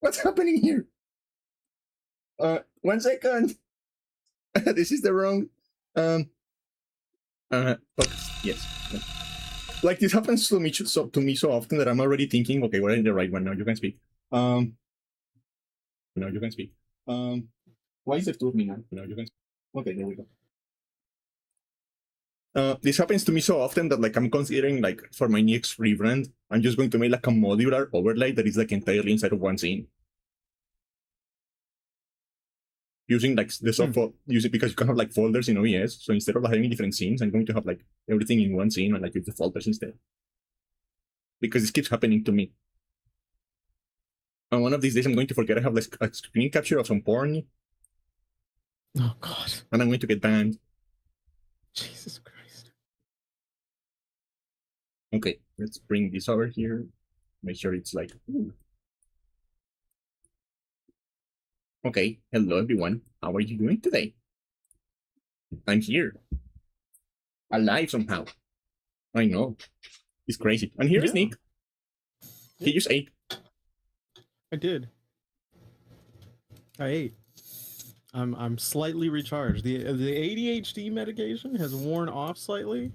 What's happening here? 1 second. This is the wrong. Focus. Yes. Like this happens to me so often that I'm already thinking, okay, we're in the right one now. You can speak. No, you can speak. Why is it to me now? No, you can speak. Okay, there we go. This happens to me so often that like I'm considering like for my next rebrand, I'm just going to make like a modular overlay that is like entirely inside of one scene. Using like the use it because you can have like folders in OES. So instead of having different scenes, I'm going to have like everything in one scene and like with the folders instead. Because this keeps happening to me. And one of these days I'm going to forget I have like a screen capture of some porn. Oh God. And I'm going to get banned. Jesus Christ. Okay, let's bring this over here. Make sure it's like, ooh. Okay, hello everyone. How are you doing today? I'm here. Alive somehow. I know. It's crazy. And here's Nick. He just ate. I did. I ate. I'm slightly recharged. The ADHD medication has worn off slightly,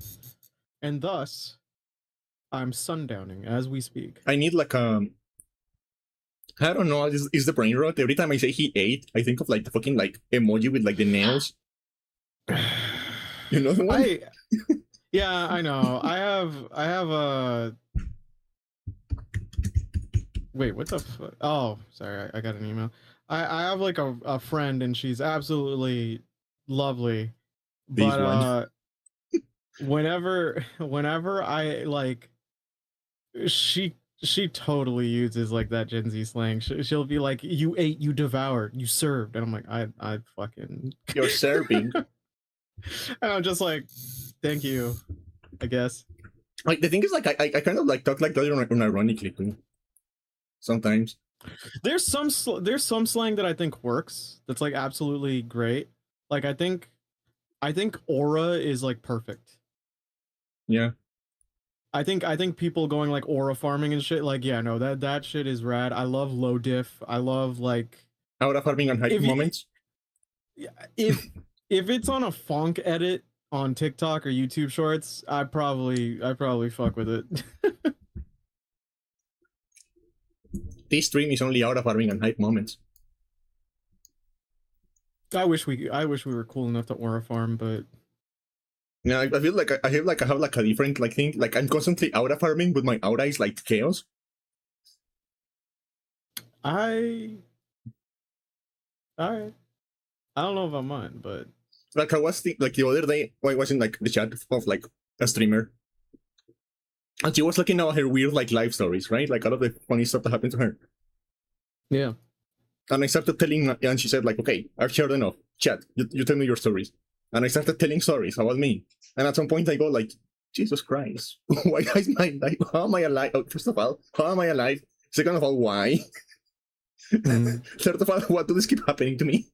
and thus I'm sundowning as we speak. I need like I don't know, is the brain rot? Every time I say he ate, I think of like the fucking like emoji with like the nails. You know the one? Yeah, I know. I have a wait, what the fuck? Oh, sorry, I got an email. I have like a friend and she's absolutely lovely. But whenever I like she totally uses like that Gen Z slang. She'll be like, "You ate, you devoured, you served," and I'm like, I fucking you're serving. And I'm just like, thank you, I guess. Like the thing is, like I kind of like talk like that unironically too. Sometimes there's some slang that I think works. That's like absolutely great. Like I think aura is like perfect. Yeah. I think people going like aura farming and shit, like, yeah, no, that shit is rad. I love low diff. I love like aura farming on hype moments. If it's on a funk edit on TikTok or YouTube Shorts, I probably fuck with it. This stream is only aura farming on hype moments. I wish we were cool enough to aura farm, but yeah, I feel like I have like a different like thing. Like I'm constantly aura farming, but my aura is like chaos. I don't know about mine, but like I was like the other day, I was in like the chat of like a streamer, and she was looking at her weird like life stories, right? Like all of the funny stuff that happened to her. Yeah. And I started telling, and she said like, "Okay, I've shared enough. Chat, you tell me your stories." And I started telling stories about me. And at some point I go like, Jesus Christ, why is my life? How am I alive? Oh, first of all, how am I alive? Second of all, why? Third of all, what does this keep happening to me?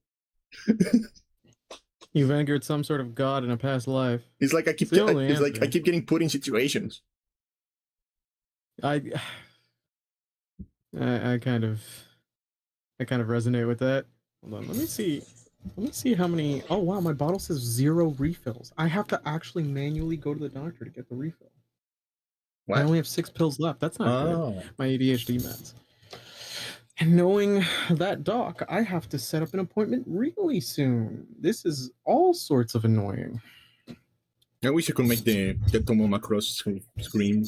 You've angered some sort of god in a past life. It's like I keep getting put in situations. I kind of resonate with that. Hold on, let me see how many. Oh wow, my bottle says 0 refills. I have to actually manually go to the doctor to get the refill. What? I only have 6 pills left. That's not good. My ADHD meds. And knowing that, doc, I have to set up an appointment really soon. This is all sorts of annoying. I wish I could make the Tomo Macross scream.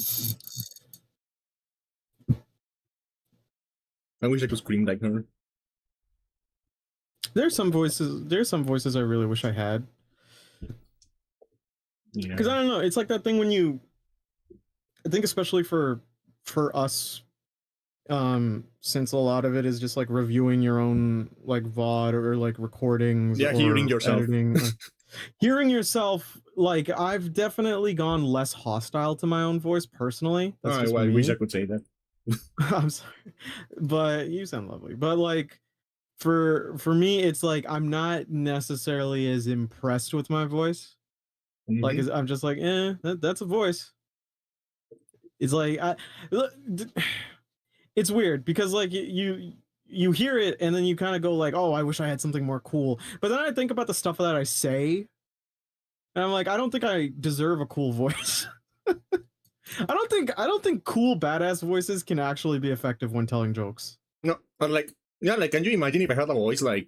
I wish I could scream like her. There's some voices I really wish I had. Yeah. Because I don't know, it's like that thing when you, I think especially for us, since a lot of it is just like reviewing your own like VOD or like recordings. Yeah, hearing yourself. Editing, hearing yourself, like I've definitely gone less hostile to my own voice personally. That's just I wish I could say that. I'm sorry, but you sound lovely. But like for me, it's like I'm not necessarily as impressed with my voice. Mm-hmm. Like I'm just like, that's a voice. It's like it's weird because like you you hear it and then you kind of go like, oh, I wish I had something more cool. But then I think about the stuff that I say, and I'm like, I don't think I deserve a cool voice. I don't think cool badass voices can actually be effective when telling jokes. No, but like, yeah, like, can you imagine if I had a voice like,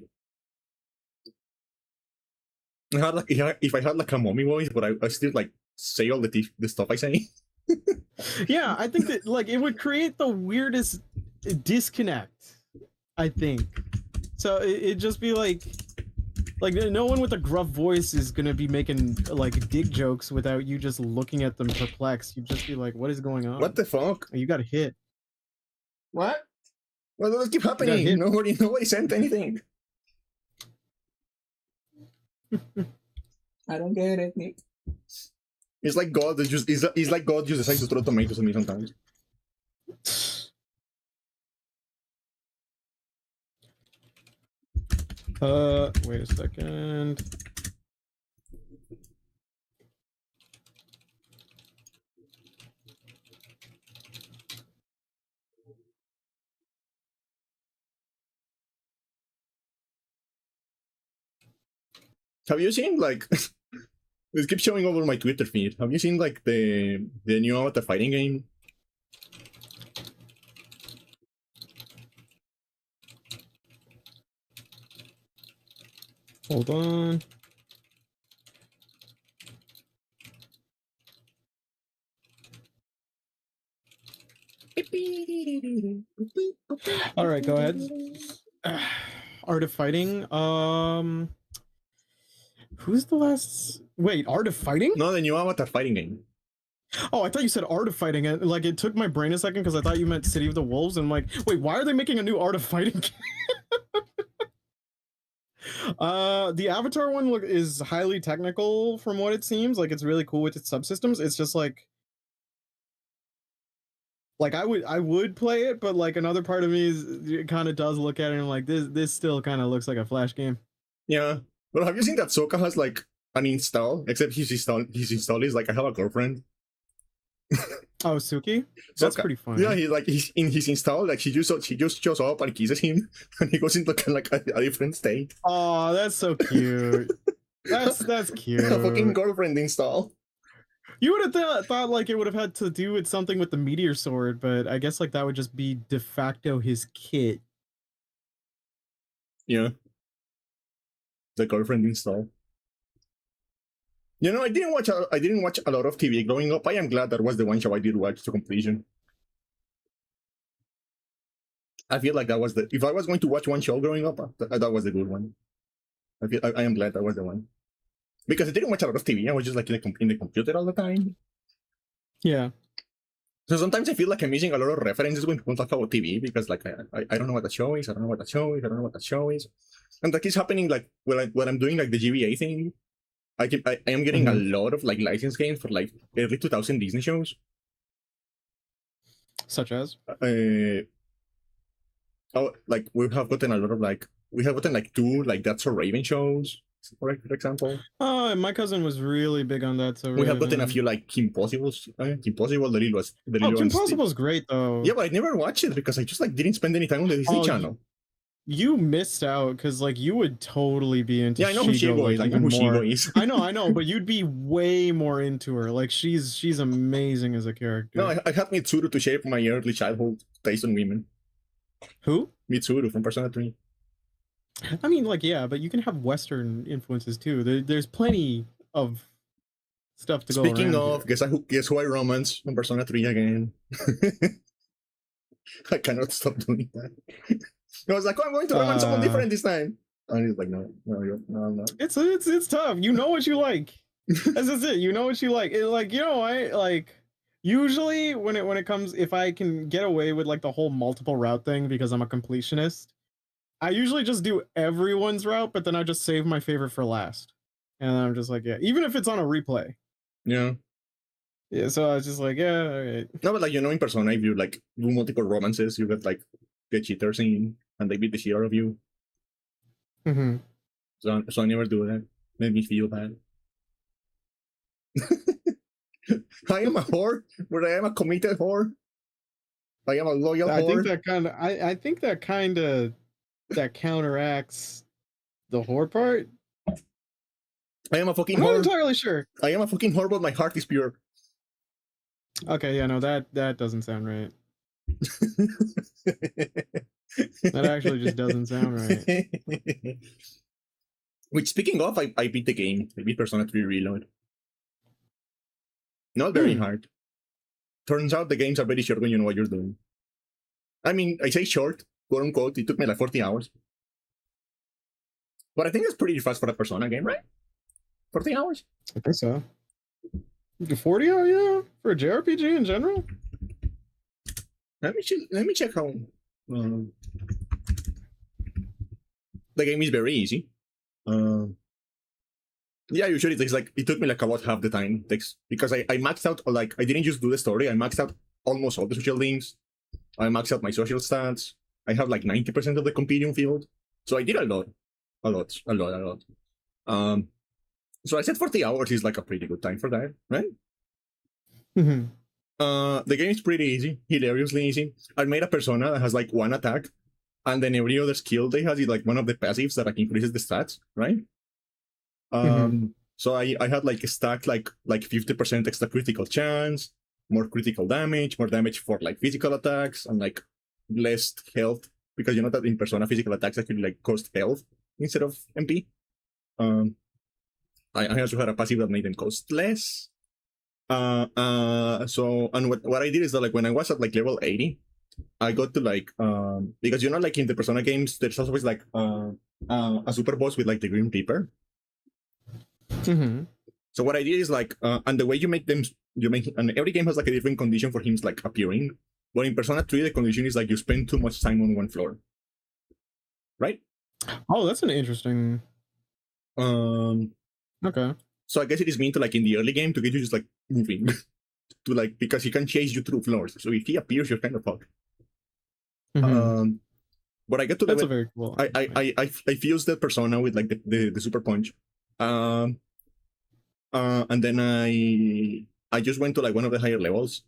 if I had like a mommy voice, but I still like say all the stuff I say. Yeah, I think that like it would create the weirdest disconnect, I think. So it'd just be like no one with a gruff voice is gonna be making like dick jokes without you just looking at them perplexed. You'd just be like, what is going on? What the fuck? You got hit. What? What does keep got happening? hit. Nobody sent anything. I don't get it, Nick. It's like God just it's like God just decides to throw tomatoes at me sometimes. Wait a second. Have you seen like this keeps showing over my Twitter feed? Have you seen like the new Avatar fighting game? Hold on. All right, go ahead. Art of Fighting. Who's the last? Wait, Art of Fighting? No, the new Avatar fighting game. Oh, I thought you said Art of Fighting. Like it took my brain a second because I thought you meant City of the Wolves. And I'm like, wait, why are they making a new Art of Fighting game? The Avatar one is highly technical from what it seems. Like it's really cool with its subsystems. It's just like I would play it, but like another part of me is kind of does look at it and like this still kind of looks like a Flash game. Yeah, but have you seen that Sokka has like an install? Except his install is like I have a girlfriend. Oh, Suki, that's Sokka, pretty funny. Yeah, he's in his install. Like she just shows up and kisses him, and he goes into like a different state. Oh, that's so cute. that's cute. A fucking girlfriend install. You would have thought like it would have had to do with something with the meteor sword, but I guess like that would just be de facto his kit. Yeah, the girlfriend install. You know, I didn't watch a lot of TV growing up. I am glad that was the one show I did watch to completion. I feel like that was if I was going to watch one show growing up, that was the good one. I am glad that was the one. Because I didn't watch a lot of TV. I was just like in the computer all the time. Yeah. So sometimes I feel like I'm missing a lot of references when people talk about TV because like I don't know what the show is. I don't know what the show is. I don't know what the show is. And that keeps happening like when I'm doing like the GBA thing. I am getting a lot of like license games for like early 2000 Disney shows. Such as? Like we have gotten a lot of like two like That's So Raven shows. For example. Oh, my cousin was really big on that. So we have gotten a few like Kim Possibles. Kim Possible, the little Kim Possible's great though. Yeah, but I never watched it because I just like didn't spend any time on the Disney Channel. You missed out because like you would totally be into. Yeah, I know who Shigo is. I know who Shigo is. I know, but you'd be way more into her. Like she's amazing as a character. No, I had Mitsuru to shape my early childhood taste on women. Who? Mitsuru from Persona 3. I mean, like, yeah, but you can have Western influences too. There's plenty of stuff to go around. Speaking of, guess who I romance on Persona 3 again? I cannot stop doing that. I was like, oh, I'm going to romance someone different this time. And he's like, no, I'm not. It's tough. You know what you like. That's just it. You know what you like. Like, you know, I like usually when it comes, if I can get away with like the whole multiple route thing because I'm a completionist, I usually just do everyone's route, but then I just save my favorite for last. And I'm just like, yeah, even if it's on a replay. Yeah. Yeah, so I was just like, yeah, all right. No, but like, you know, in Persona, if you like do multiple romances, you get like the cheaters in and they beat the shit out of you. Mm-hmm. So I never do that. Made me feel bad. I am a whore, but I am a committed whore. I am a loyal I think whore. that counteracts the whore part. I am a fucking I'm not whore. entirely sure. I am a fucking whore, but my heart is pure. Okay, yeah, no, that doesn't sound right. That actually just doesn't sound right. Which, speaking of, I beat the game. I beat Persona 3 Reload. Not very hard. Turns out the games are very short when you know what you're doing. I mean, I say short, quote unquote. It took me like 40 hours. But I think it's pretty fast for a Persona game, right? 40 hours? I think so. 40 hours, yeah, for a JRPG in general. Let me check how. The game is very easy. Yeah, usually it took me like about half the time. Because I maxed out, like, I didn't just do the story. I maxed out almost all the social links. I maxed out my social stats. I have like 90% of the compendium field. So I did a lot. So I said 40 hours is like a pretty good time for that, right? Mm-hmm. The game is pretty easy, hilariously easy. I made a persona that has like one attack, and then every other skill they have is like one of the passives that like increases the stats, right? So I had like a stack like 50% extra critical chance, more critical damage, more damage for like physical attacks, and like less health, because you know that in Persona physical attacks actually like cost health instead of MP. I also had a passive that made them cost less. So and what I did is that like when I was at like level 80, I got to like because you know like in the Persona games there's always like a super boss with like the Green Reaper. Mm-hmm. So what I did is like and the way you make and every game has like a different condition for him like appearing. But in Persona 3 the condition is like you spend too much time on one floor. Right? Oh, that's an interesting. Okay. So I guess it is meant to like in the early game to get you just like moving. To like because he can chase you through floors. So if he appears, you're kind of fucked. Mm-hmm. But I get to That's level. a very cool. I fused the persona with like the super punch. And then I just went to like one of the higher levels,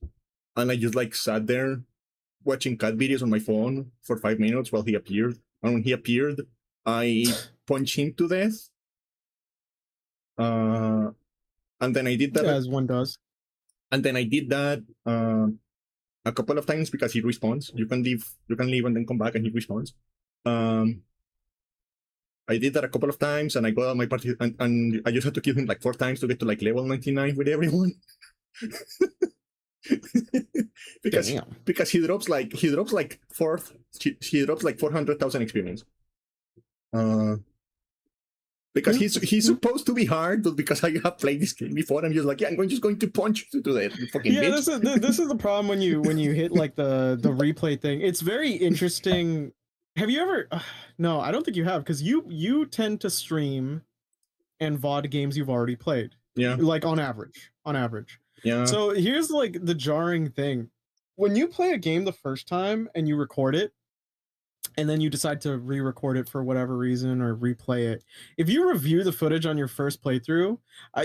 and I just like sat there watching cat videos on my phone for 5 minutes while he appeared. And when he appeared, I punched him to death. And then I did that as one does. And then I did that a couple of times because he respawns. You can leave and then come back and he respawns. I did that a couple of times and I got out my party and I just had to kill him like 4 times to get to like level 99 with everyone. because he drops like 400,000 experience. Because he's supposed to be hard, but because I have played this game before, I'm just like, yeah, I'm just going to punch you to that fucking bitch. This is the problem when you hit like the replay thing. It's very interesting. Have you ever? No, I don't think you have, because you tend to stream and VOD games you've already played. Yeah. Like on average. Yeah. So here's like the jarring thing: when you play a game the first time and you record it, and then you decide to re-record it for whatever reason or replay it, if you review the footage on your first playthrough,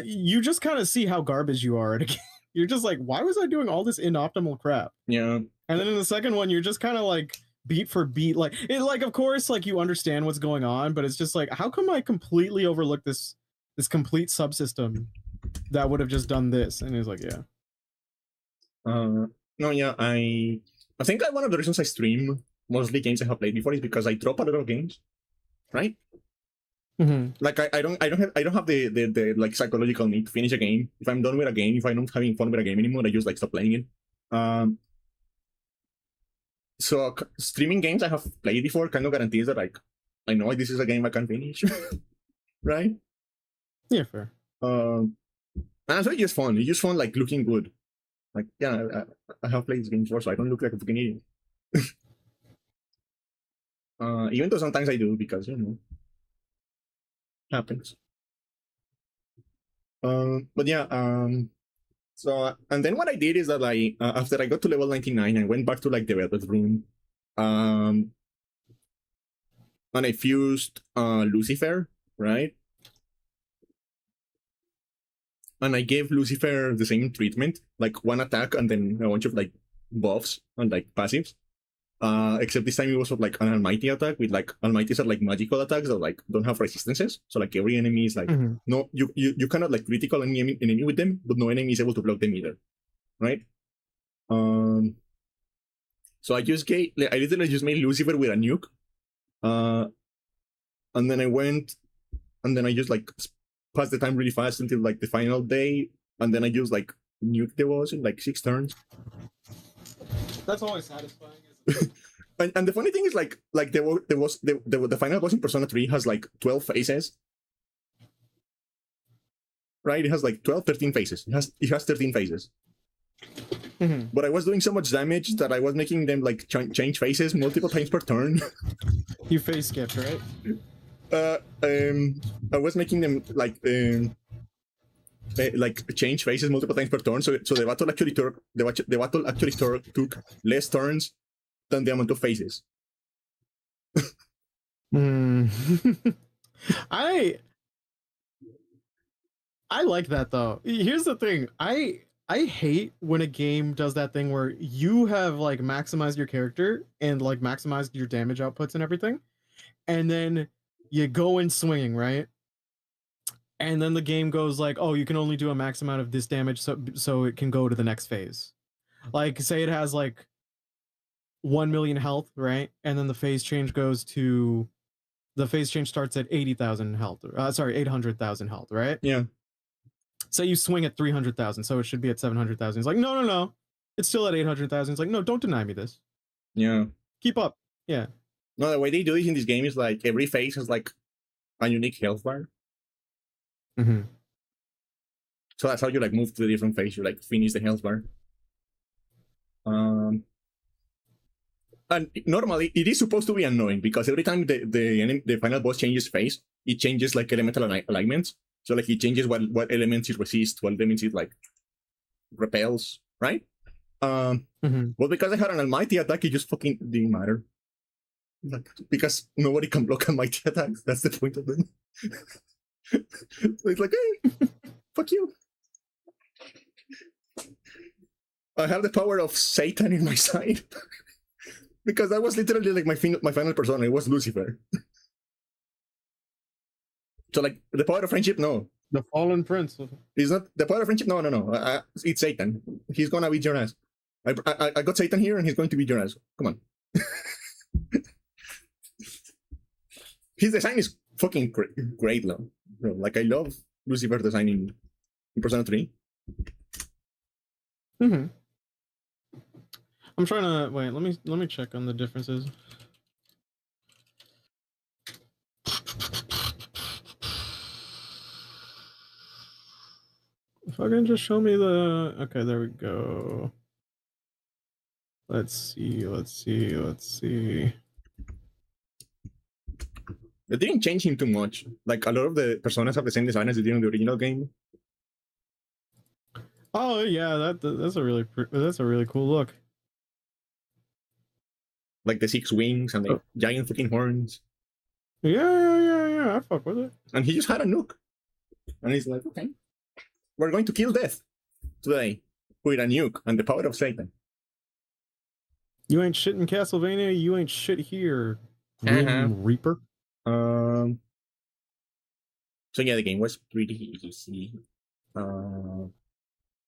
you just kind of see how garbage you are at a game. You're just like, why was I doing all this inoptimal crap? Yeah. And then in the second one, you're just kind of like beat for beat, like of course, like you understand what's going on, but it's just like, how come I completely overlooked this complete subsystem that would have just done this? And it's like, yeah. No, yeah, I think that one of the reasons I stream mostly games I have played before is because I drop a lot of games, right? Mm-hmm. Like I don't have the like psychological need to finish a game. If I'm done with a game, if I'm not having fun with a game anymore, I just like stop playing it. So streaming games I have played before kind of guarantees that like I know this is a game I can finish, right? Yeah, fair. And so it's just fun. It's just fun, like looking good. Like yeah, I have played this game before, so I don't look like a fucking idiot. Even though sometimes I do, because you know, happens. But yeah, so and then what I did is that I after I got to level 99, I went back to like the bedroom, and I fused Lucifer, right? And I gave Lucifer the same treatment, like one attack and then a bunch of like buffs and like passives. Except this time it was like an almighty attack with like almighties are like magical attacks that like don't have resistances. So like every enemy is like no, you cannot like critical enemy with them, but no enemy is able to block them either, right? So I literally just made Lucifer with a nuke, and then I just like passed the time really fast until like the final day, and then I just like nuke the boss in like 6 turns. That's always satisfying. And the funny thing is like the final boss in Persona 3 has like 12 phases. Right? It has like 13 phases. It has 13 phases. But I was doing so much damage that I was making them like change phases multiple times per turn. You phase skipped, right? I was making them like change phases multiple times per turn. So the battle actually took less turns than the amount of phases. I like that though. Here's the thing. I hate when a game does that thing where you have like maximized your character and like maximized your damage outputs and everything, and then you go in swinging, right? And then the game goes like, oh, you can only do a max amount of this damage so it can go to the next phase. Like say it has like 1 million health, right? And then the phase change starts at 80,000 health. 800,000 health, right? Yeah. Say you swing at 300,000, so it should be at 700,000. It's like, no. It's still at 800,000. It's like, no, don't deny me this. Yeah. Keep up. Yeah. No, the way they do it in this game is like every phase has like a unique health bar. So that's how you like move to the different phase. You like finish the health bar. And normally it is supposed to be annoying because every time the final boss changes phase, it changes like elemental alignments. So like it changes what elements it resists, what elements it like repels, right? But because I had an almighty attack, it just fucking didn't matter. Like, because nobody can block almighty attacks. That's the point of it. So it's like, hey, fuck you. I have the power of Satan in my side. Because that was literally like my final persona. It was Lucifer. So like the power of friendship, no. The fallen prince. It's not the power of friendship. No. It's Satan. He's gonna beat your ass. I got Satan here, and he's going to beat your ass. Come on. His design is fucking great, though. Like I love Lucifer's design in Persona 3. I'm trying to wait. Let me check on the differences. If I can just show me the okay, there we go. Let's see. They didn't change him too much. Like a lot of the personas have the same design as they did in the original game. Oh yeah, that's a really cool look. Like the 6 wings and the giant fucking horns. Yeah. I fuck with it. And he just had a nuke. And he's like, okay, we're going to kill death today with a nuke and the power of Satan. You ain't shit in Castlevania, you ain't shit here, Reaper. So yeah, the game was pretty easy. And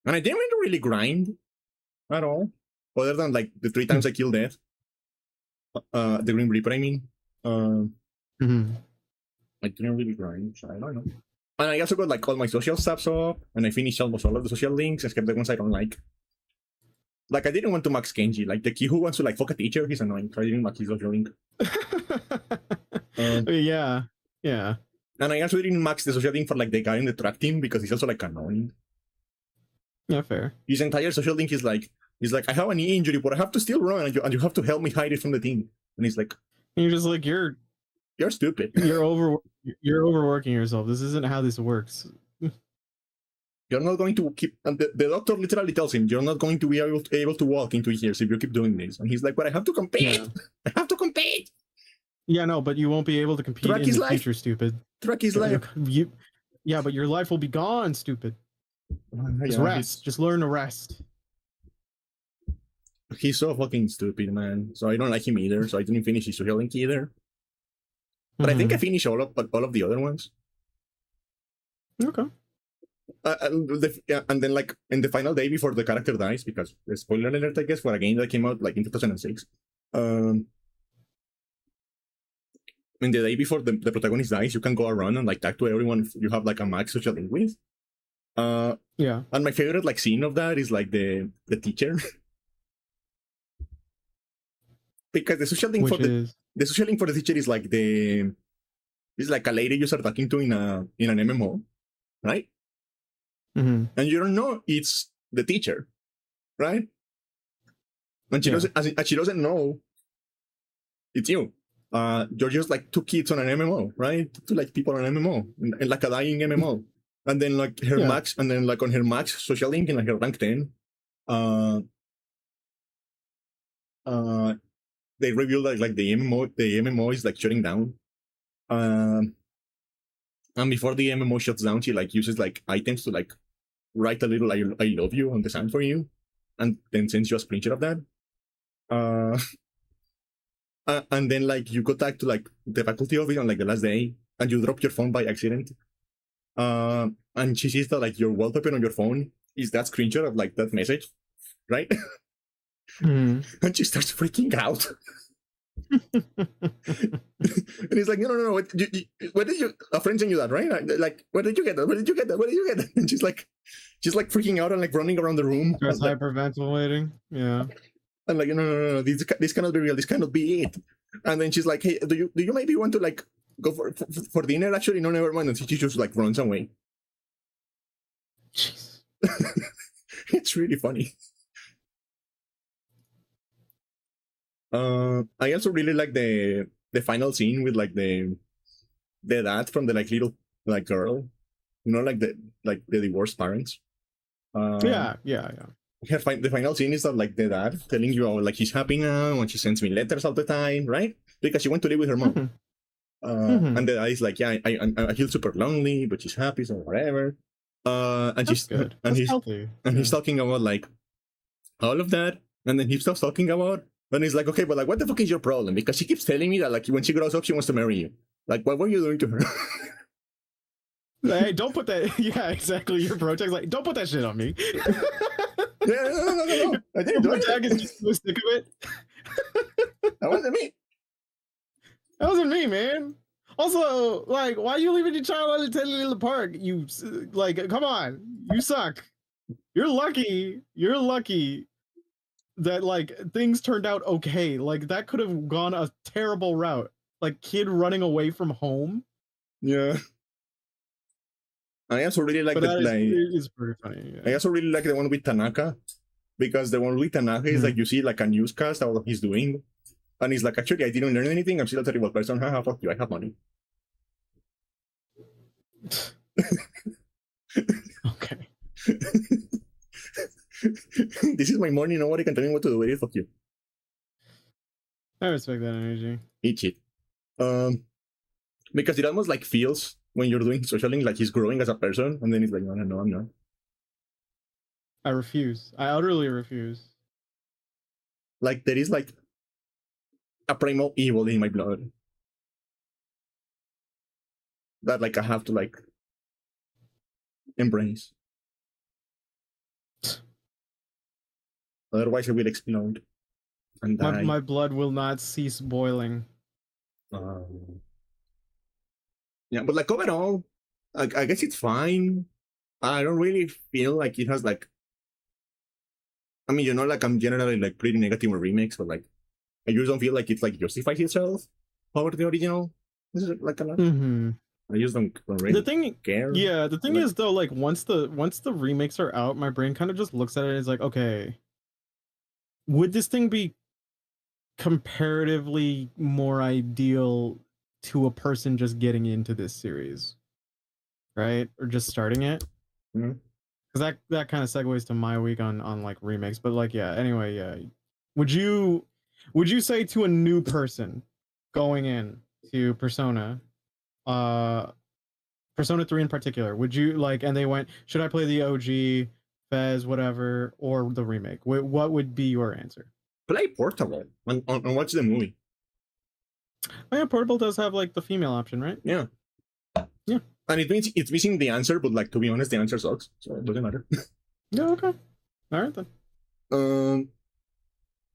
I didn't really grind at all. Other than like the 3 times I killed death. The Grim Reaper, I mean. I didn't really grind, so I don't know. And I also got like all my social stuff up, and I finished almost all of the social links, except the ones I don't like. Like I didn't want to max Kenji. Like the kid who wants to like fuck a teacher, he's annoying. So I didn't max his social link. Yeah. And I also didn't max the social link for like the guy in the track team because he's also like annoying. Yeah, fair. His entire social link is like, I have a knee injury, but I have to still run, and you have to help me hide it from the team. And he's like, and you're just like, you're stupid. You're overworking yourself. This isn't how this works. You're not going to keep. And the doctor literally tells him, you're not going to be able to walk into years if you keep doing this. And he's like, but I have to compete. Yeah. I have to compete. Yeah, no, but you won't be able to compete in the future, stupid. Track is life. Yeah, but your life will be gone, stupid. Just rest. Just learn to rest. He's so fucking stupid, man. So I don't like him either. So I didn't finish his social link either. But I think I finished all of the other ones. Okay. And then like in the final day before the character dies, because spoiler alert, I guess, for a game that came out like in 2006. In the day before the protagonist dies, you can go around and like talk to everyone you have like a max social link with. Yeah. And my favorite like scene of that is like the teacher. Because the social link the social link for the teacher is like it's like a lady you start talking to in an MMO, right? Mm-hmm. And you don't know it's the teacher, right? And she doesn't know it's you. You're just like two kids on an MMO, right? Two like people on an MMO, and like a dying MMO. And then like her max, and then like on her max social link in like her rank 10, they reveal like the MMO is like shutting down. And before the MMO shuts down, she like uses like items to like write a little I love you on the sand for you, and then sends you a screenshot of that. And then like you go back to like the faculty office on like the last day, and you drop your phone by accident. And she sees that like your wallpaper on your phone is that screenshot of like that message, right? Mm-hmm. And she starts freaking out. And he's like, no, where did you, a friend sent you that, right? Like, where did you get that? Where did you get that? And she's like freaking out and like running around the room. Just hyperventilating. Yeah. And like, no, this cannot be real. This cannot be it. And then she's like, hey, do you maybe want to like go for dinner? Actually, no, never mind. And she just like runs away. Jeez. It's really funny. I also really like the final scene with like the dad from the like little like girl, you know, like the divorced parents. Yeah. The final scene is that like the dad telling you, oh, like he's happy now, and she sends me letters all the time, right? Because she went to live with her mom. And the dad is like, yeah, I feel super lonely, but she's happy, so whatever. And that's she's good. And that's he's healthy. And he's talking about like all of that, and then he stops talking about. And he's like, okay, but like, what the fuck is your problem? Because she keeps telling me that like when she grows up, she wants to marry you. Like, what were you doing to her? Hey, don't put that. Yeah, exactly. Your protect's like, don't put that shit on me. No. I didn't do it. Is just so sick of it. That wasn't me. That wasn't me, man. Also, like, why are you leaving your child unattended in the park? You like, come on, you suck. You're lucky that like things turned out okay. Like that could have gone a terrible route. Like kid running away from home. Yeah. I also really like it's pretty funny. Yeah. I also really like the one with Tanaka, because the one with Tanaka is like you see like a newscast of what he's doing, and he's like, actually, I didn't learn anything. I'm still a terrible person. Haha, fuck you. I have money. Okay. This is my morning. Nobody can tell me what to do with it. Fuck you. I respect that energy. Eat shit. Because it almost like feels when you're doing social link like he's growing as a person, and then he's like, no, I'm not. I refuse. I utterly refuse. Like there is like a primal evil in my blood that like I have to like embrace. Otherwise I will explode and die. My blood will not cease boiling. Yeah, but like overall, I guess it's fine. I don't really feel like it has like, I mean, you know, like I'm generally like pretty negative with remakes, but like I just don't feel like it's like justifies itself over the original. This is like a lot. I just don't really care. Yeah, the thing is though, like once the remakes are out, my brain kind of just looks at it and is like, okay, would this thing be comparatively more ideal to a person just getting into this series, right, or just starting it? Because that kind of segues to my week on like remakes. But like, yeah, anyway, yeah, would you say to a new person going in to Persona 3 in particular, would you like, and they went, should I play the OG, Fez, whatever, or the remake, what would be your answer? Play Portable and watch the movie. Oh yeah, Portable does have like the female option, right? Yeah. Yeah. And it means it's missing the answer, but like to be honest, the answer sucks, so it doesn't matter. Yeah, okay. All right then.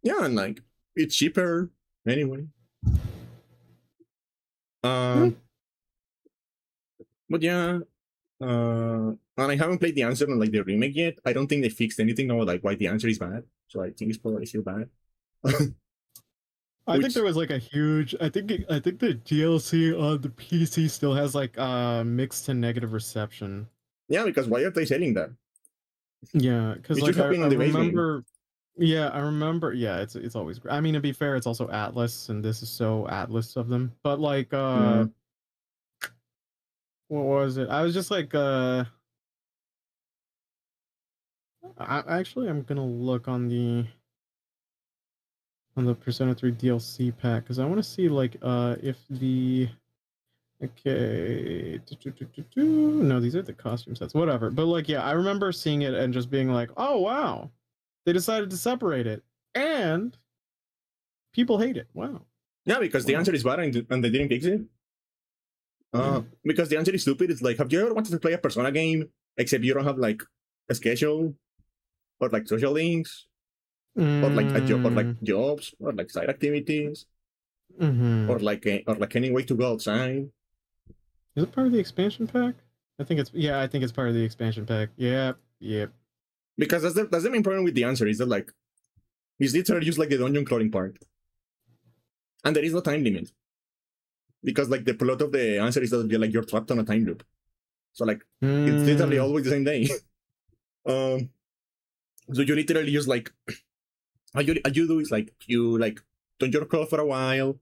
Yeah, and like it's cheaper anyway. Hmm. But yeah, and I haven't played the answer on like the remake yet. I don't think they fixed anything or like why the answer is bad, so I think it's probably still bad. I think Which- there was like a huge. I think the DLC on the PC still has like mixed to negative reception. Yeah, because why are they selling that? Yeah, because It like should have I been on the base game. remember. Yeah, I remember. Yeah, it's always great. I mean, to be fair, it's also Atlas, and this is so Atlas of them. But like, what was it? I was just like, actually, I'm gonna look on the Persona 3 DLC pack because I want to see like if the okay no, these are the costume sets, whatever. But like, yeah, I remember seeing it and just being like, oh wow, they decided to separate it and people hate it. Wow. Yeah, because the answer is bad and they didn't fix it. Because the answer is stupid. It's like, have you ever wanted to play a Persona game except you don't have like a schedule or like social links or like a job or like jobs or like side activities or like any way to go outside? Is it part of the expansion pack? I think it's part of the expansion pack. Yep. Because that's the main problem with the answer is that like it's literally just like the dungeon crawling part, and there is no time limit because like the plot of the answer is that you're trapped on a time loop, so like it's literally always the same day. So you literally just like all you do is like you like dungeon crawl for a while.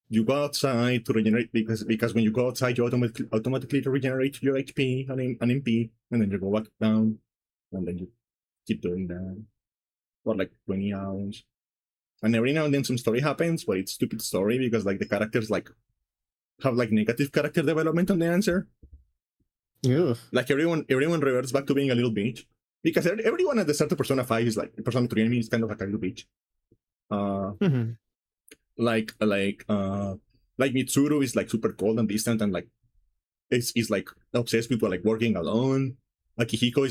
You go outside to regenerate because when you go outside, you automatically regenerate your HP and MP, and then you go back down, and then you keep doing that for like 20 hours. And every now and then some story happens, but it's stupid story because like the characters like have like negative character development on the answer. Yeah. Like everyone reverts back to being a little bitch. Because everyone at the start of Persona 5 is like Persona 3 enemy is kind of like a little bitch. Like Mitsuru is like super cold and distant and like is like obsessed with like working alone. Akihiko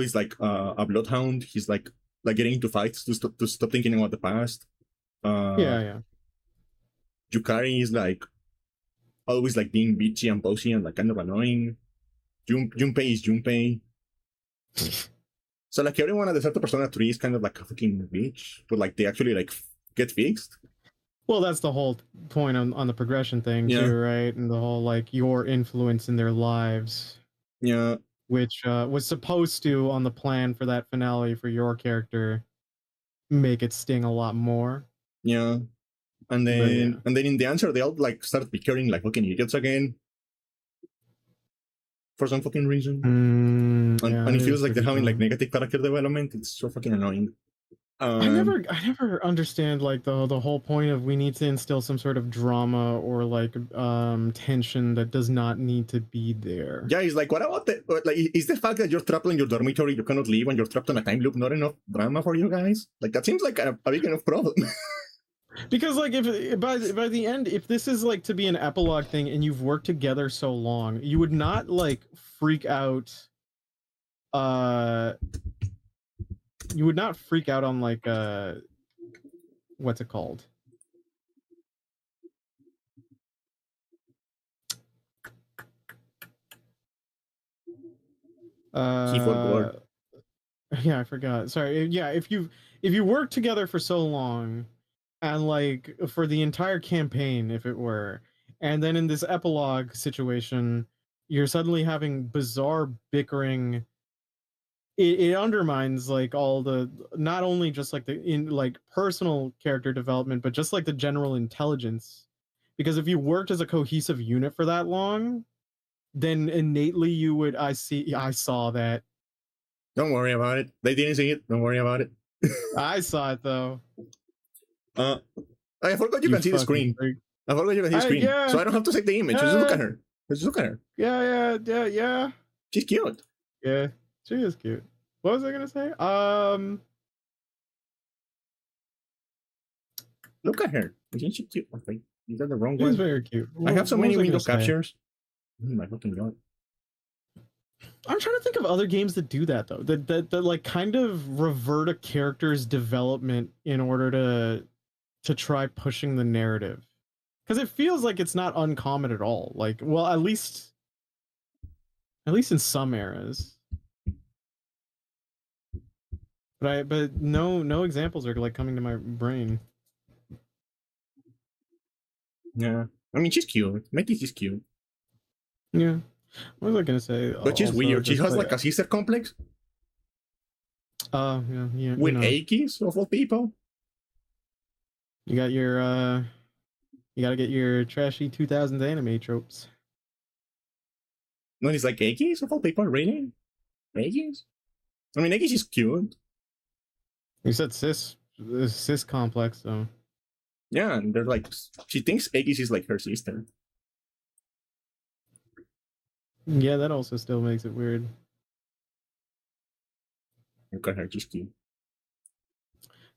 is like a bloodhound. He's like getting into fights to stop thinking about the past. Yeah. Yukari is like always like being bitchy and bossy and like kind of annoying. Junpei is Junpei. So like everyone at the start of Persona 3 is kind of like a fucking bitch, but like they actually like get fixed. Well, that's the whole point on the progression thing Yeah. too, right? And the whole like your influence in their lives. Yeah. Which was supposed to, on the plan for that finale for your character, make it sting a lot more. Yeah. And then in the answer they all like start becoming like fucking idiots again. For some fucking reason. And it feels like they're having like negative character development. It's so fucking annoying. I never understand like the whole point of we need to instill some sort of drama or like tension that does not need to be there. Yeah, it's like what about is the fact that you're trapped in your dormitory, you cannot leave, and you're trapped on a time loop not enough drama for you guys? Like that seems like a big enough problem. Because like if by the end, if this is like to be an epilogue thing and you've worked together so long, you would not like freak out. You would not freak out on like what's it called? Yeah, I forgot. Sorry. Yeah, if you work together for so long, and like for the entire campaign, if it were, and then in this epilogue situation, you're suddenly having bizarre bickering. It undermines like all the not only just like the in like personal character development, but just like the general intelligence. Because if you worked as a cohesive unit for that long, then innately you would. I saw that. Don't worry about it. They didn't see it. Don't worry about it. I saw it though. I forgot you can see the screen. Freak. I forgot you can see the screen. Yeah. So I don't have to save the image. Just look at her. Just look at her. Yeah. She's cute. Yeah, she is cute. What was I gonna say? Look at her. Isn't she cute? Okay. Is that the wrong She's one? very cute. I have so What many was I window gonna say? captures. Oh my fucking god. I'm trying to think of other games that do that though. That like kind of revert a character's development in order to try pushing the narrative. Because it feels like it's not uncommon at all. Like, well, at least in some eras. But no examples are like coming to my brain. Yeah. I mean, she's cute. Mickey, she's cute. Yeah. What was I gonna say? But she's Also, weird. She just, has like a sister complex yeah. with you know. Akis of all people. You got your you gotta get your trashy 2000s anime tropes. No, it's like Akis of all people, really? Akis? I mean, Akis is cute. You said cis complex, so Yeah, and they're like, she thinks Akis is like her sister. yeah, that also still makes it weird. Look at her, she's cute.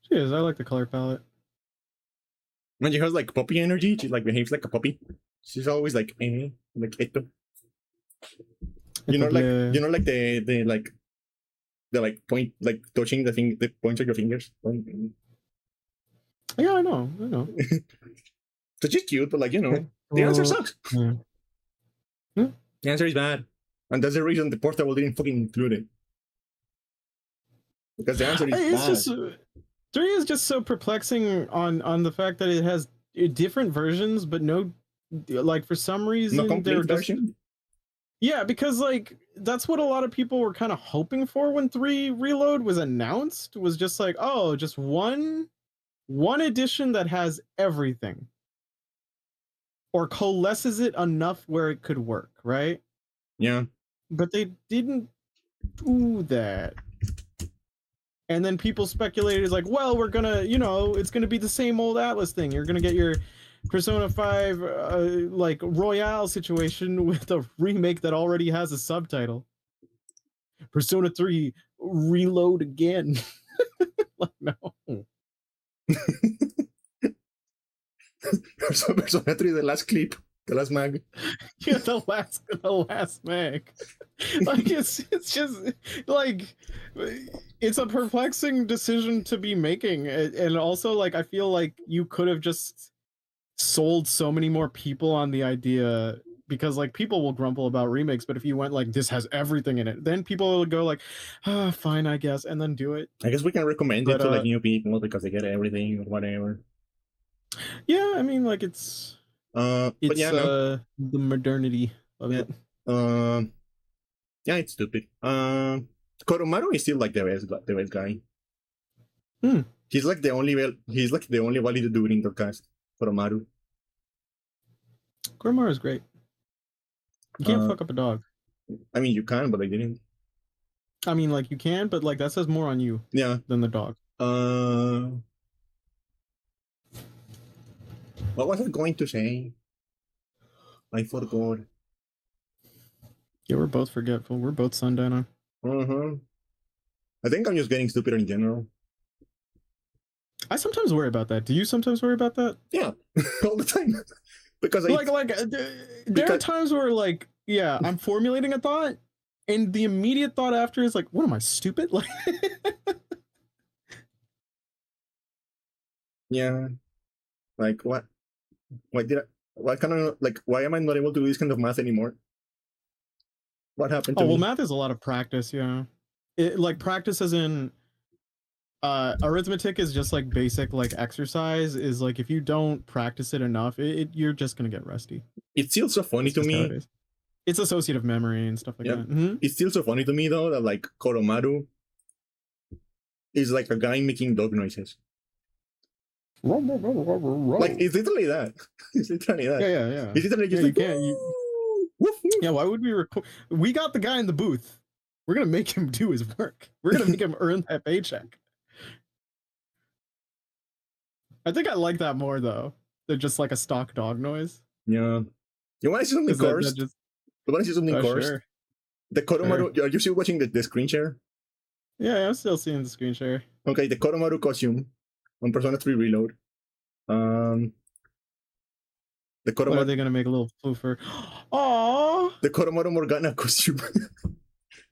She is. I like the color palette. When she has like puppy energy, she like behaves like a puppy. She's always like esto. You know, like Yeah. you know, like the like point, like touching the thing, the points of your fingers. Yeah, I know. So she's cute, but like the answer sucks. Yeah. The answer is bad, and that's the reason the portable didn't fucking include it. Because the answer is It's bad. just 3 is just so perplexing on the fact that it has different versions, but no, like for some reason No complete version. Yeah, because like that's what a lot of people were kind of hoping for when 3 Reload was announced. Was just like, oh, just one edition that has everything, or coalesces it enough where it could work, right? Yeah. But they didn't do that. And then people speculated, like, well, we're gonna, it's gonna be the same old Atlas thing. You're gonna get your Persona 5 like Royale situation with a remake that already has a subtitle. Persona 3 Reload again. Like, no. Persona 3, the last clip, the last mag. Yeah, the last mag. Like it's just like it's a perplexing decision to be making, and also like I feel like you could have just sold so many more people on the idea, because like people will grumble about remakes, but if you went like this has everything in it, then people will go like, fine, I guess, and then do it. I guess we can recommend it to like new people because they get everything or whatever. Yeah, I mean, like it's but yeah, no. The modernity of it. Yeah, it's stupid. Koromaru is still like the best guy. He's like the only valid dude in the cast. Koromaru. Koromaru is great. You can't fuck up a dog. I mean, you can, but I didn't. I mean, like you can, but like that says more on you. Yeah. Than the dog. What was I going to say? I forgot. Yeah, we're both forgetful. We're both sundowner. I think I'm just getting stupider in general. I sometimes worry about that. Do you sometimes worry about that? Yeah, all the time. Because there are times where like, yeah, I'm formulating a thought, and the immediate thought after is like, what am I, stupid? Like, yeah, like what? Why am I not able to do this kind of math anymore? What happened to me? Well, math is a lot of practice, yeah. Like practice as in arithmetic is just like basic like exercise, is like if you don't practice it enough, you're just gonna get rusty. It's still so funny to me. It's associative memory and stuff like that. It's still so funny to me though that like Koromaru is like a guy making dog noises. Like it's literally that. It's literally that. Yeah. It's literally just yeah, why would we record? We got the guy in the booth. We're gonna make him do his work. We're gonna make him earn that paycheck. I think I like that more though than just like a stock dog noise. Yeah. You want to see something cursed? You want to see something cursed? Sure. The Koromaru. Sure. Are you still watching the screen share? Yeah, I'm still seeing the screen share. Okay, the Koromaru costume on Persona 3 Reload The What are Koromoto, they gonna make a little floofer? Oh, the Koromoto Morgana costume.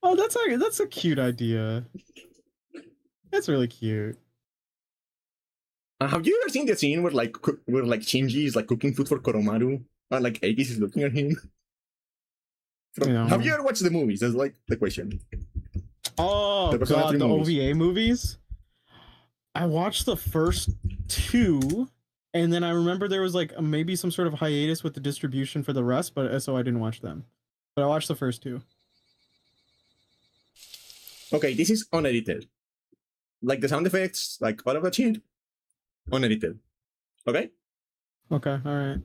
oh, that's a cute idea. That's really cute. Have you ever seen the scene where Shinji is like cooking food for Koromaru and like Aegis is looking at him? Have you ever watched the movies? That's like the question. Oh The Persona god, 3 the movies. OVA movies. I watched the first two, and then I remember there was like maybe some sort of hiatus with the distribution for the rest, but so I didn't watch them. But I watched the first two. Okay, this is unedited. Like the sound effects, like all of that shit, unedited. Okay? Okay, all right.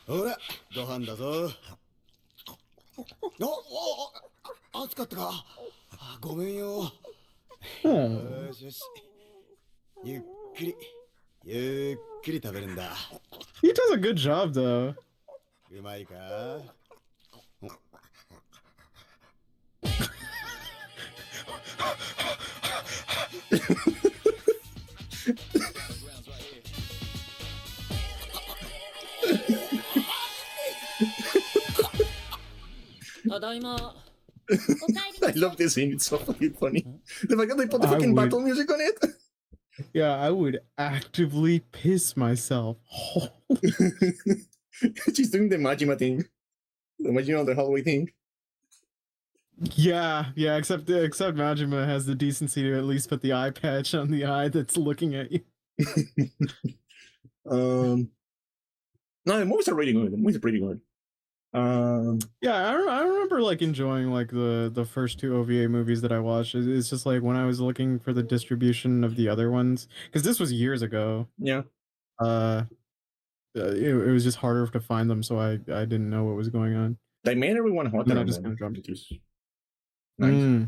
ほら、ご飯だぞ。暑かったか。ごめんよ。Oh. よしよし。ゆっくり食べるんだ。He does a good job though. うまいか。I love this scene, it's so fucking funny. The fact that they put the fucking battle music on it. Yeah, I would actively piss myself. She's doing the Majima thing. The Majima the hallway thing. Yeah, except Majima has the decency to at least put the eye patch on the eye that's looking at you. No, the movies are really good. The movies are pretty good. Yeah, I remember like enjoying like the first two OVA movies that I watched. It's just like when I was looking for the distribution of the other ones, because this was years ago. Yeah. It was just harder to find them, so I didn't know what was going on. They made everyone hotter. Then I just kind of dropped. Nice.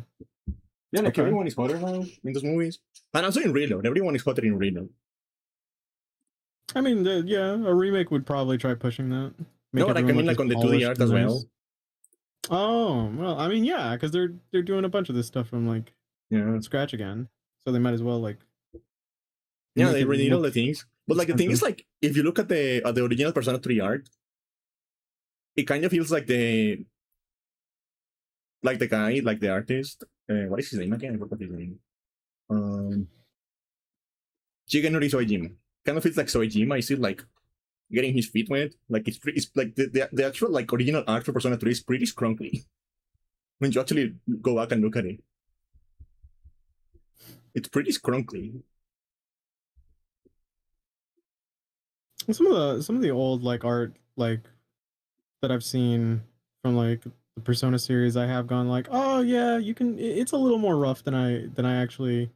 Yeah, like everyone is hotter now in those movies, and also in Reload, everyone is hotter in Reload. I mean, yeah, a remake would probably try pushing that. No, like I mean, like on the 2D art as well. Oh well, I mean, yeah, because they're doing a bunch of this stuff from like scratch again, so they might as well like. Yeah, they renewed all the things, but like the thing is, like if you look at the original Persona 3 art, it kind of feels like the guy, like the artist. What is his name again? I forgot his name. Shigenori Soejima. Kind of feels like Soejima is still like getting his feet wet. Like it's like the actual like original art for Persona 3 is pretty scrunkly. When you actually go back and look at it, it's pretty scrunkly. Some of the old like art like that I've seen from like the Persona series, I have gone like, oh yeah, you can. It's a little more rough than I actually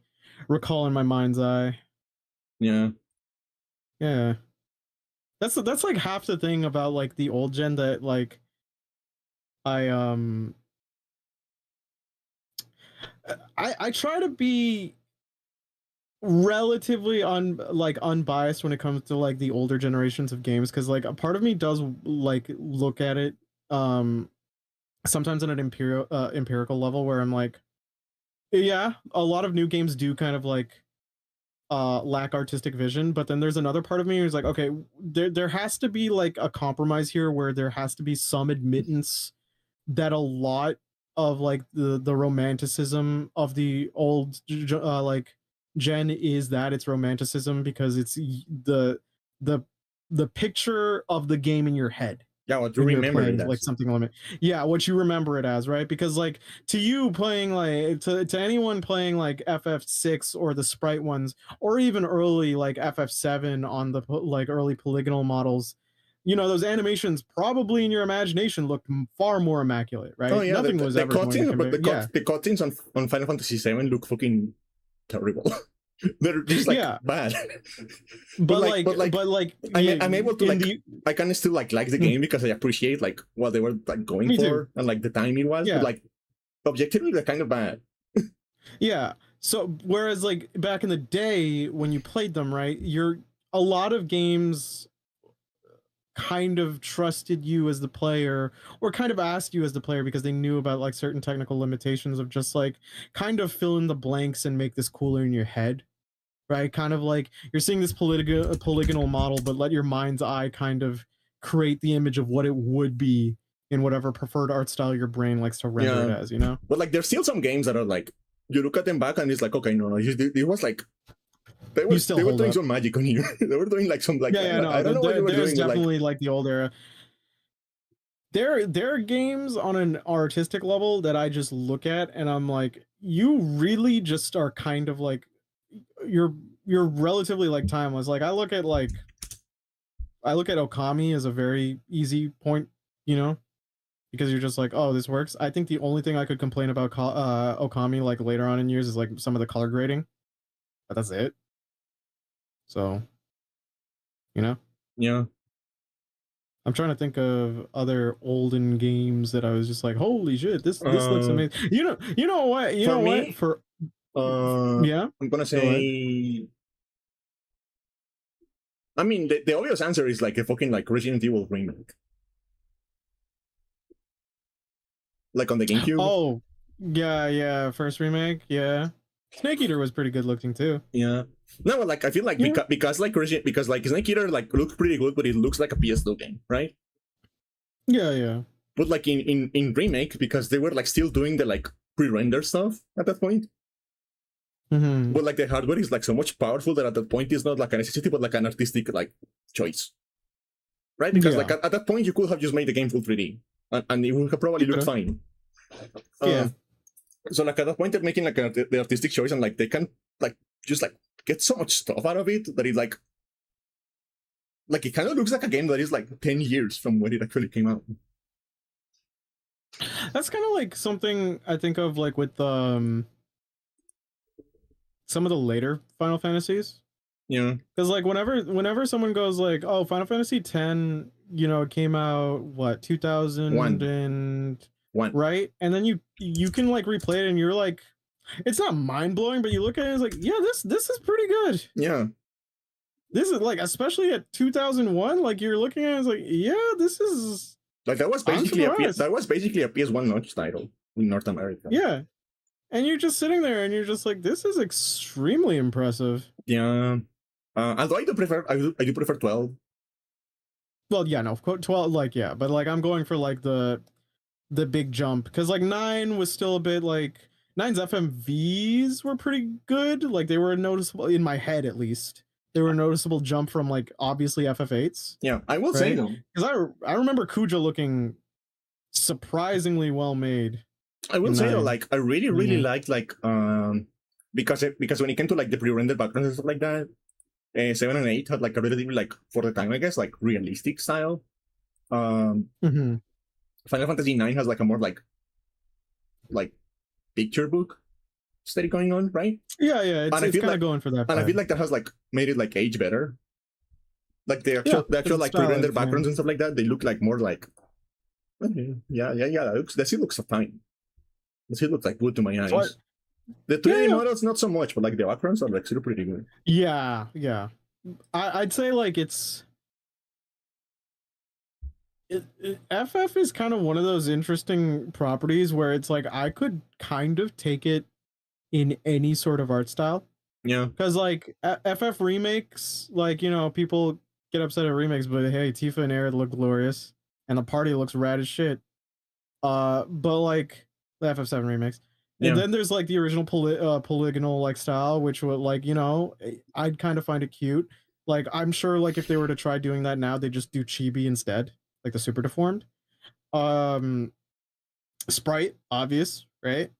recall in my mind's eye. Yeah. Yeah. That's like half the thing about like the old gen that like I try to be relatively unbiased when it comes to like the older generations of games, because like a part of me does like look at it sometimes on an empirical level where I'm like, yeah, a lot of new games do kind of like lack artistic vision, but then there's another part of me who's like, okay, there has to be like a compromise here where there has to be some admittance that a lot of like the romanticism of the old like gen is that it's romanticism because it's the picture of the game in your head. Yeah, what you remember it as. Like something limit. Yeah, what you remember it as, right? Because like to you playing like to anyone playing like FF6 or the sprite ones, or even early like FF7 on the like early polygonal models, you know, those animations probably in your imagination looked far more immaculate, right? Oh yeah, nothing was ever going to compare. The cutscenes on Final Fantasy VII look fucking terrible. They're just like bad. But I'm able to like I can still like the game because I appreciate like what they were like going for and like the time it was. But like objectively they're kind of bad. Yeah. So whereas like back in the day when you played them, right, a lot of games kind of trusted you as the player, or kind of asked you as the player because they knew about like certain technical limitations of just like kind of fill in the blanks and make this cooler in your head, right? Kind of like you're seeing this polygonal model, but let your mind's eye kind of create the image of what it would be in whatever preferred art style your brain likes to render it as, you know? But like, there's still some games that are like, you look at them back and it's like, okay, no, it was like, they were doing some magic on here. They were doing like some like, no, I don't know what they were there's doing. definitely like the old era. There are games on an artistic level that I just look at and I'm like, you really just are kind of like, you're relatively like timeless. Like I look at Okami as a very easy point, you know, because you're just like, oh, this works. I think the only thing I could complain about Okami like later on in years is like some of the color grading, but that's it. So, you know, yeah. I'm trying to think of other olden games that I was just like, holy shit, this looks amazing. You know what? Yeah, I'm gonna say. I mean, the obvious answer is like a fucking like Resident Evil remake, like on the GameCube. Oh, yeah, first remake, yeah. Snake Eater was pretty good looking too. Yeah. No, like I feel like because like Snake Eater like looks pretty good, but it looks like a PS2 game, right? Yeah. But like in remake, because they were like still doing the like pre-render stuff at that point. Mm-hmm. But like the hardware is like so much powerful that at that point it's not like a necessity, but like an artistic like choice, right? Because like at that point you could have just made the game full 3D, and it would have probably looked fine. Yeah. So like at that point they're making like the artistic choice, and like they can like just like get so much stuff out of it that it like it kind of looks like a game that is like 10 years from when it actually came out. That's kind of like something I think of like with some of the later Final Fantasies. Yeah. Because like whenever someone goes like, oh, Final Fantasy X, you know, it came out what 2001, right? And then you can like replay it and you're like, it's not mind blowing, but you look at it and it's like, yeah, this is pretty good. Yeah. This is like, especially at 2001, like you're looking at it, it's like, yeah, this is like that was basically a PS1 launch title in North America. Yeah. And you're just sitting there and you're just like, this is extremely impressive. Yeah. Although I do prefer 12. Well, yeah, no, 12, like, yeah, but like I'm going for like the big jump, because like 9 was still a bit like 9's FMVs were pretty good. Like they were noticeable in my head, at least. They were a noticeable jump from like obviously FF8s. Yeah, I will say though, because I remember Kuja looking surprisingly well made. I will say though, like I really liked like because when it came to like the pre-rendered backgrounds and stuff like that, 7 and 8 had like a relatively like for the time I guess like realistic style. Final Fantasy 9 has like a more like picture book study going on, right? Yeah, it's kind of going for that. And I feel like that has like made it like age better. Like the actual like pre-rendered backgrounds and stuff like that, they look like more like that still looks fine. It still looks like good to my eyes. What? The 3D models not so much, but like the backgrounds are like still pretty good. Yeah. I'd say like FF is kind of one of those interesting properties where it's like I could kind of take it in any sort of art style. Yeah. Because like FF remakes, like, you know, people get upset at remakes, but hey, Tifa and Aerith look glorious and the party looks rad as shit. But like the FF7 remakes. And then there's like the original polygonal like style, which would like, you know, I'd kind of find it cute. Like I'm sure like if they were to try doing that now, they just do chibi instead, like the super deformed. Sprite, obvious, right?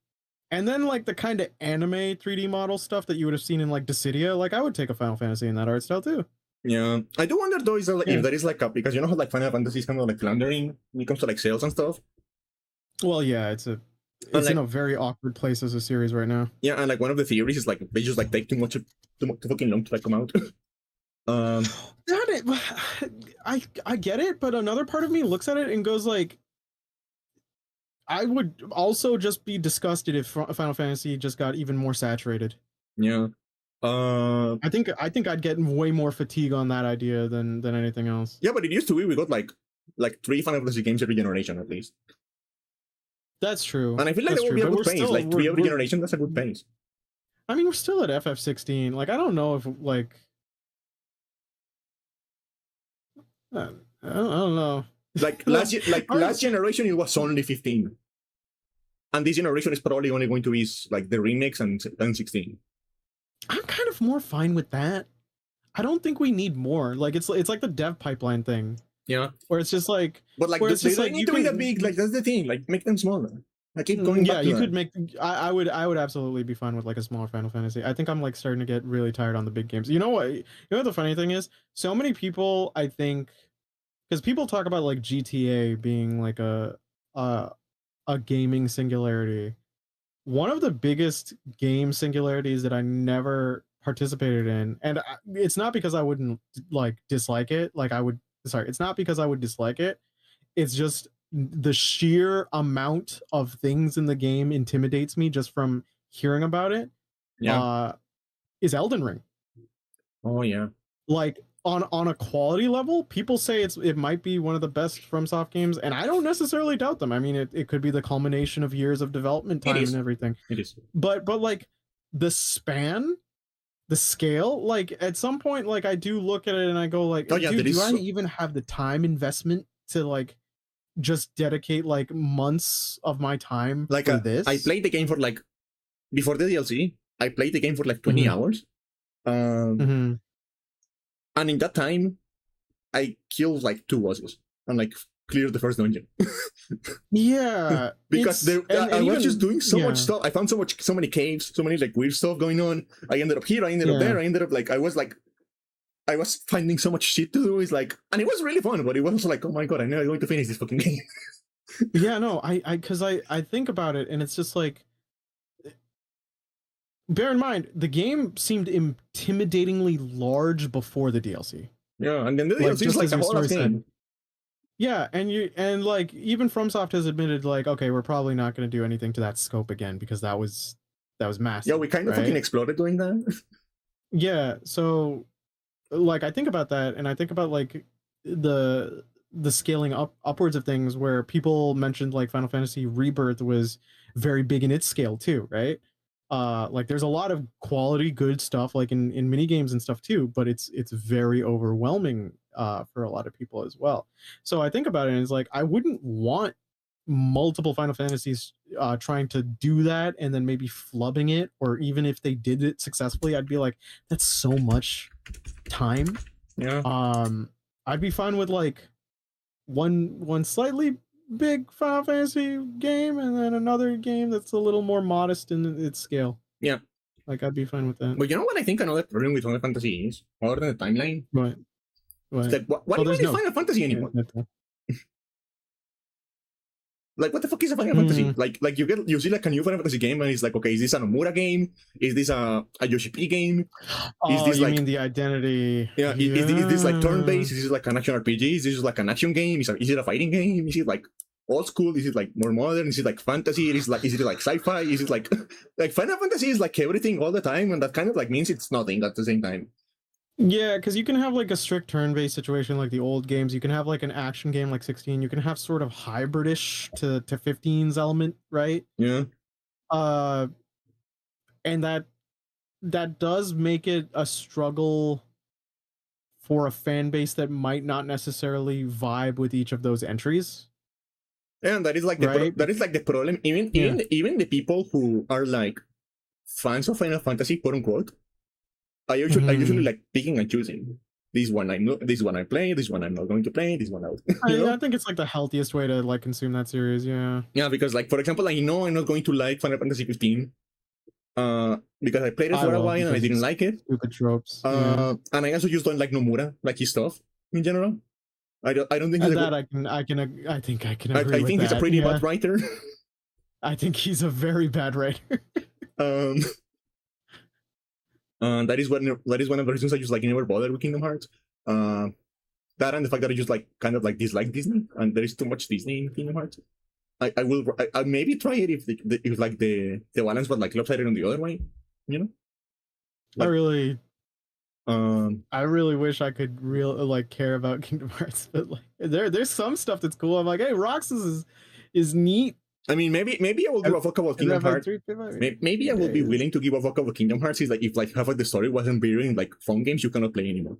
And then like the kind of anime 3D model stuff that you would have seen in like Dissidia, like I would take a Final Fantasy in that art style too. Yeah, I do wonder though, if there is like because you know how like Final Fantasy is kind of like floundering when it comes to like sales and stuff. Well, yeah, it's like, in a very awkward place as a series right now. Yeah, and like one of the theories is like they just like take too fucking long to like come out. I get it, but another part of me looks at it and goes like, I would also just be disgusted if Final Fantasy just got even more saturated. Yeah. I think I'd get way more fatigue on that idea than anything else. Yeah, but it used to be we got like 3 Final Fantasy games every generation at least. That's true. And I feel like That's that would true. be a But good pace. Like 3 every generation, that's a good pace. I mean, we're still at FF16. Like, I don't know if like I don't know. Like last generation, it was only 15, and this generation is probably only going to be like the remix and 16. I'm kind of more fine with that. I don't think we need more. Like it's like the dev pipeline thing. Yeah, where it's just like, but like where they it's just don't like need you to be can- that big. Like that's the thing. Like make them smaller. I keep going yeah, back to you that. could make. I would absolutely be fine with like a smaller Final Fantasy. I think I'm like starting to get really tired on the big games. You know what? You know what the funny thing is? So many people, I think, because people talk about like GTA being like a gaming singularity. One of the biggest game singularities that I never participated in, and it's not because I wouldn't like dislike it. Like I would, sorry, it's not because I would dislike it. It's just the sheer amount of things in the game intimidates me just from hearing about it. Yeah. Is Elden Ring. Oh yeah. Like on a quality level, people say it might be one of the best FromSoft games, and I don't necessarily doubt them. I mean, it could be the culmination of years of development time and everything. It is. But like the span, the scale, like at some point, like I do look at it and I go like, Oh, yeah, dude, do I so... even have the time investment to like just dedicate like months of my time like for this? I played the game for like before the DLC. I played the game for like 20 hours. And in that time, I killed like 2 bosses and like cleared the first dungeon. Yeah, because I was just doing so much stuff. I found so many caves, so many like weird stuff going on. I ended up here, I ended up there, I ended up like I was finding so much shit to do. It's like, and it was really fun, but it was also like, oh my god, I'm never going to finish this fucking game. Yeah, no, because I think about it and it's just like, bear in mind, the game seemed intimidatingly large before the DLC. Yeah, and then the DLC is like a whole game. Yeah, and like even FromSoft has admitted like, okay, we're probably not going to do anything to that scope again because that was massive. Yeah, we kind of fucking exploded doing that. Yeah, so like I think about that and I think about like the scaling upwards of things where people mentioned like Final Fantasy Rebirth was very big in its scale too, right? Like there's a lot of quality good stuff like in mini games and stuff too, but it's very overwhelming for a lot of people as well. So I think about it and it's like I wouldn't want multiple Final Fantasies trying to do that and then maybe flubbing it, or even if they did it successfully, I'd be like, that's so much time. Yeah. I'd be fine with like one slightly big Final Fantasy game and then another game that's a little more modest in its scale. Yeah. Like I'd be fine with that. But you know what I think another problem with Final Fantasy is? Other than the timeline? Right. Like, what even is Final Fantasy anymore? Like, what the fuck is a Final Fantasy? Like you see like a new Final Fantasy game and it's like, okay, is this a Nomura game? Is this a Yoshi P game? Is this like, mean the identity? Yeah, is this like turn-based? Is this like an action RPG? Is this like an action game? Is it a fighting game? Is it like old school? Is it like more modern? Is it like fantasy? Is it like sci-fi? Is it like Final Fantasy is like everything all the time, and that kind of like means it's nothing at the same time. Yeah, because you can have like a strict turn-based situation like the old games. You can have like an action game like 16. You can have sort of hybridish to 15's element, right? Yeah. And that does make it a struggle for a fan base that might not necessarily vibe with each of those entries. And that is like the problem. Even the people who are like fans of Final Fantasy, quote unquote, I usually like picking and choosing. This one I know, this one I play, this one I'm not going to play, this one out. I think it's like the healthiest way to like consume that series. Yeah. Yeah, because like for example, I know I'm not going to like Final Fantasy 15. Because I played it for a while and I didn't like it. Stupid tropes. And I also just don't like Nomura, like his stuff in general. I don't think he's I think I can agree. I think he's a pretty bad writer. I think he's a very bad writer. That is one of the reasons I just like never bothered with Kingdom Hearts. That and the fact that I just like kind of like dislike Disney, and there is too much Disney in Kingdom Hearts. I maybe try it if like the balance was like lopsided on the other way, you know. I Like, really um, wish I could care about Kingdom Hearts, but like there's some stuff that's cool. I'm like, hey, Roxas is neat. I mean, maybe I will give a fuck about Kingdom Hearts. Maybe I will be willing to give a fuck about Kingdom Hearts. Is like if like half of the story wasn't buried in like phone games you cannot play anymore.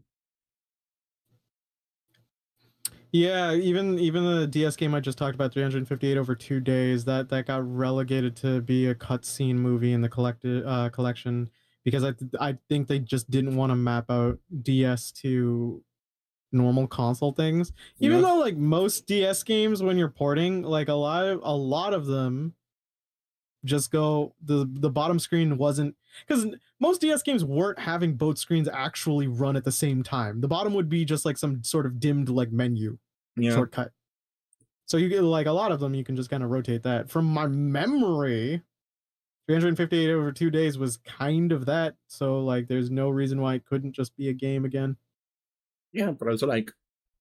Yeah, even the DS game I just talked about, 358 over 2 days, that got relegated to be a cutscene movie in the collection because I think they just didn't want to map out DS to normal console things. Even though like most DS games, when you're porting, like a lot of them just go the bottom screen wasn't, because most DS games weren't having both screens actually run at the same time. The bottom would be just like some sort of dimmed like menu shortcut. So you get like a lot of them you can just kind of rotate that. From my memory, 358 over 2 days was kind of that. So like there's no reason why it couldn't just be a game again. Yeah, but also like,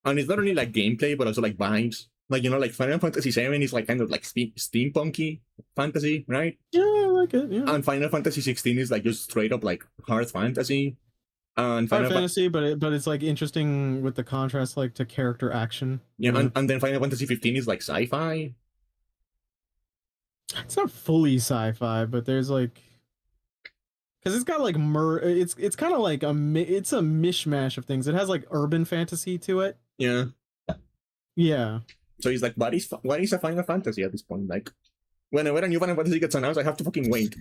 and it's not only like gameplay, but also like vibes. Like, you know, like Final Fantasy VII is like kind of like steampunky fantasy, right? Yeah, I like it. Yeah. And Final Fantasy 16 is like just straight up like hard fantasy. And Final Fantasy, but it's like interesting with the contrast like to character action. Yeah, and then Final Fantasy 15 is like sci-fi. It's not fully sci-fi, but there's like, because it's got like it's kind of like it's a mishmash of things. It has like urban fantasy to it. Yeah. Yeah. So it's like, what is a Final Fantasy at this point? Like, whenever a new Final Fantasy gets announced, I have to fucking wait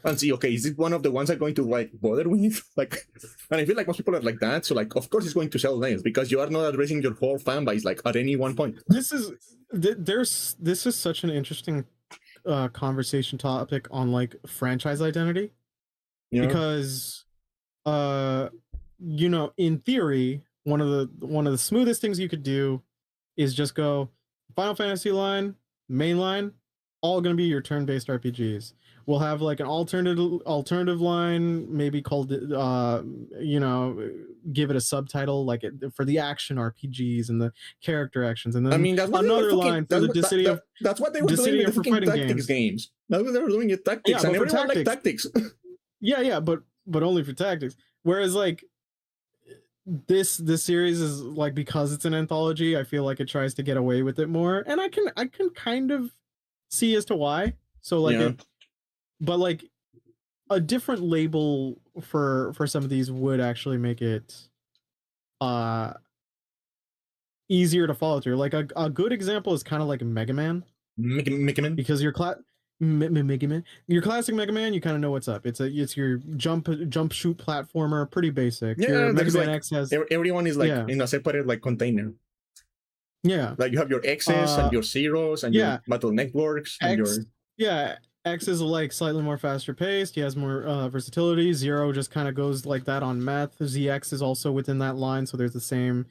and see, okay, is it one of the ones I'm going to like bother with? Like, and I feel like most people are like that. So like, of course it's going to sell less because you are not addressing your whole fan base like at any one point. This is such an interesting conversation topic on like franchise identity. Yeah. Because you know, in theory, one of the smoothest things you could do is just go Final Fantasy line, main line, all going to be your turn-based RPGs. We'll have like an alternative line, maybe called you know, give it a subtitle like for the action RPGs and the character actions, and then I mean, that's another line for the City of that's what they were doing with the fucking tactics games. That's what they were doing with tactics, and everyone liked tactics. Yeah, but only for tactics. Whereas like this series is like, because it's an anthology, I feel like it tries to get away with it more, and I can kind of see as to why. So like, but like a different label for some of these would actually make it easier to follow through. Like a good example is kind of like Mega Man. Because your Mega Man, your classic Mega Man, you kind of know what's up. It's your jump shoot platformer, pretty basic. Yeah, your Mega Man like, X has everyone is like in a separate like container. Yeah, like you have your X's and your zeros and your battle networks and X is like slightly more faster paced. He has more versatility. Zero just kind of goes like that on meth. ZX is also within that line, so there's the same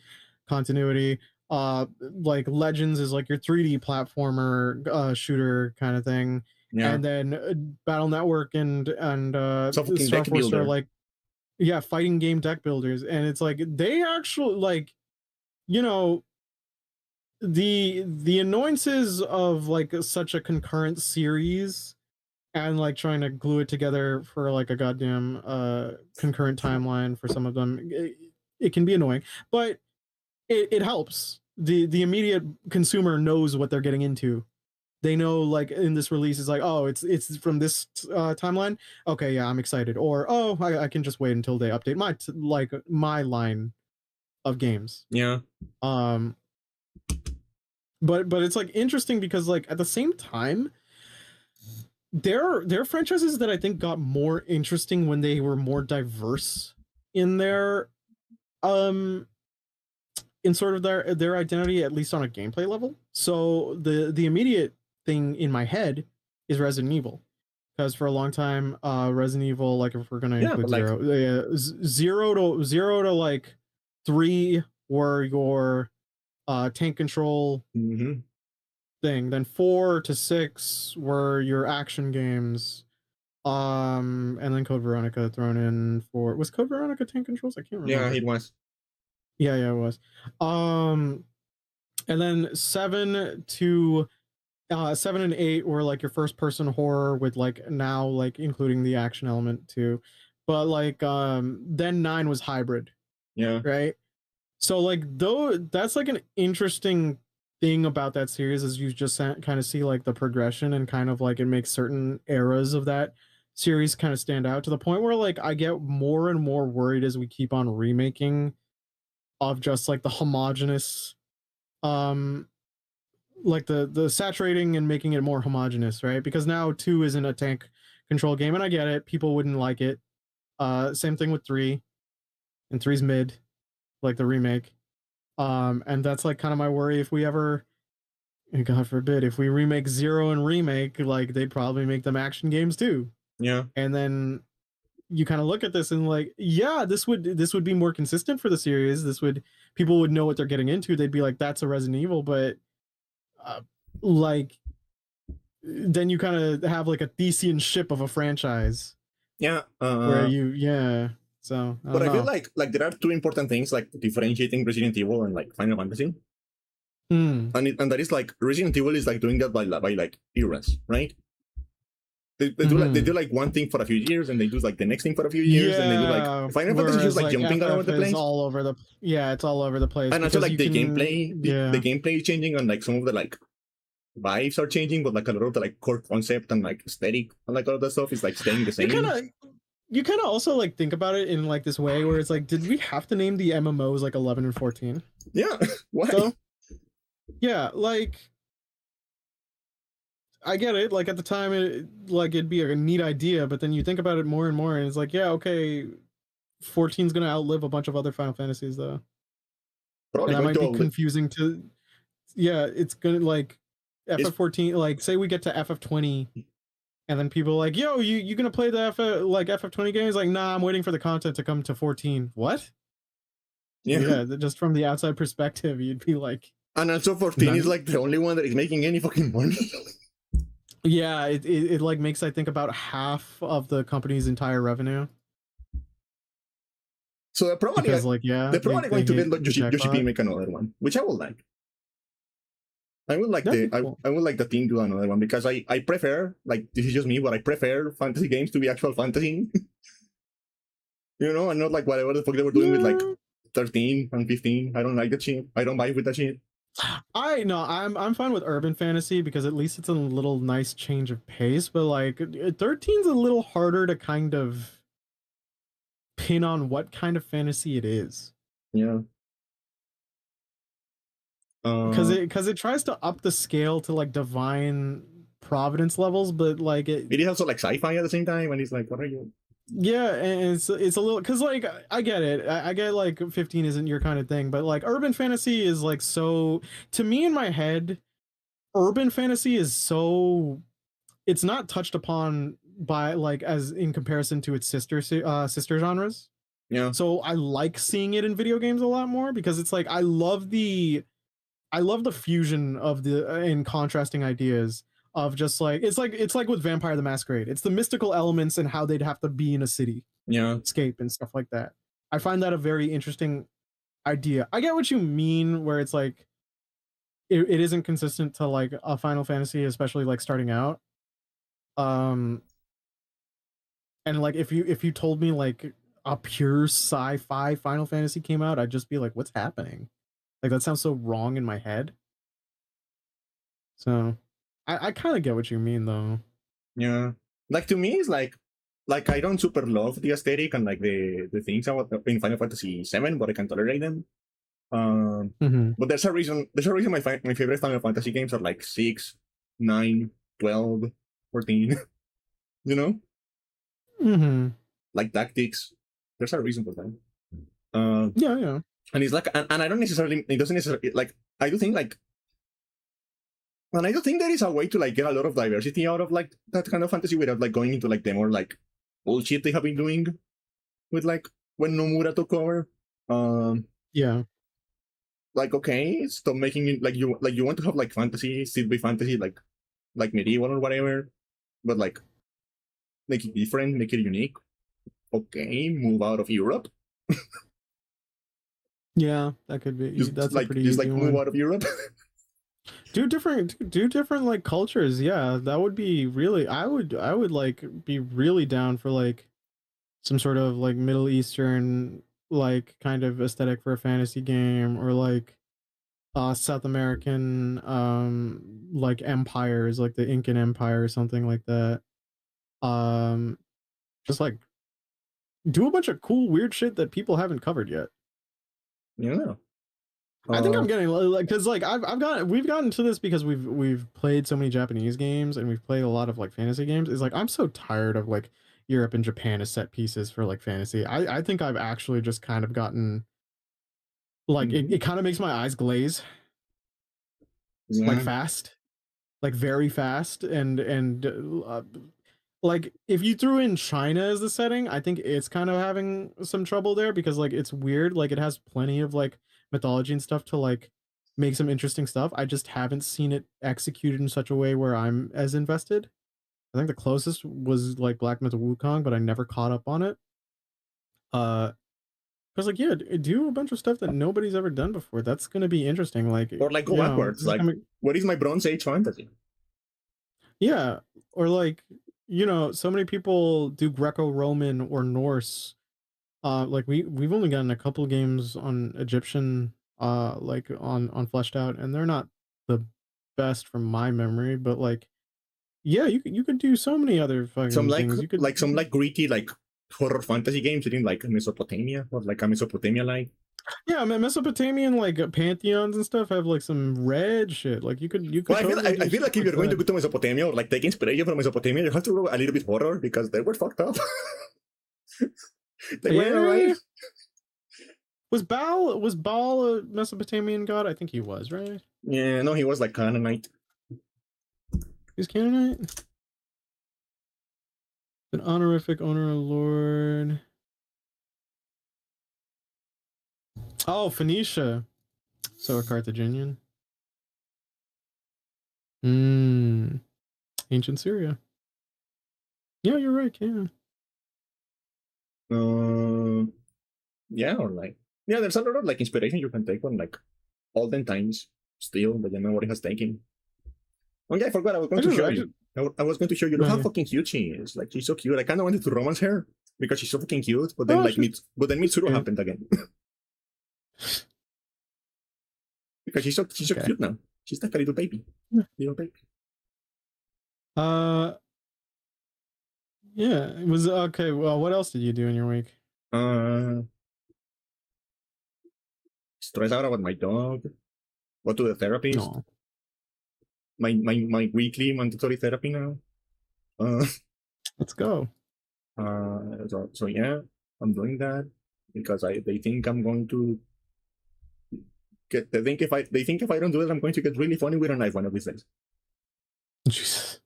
continuity. Like Legends is like your 3D platformer shooter kind of thing. Yeah. And then Battle Network and Star Force are like fighting game deck builders, and it's like they actually like, you know, the annoyances of like such a concurrent series and like trying to glue it together for like a goddamn concurrent timeline for some of them, it can be annoying, but it helps. The immediate consumer knows what they're getting into. They know like in this release is like, oh, it's from this timeline. Okay, yeah, I'm excited. Or oh, I can just wait until they update my line of games. Yeah. But it's like interesting because like at the same time, there are franchises that I think got more interesting when they were more diverse in their in sort of their identity, at least on a gameplay level. So the immediate thing in my head is Resident Evil, because for a long time Resident Evil, like if we're gonna include zero to like 3 were your tank control thing, then 4 to 6 were your action games, and then Code Veronica thrown in for, was Code Veronica tank controls? I can't remember. Yeah, it was. Yeah, it was. And then 7 and 8 were like your first person horror with like now like including the action element too. but like then 9 was hybrid, Yeah. right? So like though that's like an interesting thing about that series is you just kind of see like the progression and kind of like it makes certain eras of that series kind of stand out to the point where like I get more and more worried as we keep on remaking of just like the homogenous um like the saturating and making it more homogenous, right? Because now 2 isn't a tank control game, and I get it, people wouldn't like it. Same thing with 3, and 3's mid, like the remake. And that's like kind of my worry if we ever, and God forbid, if we remake 0 and remake, like they'd probably make them action games too. Yeah. And then you kind of look at this and like, yeah, this would be more consistent for the series. This would, people would know what they're getting into. They'd be like, that's a Resident Evil, but like then you kind of have like a Thesean ship of a franchise. Yeah. Where you, yeah. So, but I feel like there are two important things like differentiating Resident Evil and like Final Fantasy. And that is like Resident Evil is like doing that by like eras, right? They do like one thing for a few years and they do like the next thing for a few years and they do like Final Fantasy is just like jumping all over the place. All over the it's all over the place. And also like the gameplay, the gameplay is changing and like some of the like vibes are changing, but like a lot of the like core concept and like aesthetic and like all of that stuff is like staying the same. You kind of also like think about it in like this way where it's like, did we have to name the MMOs like 11 and 14? Yeah. Why? So, yeah, like I get it. Like at the time, it'd be a neat idea, but then you think about it more and more, and it's like, yeah, okay, 14's gonna outlive a bunch of other Final Fantasies though. Probably and that might be confusing to. Yeah, it's gonna like FF14. Like, say we get to FF20. And then people are like, yo, you gonna play the FF20 games? Like, nah, I'm waiting for the content to come to 14. What? Yeah, just from the outside perspective, you'd be like... And also 14 is like the only one that is making any fucking money. Yeah, it like makes, I think, about half of the company's entire revenue. So they're probably, because, like, yeah, they're probably going to let Yoshi make another one, which I would like. I would like I would like the team do another one because I prefer, like, this is just me, but I prefer fantasy games to be actual fantasy. You know, and not like whatever the fuck they were doing with like 13 and 15. I don't like that shit. I don't buy with that shit. I'm fine with urban fantasy because at least it's a little nice change of pace, but like 13's a little harder to kind of pin on what kind of fantasy it is. Yeah. Because it tries to up the scale to like divine providence levels, but like it is also like sci-fi at the same time, and it's like, what are you? Yeah, and it's a little, because like I get it, I get like 15 isn't your kind of thing, but like urban fantasy is like, so to me in my head, urban fantasy is so, it's not touched upon by like as in comparison to its sister genres. Yeah. So I like seeing it in video games a lot more because it's like I love the fusion of the and contrasting ideas of just like it's like with Vampire the Masquerade. It's the mystical elements and how they'd have to be in a city, escape and stuff like that. I find that a very interesting idea. I get what you mean, where it's like it isn't consistent to like a Final Fantasy, especially like starting out. And like if you told me like a pure sci-fi Final Fantasy came out, I'd just be like, what's happening? Like, that sounds so wrong in my head. So, I kind of get what you mean, though. Yeah. Like, to me, it's like I don't super love the aesthetic and, like, the things in Final Fantasy VII, but I can tolerate them. But there's a reason my favorite Final Fantasy games are, like, 6, 9, 12, 14. You know? Like, Tactics. There's a reason for that. Yeah. And it's like, and I don't necessarily, it doesn't necessarily, like, I do think, like, and I do think there is a way to, like, get a lot of diversity out of, like, that kind of fantasy without, like, going into, like, the more, like, bullshit they have been doing with, like, when Nomura took over. Yeah. Like, okay, stop making it, like, you want to have, like, fantasy, still be fantasy, like medieval or whatever, but, like, make it different, make it unique. Okay, move out of Europe. Yeah, that could be. That's like, a pretty easy move out of Europe. do different like cultures. Yeah, that would be really. I would like be really down for like some sort of like Middle Eastern like kind of aesthetic for a fantasy game, or like South American like empires, like the Incan Empire or something like that. Um just like do a bunch of cool weird shit that people haven't covered yet. Yeah. I think I'm getting like, because like we've gotten to this because we've played so many Japanese games and we've played a lot of like fantasy games. It's like I'm so tired of like Europe and Japan as set pieces for like fantasy. I think I've actually just kind of gotten like it kind of makes my eyes glaze like fast, like very fast, and like if you threw in China as the setting, I think it's kind of having some trouble there because like it's weird, like it has plenty of like mythology and stuff to like make some interesting stuff. I just haven't seen it executed in such a way where I'm as invested. I think the closest was like Black Myth Wukong, but I never caught up on it. Because like yeah, do a bunch of stuff that nobody's ever done before. That's gonna be interesting. Like Or like go backwards. Like, what is my Bronze Age fantasy? Yeah, or like so many people do Greco-Roman or Norse. Like we've only gotten a couple games on Egyptian, like on Fleshed Out, and they're not the best from my memory. But like, yeah, you could do so many other fucking some like things. You could like some like gritty like horror fantasy games in like Mesopotamia or like a Mesopotamia like. Yeah, Mesopotamian like pantheons and stuff have like some red shit. Like you could. Well, totally I feel like if you're going to go to Mesopotamia or like take inspiration from Mesopotamia, you have to go a little bit horror because they were fucked up. They weren't alright. Was Baal a Mesopotamian god? I think he was, right? Yeah, no, he was like Canaanite. He's Canaanite? An honorific owner of Lord. Oh, Phoenicia. So a Carthaginian. Ancient Syria. Yeah, you're right, yeah. Yeah, or like there's a lot of like inspiration you can take on like olden times still that memory has taken. Oh yeah, I forgot I was going to show you. I was going to show you look how fucking cute she is. Like she's so cute. I kinda wanted to romance her because she's so fucking cute, but then Mitsuru happened again. Because she's so cute now. She's like a little baby. Little baby. Yeah, it was okay. Well, what else did you do in your week? Stress out about my dog. Go to the therapist. Aww. My weekly mandatory therapy now. Let's go. So yeah, I'm doing that because they think I'm going to get. They think if I don't do it, I'm going to get really funny with a knife one of these days. Jesus.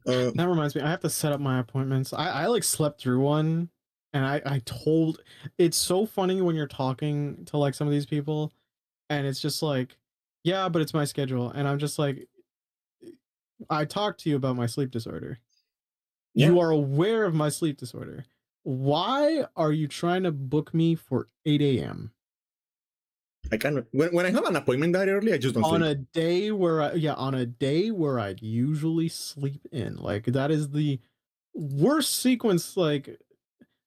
That reminds me, I have to set up my appointments. I like slept through one, and I told. It's so funny when you're talking to like some of these people, and it's just like, yeah, but it's my schedule, and I'm just like, I talked to you about my sleep disorder. Yeah. You are aware of my sleep disorder. Why are you trying to book me for 8 a.m.? I kind of when I have an appointment that early, I just don't on sleep. On a day where I'd usually sleep in. Like that is the worst sequence. Like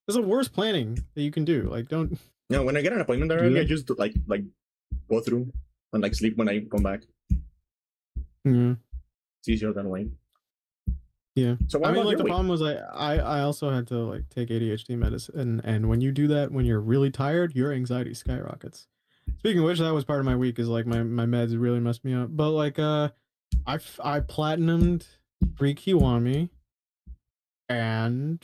there's a worst planning that you can do. Like don't. No, when I get an appointment that early, I just like go through and like sleep when I come back. Mm-hmm. It's easier that way. Yeah. So I mean, like the problem was I also had to like take ADHD medicine, and when you do that, when you're really tired, your anxiety skyrockets. Speaking of which, that was part of my week. Is like my meds really messed me up. But like I platinumed Free Kiwami, and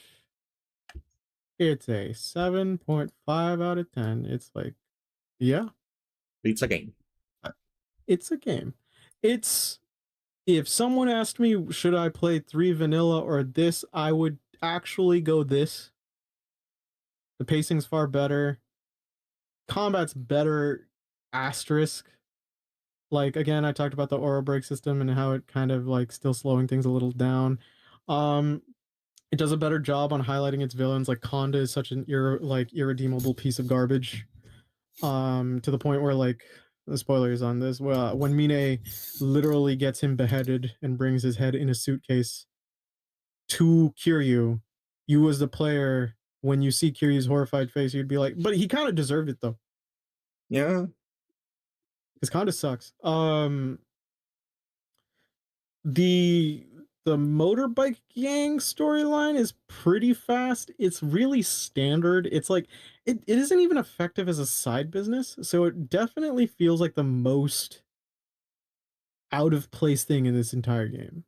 it's a 7.5 out of 10. It's like, yeah, it's a game. It's a game. It's if someone asked me should I play 3 vanilla or this, I would actually go this. The pacing's far better. Combat's better. Asterisk. Like again, I talked about the aura break system and how it kind of like still slowing things a little down. It does a better job on highlighting its villains. Like Konda is such an irredeemable piece of garbage. To the point where like the spoilers on this. Well, when Mine literally gets him beheaded and brings his head in a suitcase to Kiryu, you as the player, when you see Kiryu's horrified face, you'd be like, but he kind of deserved it though. Yeah. It kind of sucks. The motorbike gang storyline is pretty fast. It's really standard. It's like it isn't even effective as a side business, so it definitely feels like the most out of place thing in this entire game.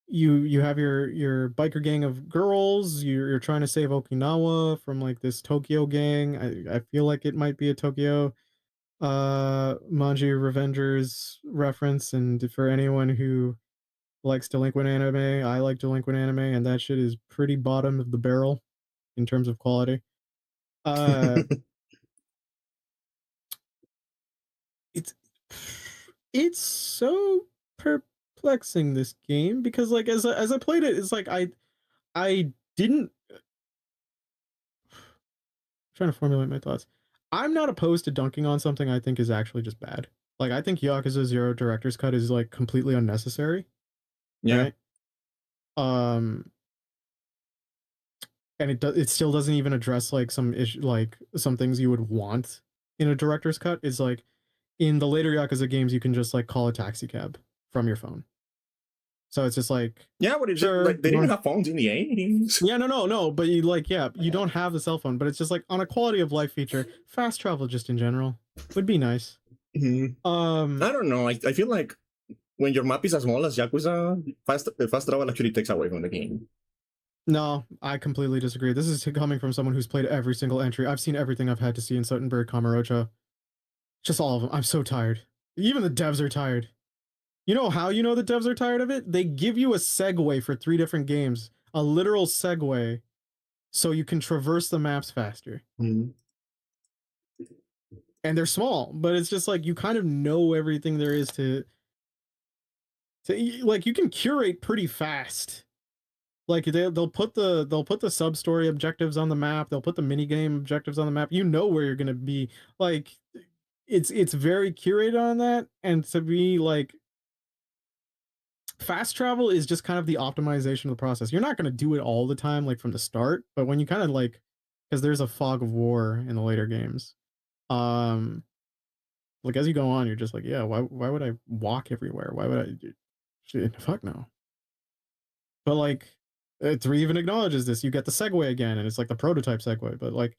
You have your biker gang of girls. You're trying to save Okinawa from like this Tokyo gang. I feel like it might be a Tokyo Manji Revengers reference, and for anyone who likes delinquent anime, I like delinquent anime, and that shit is pretty bottom of the barrel in terms of quality. It's it's so perplexing, this game, because like as I played it, it's like I didn't trying to formulate my thoughts. I'm not opposed to dunking on something I think is actually just bad. Like I think Yakuza 0 director's cut is like completely unnecessary. Yeah. Right? And it still doesn't even address like some issue, like some things you would want in a director's cut. Is like in the later Yakuza games, you can just like call a taxi cab from your phone. So it's just like, Yeah, but it's sure, like they didn't have phones in the 80s. yeah, no, but you like, yeah, you don't have the cell phone, but it's just like on a quality of life feature, fast travel just in general would be nice. Mm-hmm. I don't know. I feel like when your map is as small as Yakuza, fast travel actually takes away from the game. No, I completely disagree. This is coming from someone who's played every single entry. I've seen everything I've had to see in Sotenberg, Kamurocho. Just all of them. I'm so tired. Even the devs are tired. You know how you know the devs are tired of it? They give you a segue for 3 different games, a literal segue, so you can traverse the maps faster. Mm-hmm. And they're small, but it's just like you kind of know everything there is to like you can curate pretty fast. Like they'll put the sub story objectives on the map. They'll put the mini game objectives on the map. You know where you're gonna be. Like it's very curated on that. And to be like, fast travel is just kind of the optimization of the process. You're not gonna do it all the time, like from the start, but when you kind of like, because there's a fog of war in the later games. Like as you go on, you're just like, yeah, why would I walk everywhere? Why would I? Shit, fuck no. But like, 3 even acknowledges this. You get the segue again, and it's like the prototype segue. But like,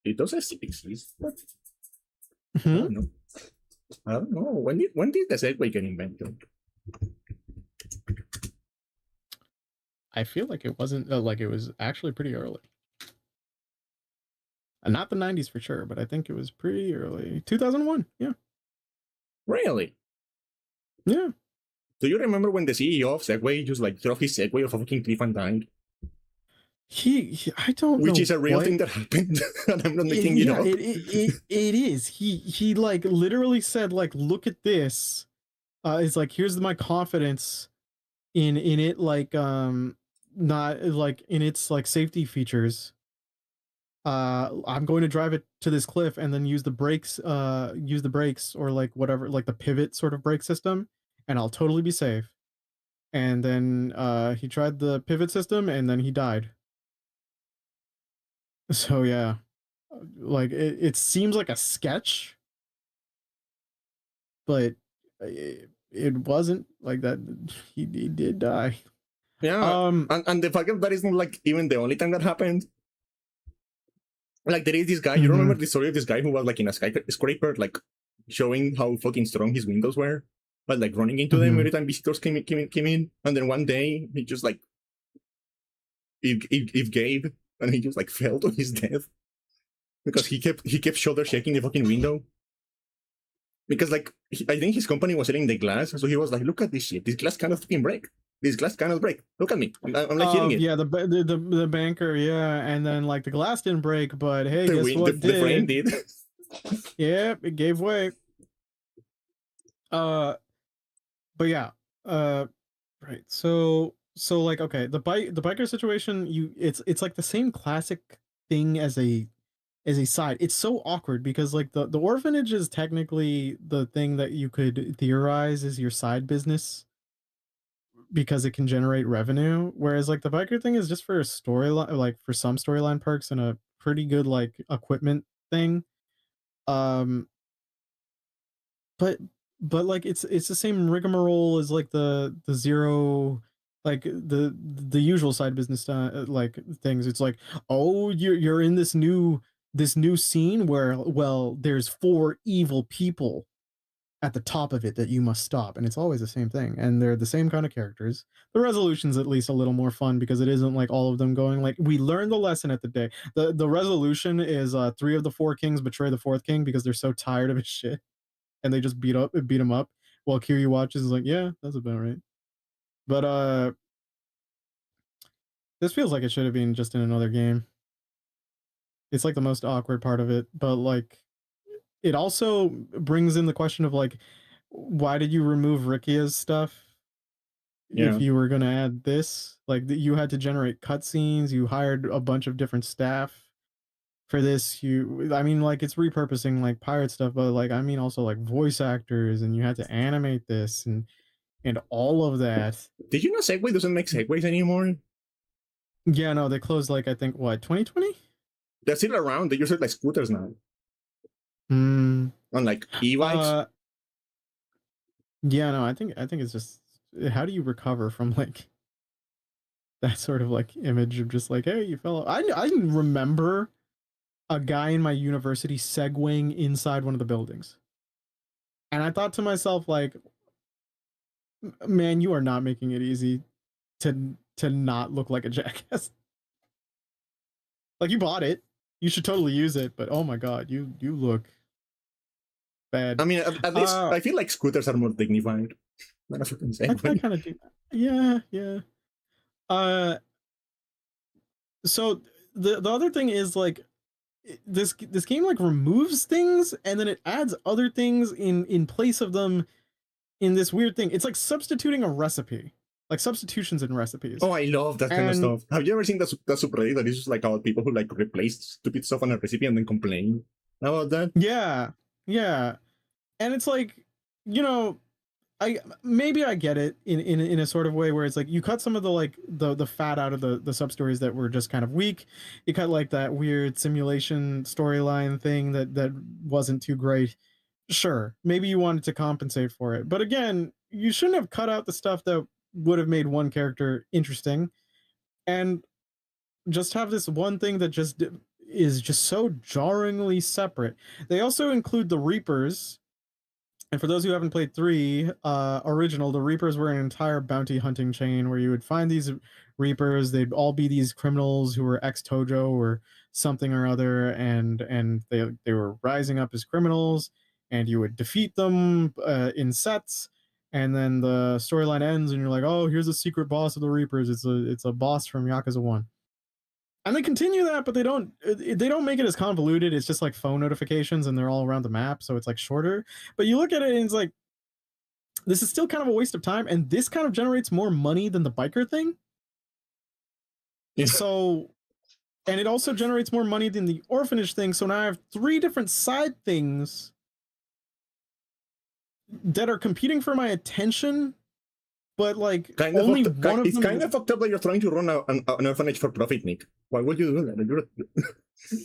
It does exist, but I hmm? don't know. I don't know. When did the Segway get invented? I feel like it wasn't like it was actually pretty early. Not the 90s for sure, but I think it was pretty early. 2001, yeah. Really? Yeah. Do you remember when the CEO of Segway just like drove his Segway off a fucking cliff and died? I don't know. Which is a real thing that happened, and I'm not making it up. It is. He like literally said like, look at this. It's like, here's my confidence in it, like not like in its like safety features. I'm going to drive it to this cliff and then use the brakes or like whatever, like the pivot sort of brake system, and I'll totally be safe. And then he tried the pivot system and then he died. So yeah, like it seems like a sketch, but it wasn't like that. He did die. Yeah, and the fact that that isn't like even the only time that happened. Like there is this guy. You remember the story of this guy who was like in a skyscraper, like showing how fucking strong his windows were, but like running into them every time visitors came in. And then one day he just like it gave, and he just like fell to his death because he kept shoulder shaking the fucking window. Because like I think his company was selling the glass, so he was like, "Look at this shit. This glass cannot fucking break. This glass cannot break. Look at me. I'm like hitting it." Yeah, the banker, yeah, and then like the glass didn't break, but hey, guess what? The frame did. Yeah, it gave way. But yeah, right. So like, okay, the biker situation, it's like the same classic thing as a side. It's so awkward because like the orphanage is technically the thing that you could theorize is your side business. because it can generate revenue, whereas like the biker thing is just for a storyline, like for some storyline perks and a pretty good like equipment thing. Um, but like it's the same rigmarole as like the zero, like the usual side business like things. It's like, oh, you're in this new scene where, well, there's 4 evil people at the top of it that you must stop, and it's always the same thing, and they're the same kind of characters. The resolution's at least a little more fun because it isn't like all of them going like, we learned the lesson at the day. The resolution is 3 of the 4 kings betray the 4th king because they're so tired of his shit, and they just beat him up, while Kiryu watches is like, yeah, that's about right. But this feels like it should have been just in another game. It's like the most awkward part of it, but like it also brings in the question of like, why did you remove Rikia's stuff if you were going to add this? Like, you had to generate cutscenes, you hired a bunch of different staff for this. I mean, like, it's repurposing like pirate stuff, but like, I mean, also like voice actors, and you had to animate this and all of that. Did you know Segway doesn't make Segways anymore? Yeah, no, they closed like, I think, what, 2020? They're still around. They use it like scooters now. On like e-bikes. Yeah, no, I think it's just, how do you recover from like that sort of like image of just like, hey, you fell. I remember a guy in my university segwaying inside one of the buildings, and I thought to myself like, man, you are not making it easy to not look like a jackass. Like, you bought it, you should totally use it, but oh my god, you look bad. I mean, at least I feel like scooters are more dignified than a fucking Segway. I kind of do. Yeah. So the other thing is like, this game like removes things and then it adds other things in place of them in this weird thing. It's like substituting a recipe, like substitutions in recipes. Oh, I love that kind of stuff. Have you ever seen that subreddit that is just like about people who like replace stupid stuff on a recipe and then complain about that? Yeah. And it's like, you know, I get it in a sort of way where it's like, you cut some of the like the fat out of the sub stories that were just kind of weak. You cut like that weird simulation storyline thing that wasn't too great. Sure, maybe you wanted to compensate for it, but again, you shouldn't have cut out the stuff that would have made one character interesting, and just have this one thing that just is just so jarringly separate. They also include the Reapers. And for those who haven't played 3 original, the Reapers were an entire bounty hunting chain where you would find these Reapers. They'd all be these criminals who were ex-Tojo or something or other, and they were rising up as criminals, and you would defeat them in sets, and then the storyline ends, and you're like, oh, here's a secret boss of the Reapers. It's a boss from Yakuza 1. And they continue that, but they don't make it as convoluted. It's just like phone notifications, and they're all around the map, so it's like shorter. But you look at it and it's like, this is still kind of a waste of time, and this kind of generates more money than the biker thing. Yeah. So, and it also generates more money than the orphanage thing. So now I have 3 different side things that are competing for my attention. But like, kind of only one of them. It's kind of fucked up that you're trying to run an orphanage for profit, Nick. Why would you do that?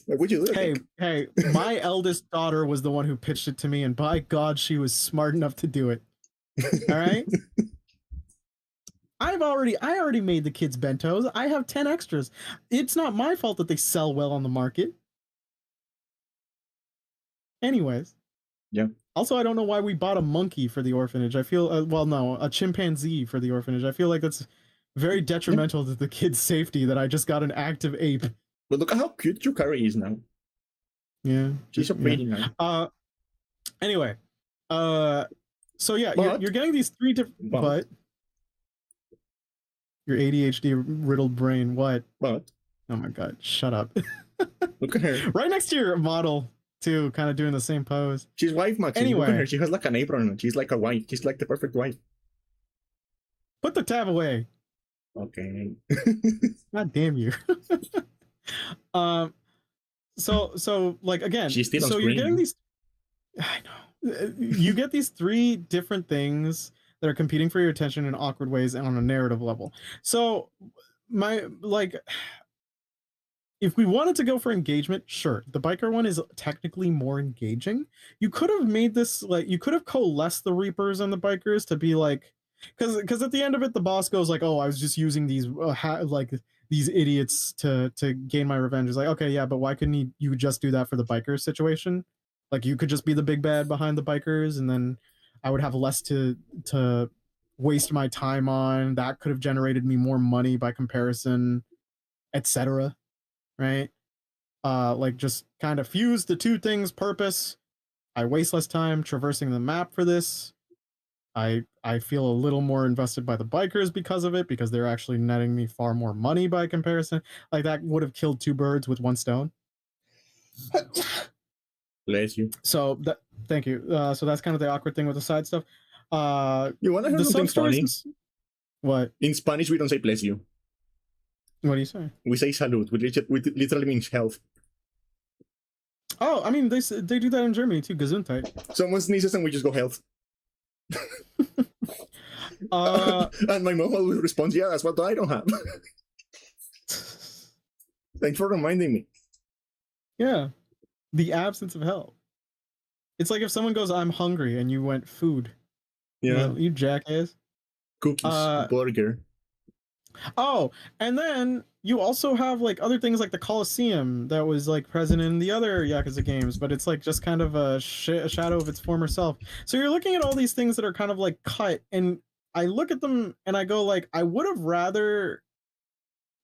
Why would you do that? Hey, my eldest daughter was the one who pitched it to me, and by God, she was smart enough to do it. All right. I already made the kids bentos. I have 10 extras. It's not my fault that they sell well on the market. Anyways. Yeah. Also, I don't know why we bought a monkey for the orphanage. I feel, a chimpanzee for the orphanage. I feel like that's very detrimental to the kid's safety that I just got an active ape. But look at how cute Yukari is now. Yeah. She's so pretty now. Anyway. So yeah, you're getting these 3 different... But... Your ADHD riddled brain, what? What? Oh my god, shut up. Look at her. Right next to your model. Too, kind of doing the same pose. She's wife Maxine. Anyway, look at her. She has like an apron. She's like a wife. She's like the perfect wife. Put the tab away. Okay. God damn you. So like again. She's still on so screen. You're getting these. I know. You get these 3 different things that are competing for your attention in awkward ways and on a narrative level. So if we wanted to go for engagement, sure, the biker one is technically more engaging. You could have made this like, you could have coalesced the Reapers and the bikers to be like, because at the end of it, the boss goes like, "Oh, I was just using these these idiots to gain my revenge." It's like, okay, yeah, but why couldn't you just do that for the bikers situation? Like, you could just be the big bad behind the bikers, and then I would have less to waste my time on. That could have generated me more money by comparison, etc. Right? Like, just kind of fuse the two things. Purpose. I waste less time traversing the map for this. I feel a little more invested by the bikers because of it, because they're actually netting me far more money by comparison. Like, that would have killed two birds with one stone. Bless you. So thank you. So that's kind of the awkward thing with the side stuff. You want to hear something funny? What? In Spanish, we don't say bless you. What do you say? We say salud, which literally means health. Oh, I mean, they do that in Germany too. Gesundheit. Someone sneezes and we just go health. And my mom always responds, "Yeah, that's what I don't have." Thanks for reminding me. Yeah, the absence of help. It's like if someone goes, "I'm hungry," and you went food. Yeah, you jackass. Cookies, burger. Oh, and then you also have like other things like the Colosseum that was like present in the other Yakuza games, but it's like just kind of a shadow of its former self. So you're looking at all these things that are kind of like cut, and I look at them and I go like, I would have rather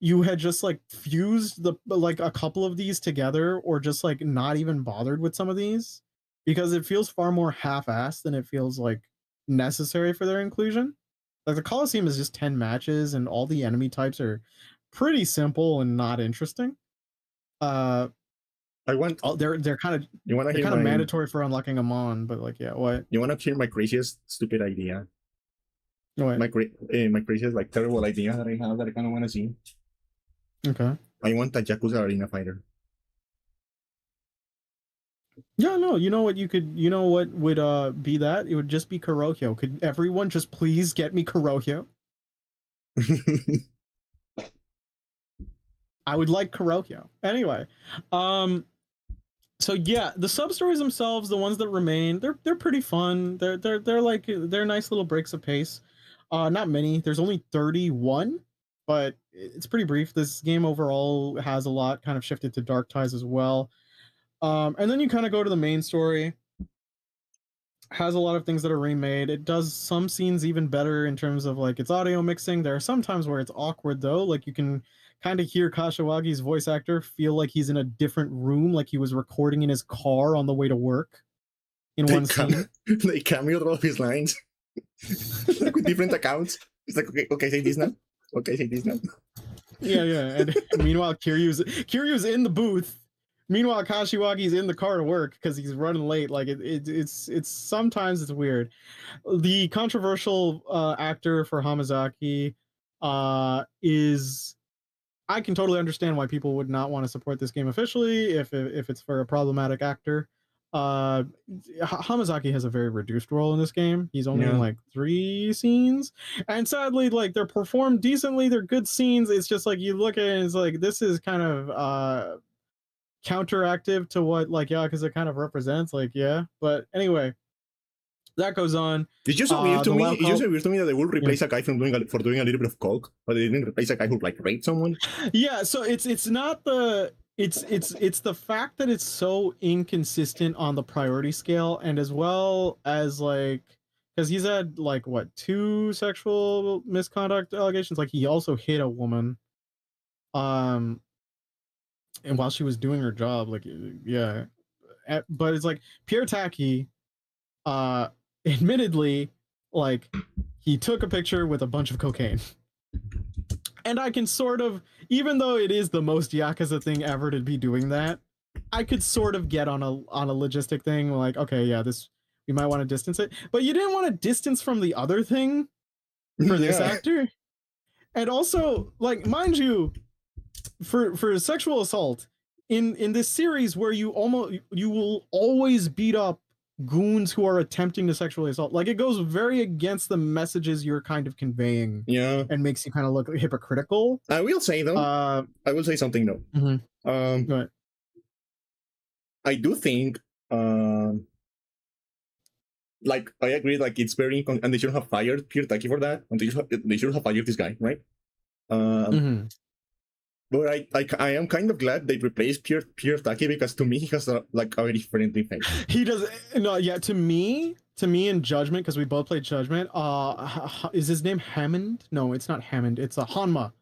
you had just like fused like a couple of these together, or just like not even bothered with some of these, because it feels far more half-assed than it feels like necessary for their inclusion. Like, the Colosseum is just 10 matches and all the enemy types are pretty simple and not interesting. They're kind of mandatory for unlocking them on, but like, yeah, what? You want to hear my craziest stupid idea? What? My craziest like terrible idea that I have that I kind of want to see. Okay. I want a Yakuza Arena Fighter. Yeah, no, you know what would be that? It would just be Kurohyou. Could everyone just please get me Kurohyou? I would like Kurohyou. Anyway, so yeah, the sub stories themselves, the ones that remain, they're pretty fun. They're nice little breaks of pace. Not many. There's only 31, but it's pretty brief. This game overall has a lot kind of shifted to Dark Ties as well. And then you kind of go to the main story. Has a lot of things that are remade. It does some scenes even better in terms of like its audio mixing. There are some times where it's awkward though. Like, you can kind of hear Kashiwagi's voice actor feel like he's in a different room, like he was recording in his car on the way to work in one scene. They cameoed all of his lines. Like, with different accounts. It's like, okay, say this now. Okay, say this now. Yeah. And meanwhile, Kiryu's in the booth. Meanwhile, Kashiwagi's in the car to work because he's running late. Like, it's sometimes it's weird. The controversial actor for Hamazaki is, I can totally understand why people would not want to support this game officially if it's for a problematic actor. Hamazaki has a very reduced role in this game. He's only in like 3 scenes, and sadly, like, they're performed decently. They're good scenes. It's just like, you look at it and it's like, this is kind of counteractive to what like Yakuza kind of represents. Like, yeah, but anyway, that goes on. It's just so weird to me. It's just so weird to me that they will replace a guy for doing a little bit of coke, but they didn't replace a guy who like raped someone. Yeah, so it's not the it's the fact that it's so inconsistent on the priority scale, and as well as like, because he's had like 2 sexual misconduct allegations. Like, he also hit a woman, and while she was doing her job, like, yeah. But it's like, Pierre Taki, admittedly, like, he took a picture with a bunch of cocaine. And I can sort of, even though it is the most Yakuza thing ever to be doing that, I could sort of get on a logistic thing, like, okay, yeah, this, we might want to distance it. But you didn't want to distance from the other thing for this actor. And also, like, mind you, for sexual assault in this series where you will always beat up goons who are attempting to sexually assault. Like, it goes very against the messages you're kind of conveying Yeah. and makes you kind of look hypocritical. I will say though. I will say something though. Go ahead. I do think, like, I agree, like, it's very, and they should have fired Kirtaki for that, and they should have fired this guy, right? But I am kind of glad they replaced Kirtaki, because to me, he has a very friendly face. He does, no, yeah, to me in Judgment, because we both played Judgment, is his name Hammond? No, it's not Hammond, it's a Hanma.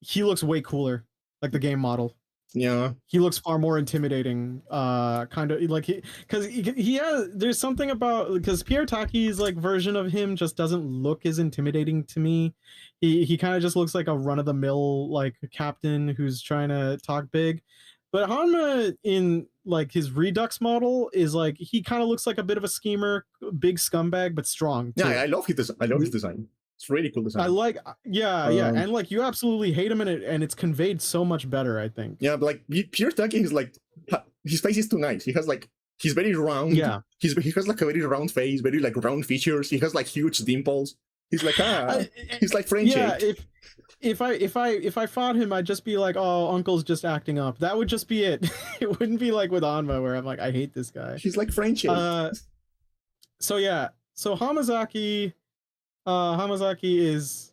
He looks way cooler, like the game model. Yeah, he looks far more intimidating, kind of like because he has, there's something about, because Pierre Taki's like version of him just doesn't look as intimidating to me. He kind of just looks like a run-of-the-mill like captain who's trying to talk big, but Hanma in like his Redux model is like, he kind of looks like a bit of a schemer, big scumbag, but strong too. Yeah, I love his design. It's really cool design. I like, yeah, and like you absolutely hate him in it, and it's conveyed so much better, I think. Yeah, but like Pierre Taki is like, his face is too nice. He has like, he's very round. Yeah, he has like a very round face, very like round features. He has like huge dimples. He's like he's like French. Yeah, if I fought him, I'd just be like, oh, Uncle's just acting up. That would just be it. It wouldn't be like with Anma, where I'm like, I hate this guy. He's like French. So yeah, so Hamazaki is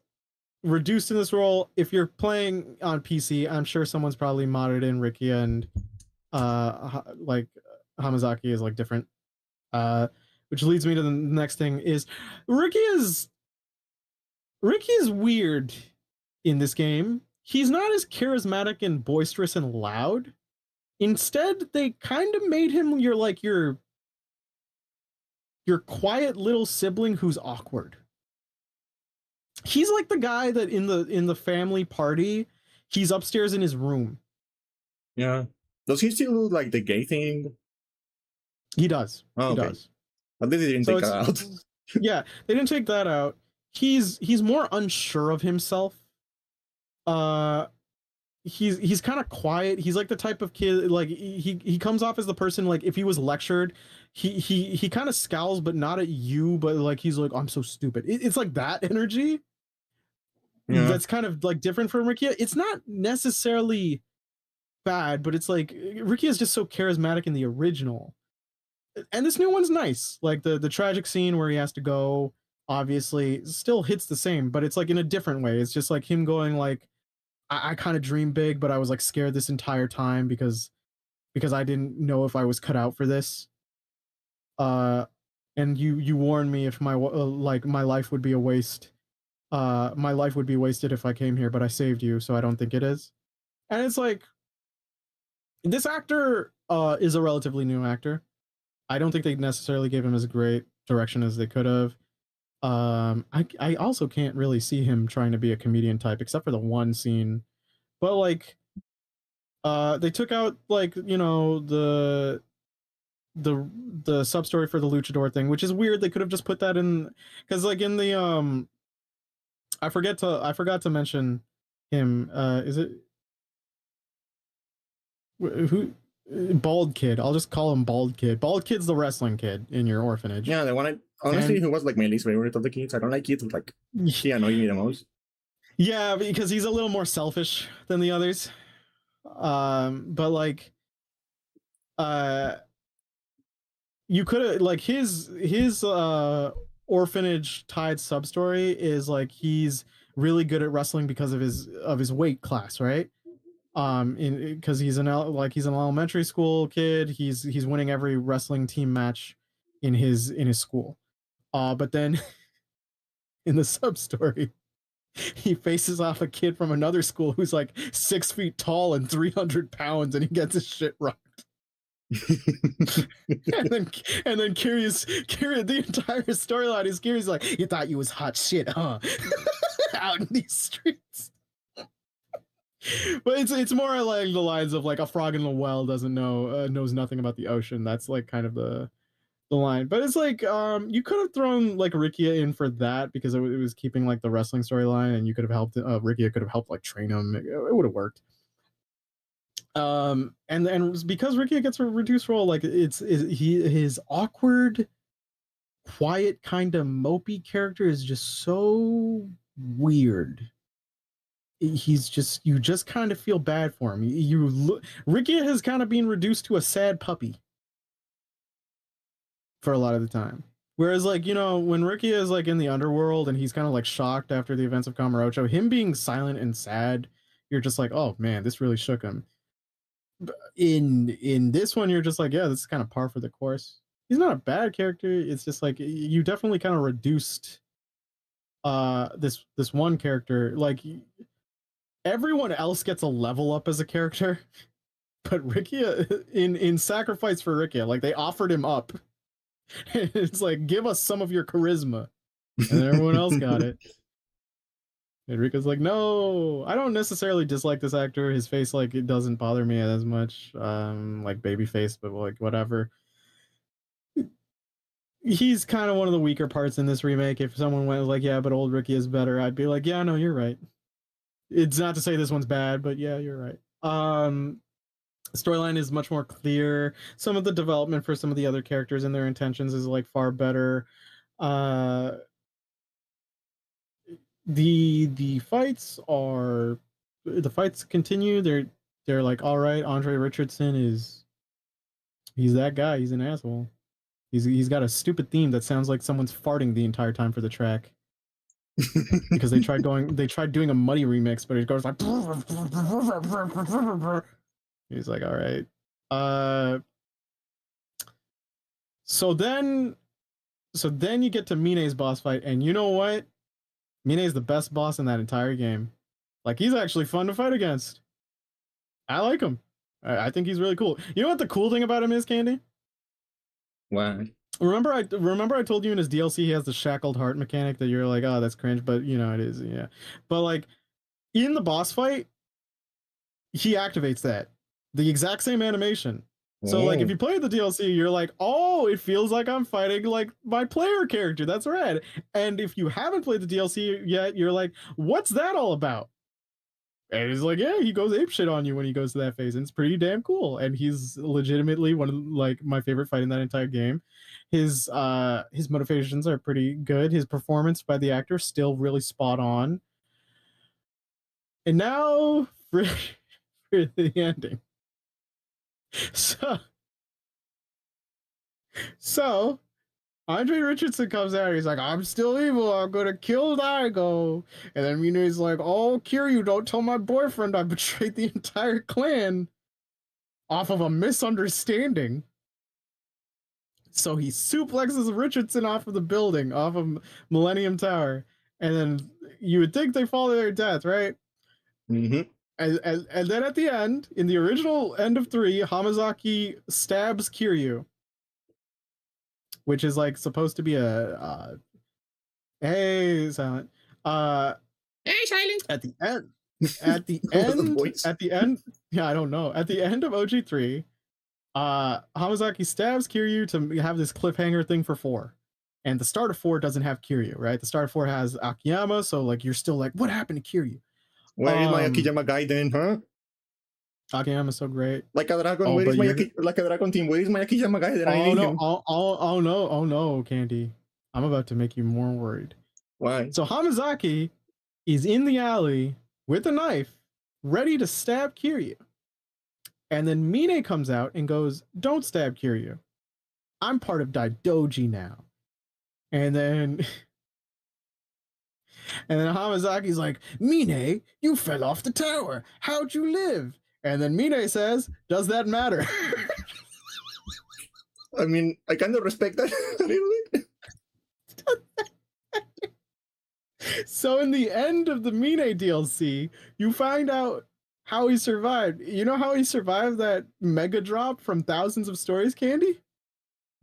reduced in this role. If you're playing on PC, I'm sure someone's probably modded in Rikia, and like Hamazaki is like different. Which leads me to the next thing is Rikia's weird in this game. He's not as charismatic and boisterous and loud. Instead, they kind of made him your quiet little sibling who's awkward. He's like the guy that in the family party, he's upstairs in his room. Yeah. Does he still do like the gay thing? He does. Oh, he okay. does. But they didn't take that out. Yeah, they didn't take that out. He's more unsure of himself. He's kind of quiet. He's like the type of kid, like he comes off as the person, like if he was lectured, he kind of scowls, but not at you, but like he's like, I'm so stupid. It's like that energy. Yeah. That's kind of like different from Rikia. It's not necessarily bad, but it's like Rikia is just so charismatic in the original, and this new one's nice. Like the tragic scene where he has to go, obviously still hits the same, but it's like in a different way. It's just like him going like, I kind of dream big, but I was like scared this entire time because I didn't know if I was cut out for this. And you warned me if my life would be a waste. My life would be wasted if I came here, but I saved you, so I don't think it is. And it's like, this actor is a relatively new actor. I don't think they necessarily gave him as great direction as they could have. I also can't really see him trying to be a comedian type, except for the one scene. But like, they took out like, you know, the sub story for the luchador thing, which is weird. They could have just put that in, because like in the I forgot to mention him. Is it who? Bald Kid. I'll just call him Bald Kid. Bald Kid's the wrestling kid in your orphanage. Yeah, the one honestly who was like my least favorite of the kids. I don't like kids. Like, he annoyed me the most. Yeah, because he's a little more selfish than the others. But like, you could have like his orphanage tied sub story is like he's really good at wrestling because of his weight class, right? Because he's an elementary school kid. He's winning every wrestling team match in his school. But then in the sub story, he faces off a kid from another school who's like 6 feet tall and 300 pounds, and he gets his shit rocked. and then Curious, the entire storyline is Curious like, you thought you was hot shit, huh? Out in these streets. But it's more like the lines of like, a frog in the well doesn't knows nothing about the ocean. That's like kind of the line. But it's like, you could have thrown like Rikia in for that, because it was keeping like the wrestling storyline, and you could have helped Rikia could have helped like train him. It would have worked. And because Ricky gets a reduced role, like his awkward, quiet, kind of mopey character is just so weird. He's just, you just kind of feel bad for him. Ricky has kind of been reduced to a sad puppy for a lot of the time. Whereas, like, you know, when Ricky is like in the underworld and he's kind of like shocked after the events of Kamurocho, him being silent and sad, you're just like, oh man, this really shook him. In this one, you're just like, yeah, this is kind of par for the course. He's not a bad character. It's just like you definitely kind of reduced this one character. Like everyone else gets a level up as a character, but Ricky in sacrifice for Ricky, like they offered him up. It's like, give us some of your charisma, and then everyone else got it. And Rico's like, no, I don't necessarily dislike this actor. His face, like, it doesn't bother me as much. Like babyface, but like whatever. He's kind of one of the weaker parts in this remake. If someone went like, yeah, but old Ricky is better, I'd be like, yeah, no, you're right. It's not to say this one's bad, but yeah, you're right. Storyline is much more clear. Some of the development for some of the other characters and their intentions is like far better. The fights continue. They're like, all right, Andre Richardson he's that guy. He's an asshole. He's got a stupid theme that sounds like someone's farting the entire time for the track. Because they tried doing a Muddy remix, but it goes like he's like, all right. So then you get to Mine's boss fight, and you know what? Mine is the best boss in that entire game. Like, he's actually fun to fight against. I like him. I think he's really cool. You know what the cool thing about him is, Candy? Why? Remember I told you in his DLC he has the shackled heart mechanic that you're like, oh, that's cringe, but you know it is, yeah. But like in the boss fight, he activates that. The exact same animation. So like if you play the DLC, you're like, oh, it feels like I'm fighting like my player character. That's rad. And if you haven't played the DLC yet, you're like, what's that all about? And he's like, yeah, he goes apeshit on you when he goes to that phase, and it's pretty damn cool. And he's legitimately one of like my favorite fight in that entire game. His motivations are pretty good. His performance by the actor still really spot on. And now for the ending. So Andre Richardson comes out and he's like, I'm still evil, I'm gonna kill Daigo. And then Minu's like, oh, Kiryu, don't tell my boyfriend I betrayed the entire clan off of a misunderstanding. So he suplexes Richardson off of the building, off of Millennium Tower. And then you would think they fall to their death, right? Mm-hmm. And then at the end, in the original end of 3, Hamazaki stabs Kiryu, which is like supposed to be a hey silent Hey silent at the end yeah, I don't know, at the end of OG3, Hamazaki stabs Kiryu to have this cliffhanger thing for 4, and the start of 4 doesn't have Kiryu, right? The start of 4 has Akiyama, so like you're still like, what happened to Kiryu? Where is my Akiyama guy then, huh? Akiyama's so great. Like a dragon, where is my like a dragon team? Where is my Akiyama guy? That I need him. Oh no, Candy. I'm about to make you more worried. Why? So Hamazaki is in the alley with a knife, ready to stab Kiryu. And then Mine comes out and goes, don't stab Kiryu. I'm part of Daidoji now. And then Hamazaki's like, Mine, you fell off the tower. How'd you live? And then Mine says, does that matter? I mean, I kind of respect that a little bit. So in the end of the Mine DLC, you find out how he survived. You know how he survived that mega drop from Thousands of Stories, Candy?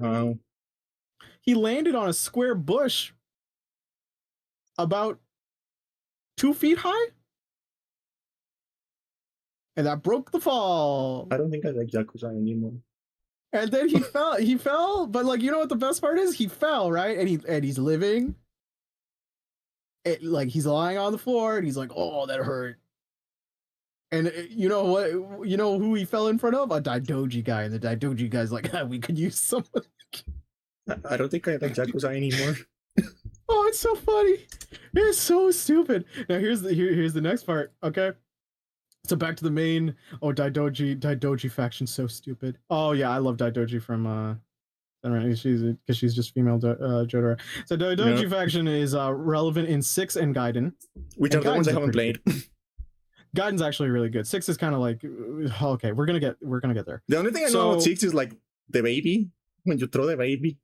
Oh. He landed on a square bush about 2 feet high. And that broke the fall. I don't think I like Yakuza anymore. And then he fell, but like, you know what the best part is? He fell, right? And he's living. Like he's lying on the floor and he's like, oh, that hurt. And you know what? You know who he fell in front of? A Daidoji guy, and the Daidoji guy's like, we could use someone. I don't think I like Yakuza anymore. Oh, it's so funny. It's so stupid. Now here's the next part. Okay, so back to the main. Oh, Daidoji faction, so stupid. Oh yeah, I love Daidoji from she's just female Jotaro. So Daidoji faction is relevant in 6 and Gaiden. Which And are the ones I Gaiden's haven't pretty played. Gaiden's actually really good. 6 is kind of like okay, we're gonna get there. The only thing I know about 6 is like the baby. When you throw the baby.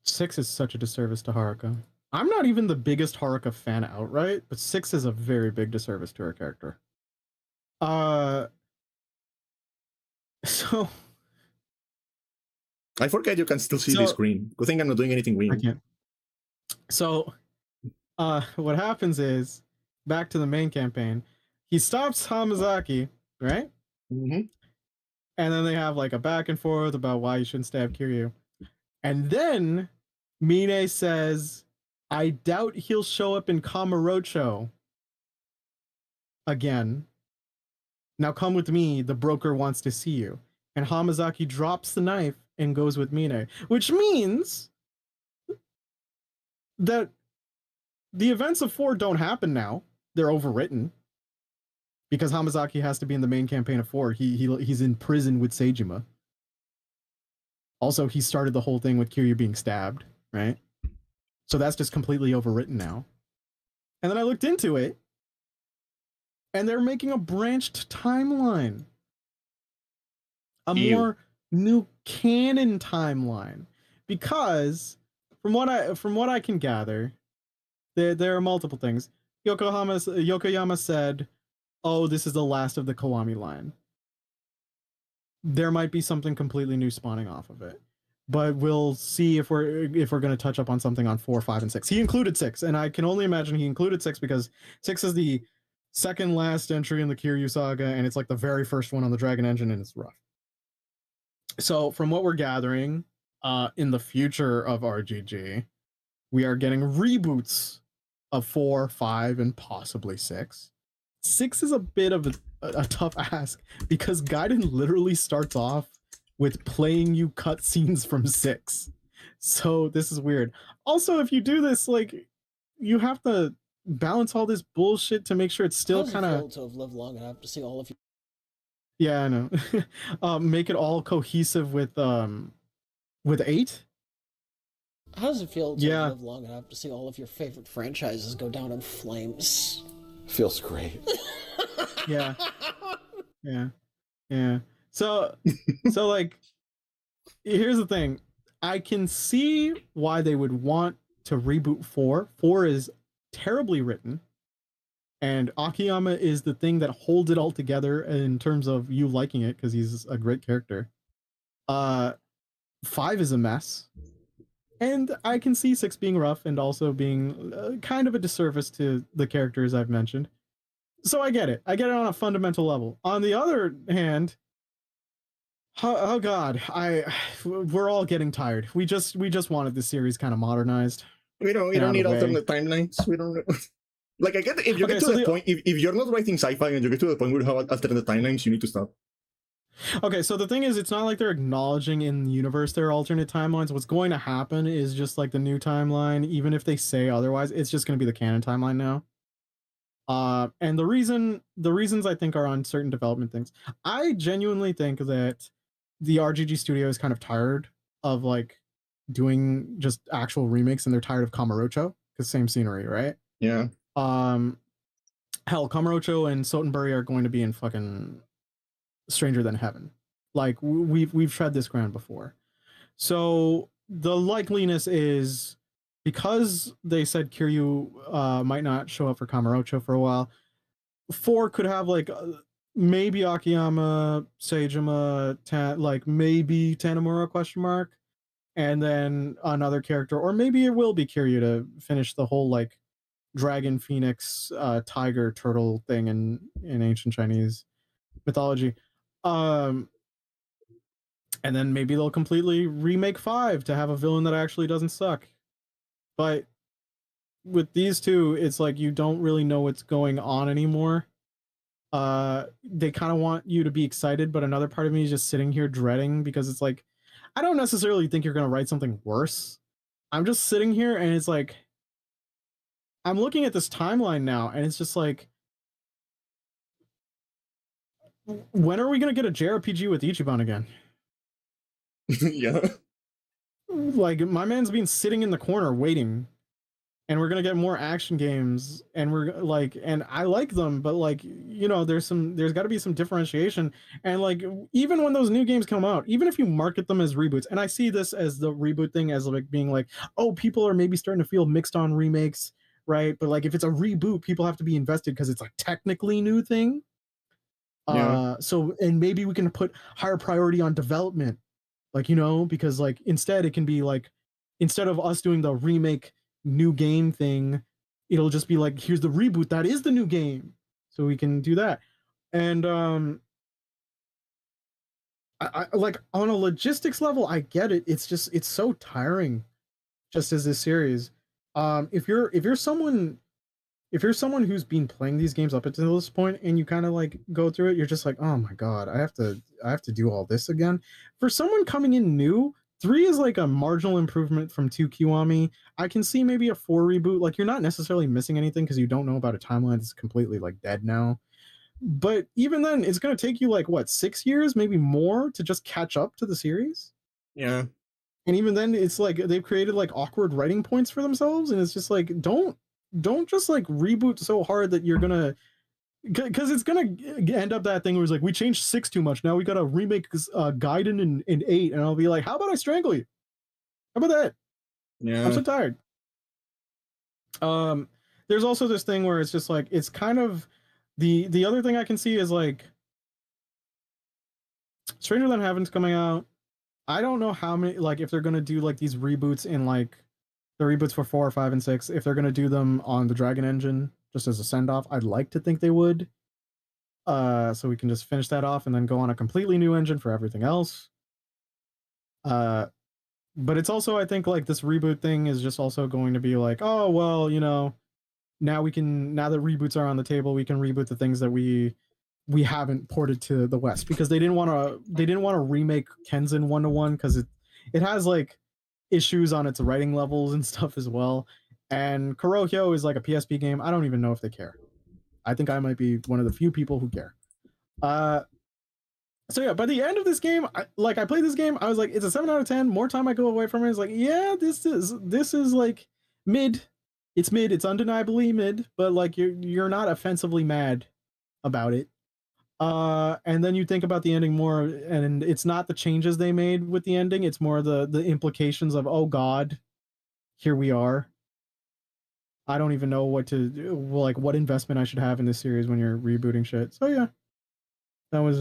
6 is such a disservice to Haruka. I'm not even the biggest Haruka fan outright, but 6 is a very big disservice to her character. So I forget you can still see the screen. Good thing I'm not doing anything weird. I can't. So what happens is, back to the main campaign, he stops Hamazaki, right? Mm-hmm. And then they have like a back and forth about why you shouldn't stab Kiryu. And then Mine says, I doubt he'll show up in Kamurocho again. Now come with me, the broker wants to see you. And Hamazaki drops the knife and goes with Mine, which means that the events of 4 don't happen now. They're overwritten. Because Hamazaki has to be in the main campaign of 4. He's in prison with Seijima. Also, he started the whole thing with Kiryu being stabbed, right? So that's just completely overwritten now. And then I looked into it, and they're making a branched timeline. A more new canon timeline. Because from what I can gather, there are multiple things. Yokoyama said, oh, this is the last of the Kiwami line. There might be something completely new spawning off of it, but we'll see if we're going to touch up on something on 4, 5, and 6. He included 6, and I can only imagine he included 6 because 6 is the second last entry in the Kiryu saga, and it's like the very first one on the Dragon Engine, and it's rough. So from what we're gathering, in the future of RGG, we are getting reboots of 4, 5, and possibly 6. 6 is a bit of a tough ask because Gaiden literally starts off with playing you cutscenes from 6. So this is weird. Also, if you do this, like, you have to balance all this bullshit to make sure it's still kind of to have lived long enough to see all of you. Yeah, I know. Make it all cohesive with 8. How does it feel to have lived long enough to see all of your favorite franchises go down in flames? Feels great. Yeah. So like, here's the thing. I can see why they would want to reboot 4. 4 is terribly written, and Akiyama is the thing that holds it all together in terms of you liking it because he's a great character. 5 is a mess, and I can see 6 being rough and also being kind of a disservice to the characters I've mentioned. So I get it. I get it on a fundamental level. On the other hand, oh god, we're all getting tired. We just wanted this series kind of modernized. We don't need alternate timelines. We don't. Like, I get if you get to the point, if you're not writing sci-fi and you get to the point where you have alternate timelines, you need to stop. Okay, so the thing is, it's not like they're acknowledging in the universe there are alternate timelines. What's going to happen is just like the new timeline, even if they say otherwise, it's just going to be the canon timeline now. And the reasons I think are on certain development things. I genuinely think that the RGG studio is kind of tired of like doing just actual remakes, and they're tired of Kamurocho because same scenery, right? Yeah. Hell, Kamurocho and Sotenburi are going to be in fucking Stranger Than Heaven. Like we've tread this ground before. So the likeliness is, because they said Kiryu might not show up for Kamurocho for a while, 4 could have like maybe Akiyama, Seijima, like maybe Tanimura question mark, and then another character, or maybe it will be Kiryu to finish the whole like dragon, phoenix, tiger, turtle thing in ancient Chinese mythology. And then maybe they'll completely remake 5 to have a villain that actually doesn't suck. But with these two, it's like you don't really know what's going on anymore. they kind of want you to be excited, but another part of me is just sitting here dreading because it's like, I don't necessarily think you're gonna write something worse. I'm just sitting here and it's like, I'm looking at this timeline now and it's just like, when are we gonna get a JRPG with Ichiban again? Yeah. Like, my man's been sitting in the corner waiting, and we're gonna get more action games, and we're like, and I like them, but like, you know, there's got to be some differentiation, and like, even when those new games come out, even if you market them as reboots, and I see this as the reboot thing as like being like, oh, people are maybe starting to feel mixed on remakes, right? But like, if it's a reboot, people have to be invested because it's a technically new thing. Yeah. So, and maybe we can put higher priority on development, like, you know, because like instead it can be like, instead of us doing the remake new game thing, it'll just be like, here's the reboot that is the new game, so we can do that. And I like, on a logistics level, I get it. It's just, it's so tiring, just as this series. If you're someone who's been playing these games up until this point and you kind of like go through it, you're just like, oh my god, I have to do all this again. For someone coming in new, 3 is like a marginal improvement from 2 Kiwami. I can see maybe a 4 reboot. Like, you're not necessarily missing anything because you don't know about a timeline that's completely like dead now. But even then, it's gonna take you like what, 6 years, maybe more, to just catch up to the series. Yeah. And even then, it's like they've created like awkward writing points for themselves, and it's just like, don't just like reboot so hard that you're gonna, because it's gonna end up that thing where it's like, we changed 6 too much, now we gotta remake Gaiden in 8, and I'll be like, how about I strangle you? How about that? I'm Yeah. so tired. There's also this thing where it's just like, it's kind of, the other thing I can see is like, Stranger Than Heaven's coming out. I don't know how many, like, if they're gonna do like these reboots in like the reboots for 4 or 5 and 6, if they're gonna do them on the Dragon Engine just as a send off. I'd like to think they would. So we can just finish that off and then go on a completely new engine for everything else. But it's also, I think, like, this reboot thing is just also going to be like, oh well, you know, now that reboots are on the table, we can reboot the things that we haven't ported to the West, because they didn't want to remake Kenzen 1-to-1 because it has like issues on its writing levels and stuff as well. And Kurohyo is like a PSP game. I don't even know if they care. I think I might be one of the few people who care. So yeah, by the end of this game, I played this game, I was like, it's a 7 out of 10. More time I go away from it, it's like, yeah, this is like mid. It's mid. It's undeniably mid, but like, you're not offensively mad about it. And then you think about the ending more, and it's not the changes they made with the ending, it's more the implications of, oh god, here we are. I don't even know what to do, like what investment I should have in this series when you're rebooting shit. So yeah, that was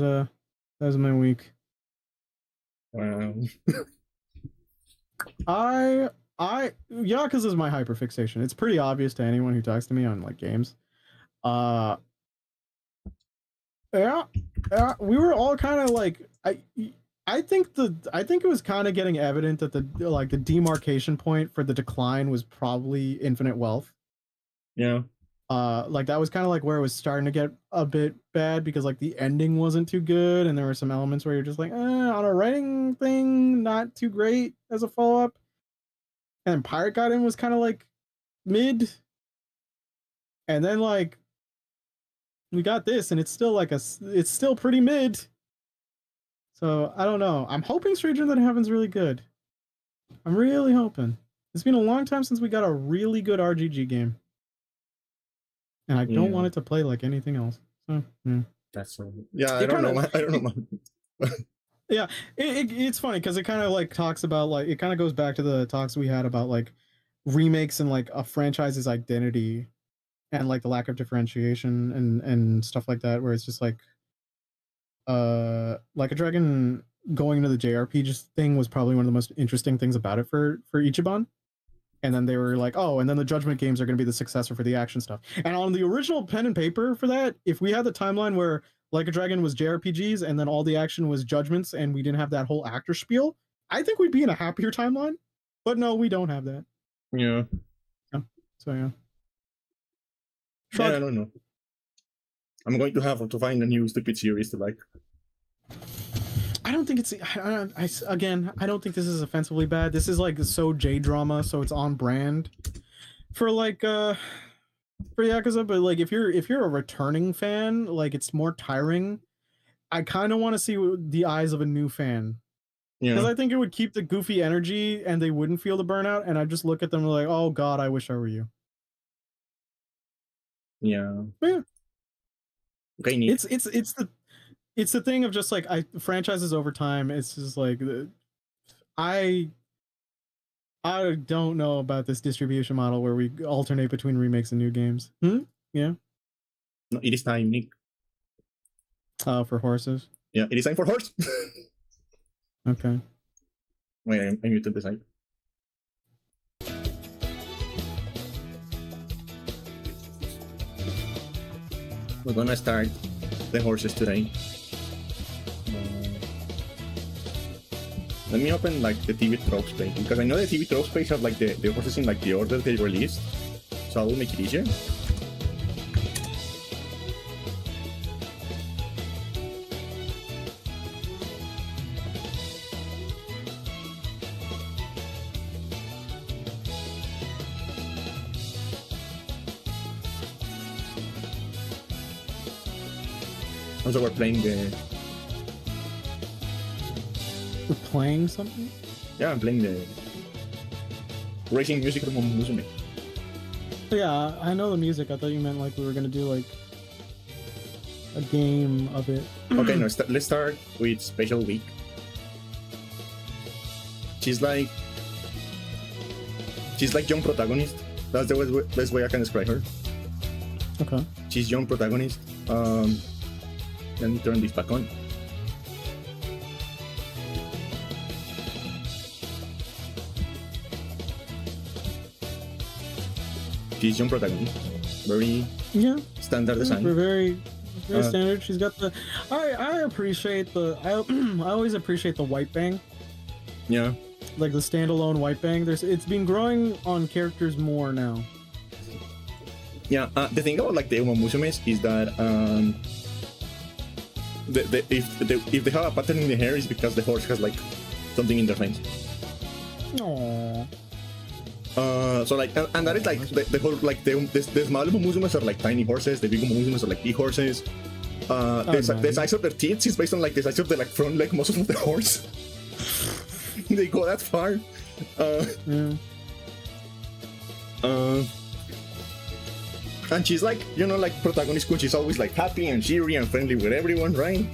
my week. Wow. Yakuza is my hyperfixation. It's pretty obvious to anyone who talks to me on like games. Yeah, we were all kind of like, I think it was kind of getting evident that the demarcation point for the decline was probably Infinite Wealth. Yeah. Like, that was kind of like where it was starting to get a bit bad, because like the ending wasn't too good, and there were some elements where you're just like, on a writing thing, not too great as a follow up. And Pirate Garden was kind of like mid, and then like we got this, and it's still pretty mid. So I don't know. I'm hoping Stranger Than Heaven's really good. I'm really hoping. It's been a long time since we got a really good RGG game, and I don't want it to play like anything else. So yeah. That's yeah. I don't know. I don't know. Yeah, it's funny because it kind of like talks about, like, it kind of goes back to the talks we had about like remakes and like a franchise's identity, and like the lack of differentiation and stuff like that, where it's just like Like a Dragon going into the JRPG thing was probably one of the most interesting things about it for Ichiban. And then they were like, oh, and then the Judgment games are going to be the successor for the action stuff. And on the original pen and paper for that, if we had the timeline where Like a Dragon was JRPGs and then all the action was Judgments, and we didn't have that whole actor spiel, I think we'd be in a happier timeline. But no, we don't have that. Yeah. So yeah. Yeah, I don't know. I'm going to have to find a new stupid series to like. I don't think it's. Again, I don't think this is offensively bad. This is like so J drama, so it's on brand for like for Yakuza. But like if you're a returning fan, like it's more tiring. I kind of want to see the eyes of a new fan. Because Yeah. I think it would keep the goofy energy and they wouldn't feel the burnout. And I just look at them like, oh God, I wish I were you. Yeah. But yeah. Okay, neat. It's the thing of just like franchises over time. It's just like I don't know about this distribution model where we alternate between remakes and new games. Yeah. No, it is time, Nick. For horses. Yeah, it is time for horse. Okay. Wait, I muted the site. We're gonna start the horses today. Let me open like the TV tropes page because I know the TV tropes page have like the horses in like the order they released, so I will make it easier. Also, we're playing the. We're playing something? Yeah, I'm playing the racing music from Musume. Yeah, I know the music. I thought you meant like we were gonna do like a game of it. Okay, no, let's start with Special Week. She's like young protagonist. That's the best way I can describe her. Okay. She's young protagonist. Let me turn this back on. She's young protagonist. Very standard design. We're very standard. She's got the. I appreciate the. I always appreciate the white bang. Yeah. Like the standalone white bang. It's been growing on characters more now. Yeah. The thing about like the Uma Musumes is that if they have a pattern in the hair, is because the horse has like something in their face. Aww. So like, and that is like the whole like the small Musumes are like tiny horses. The big Musumes are like big horses. The size of their teeth is based on like the size of the like front leg muscles of the horse. They go that far. And she's like, you know, like protagonist Kun. She's always like happy and cheery and friendly with everyone, right?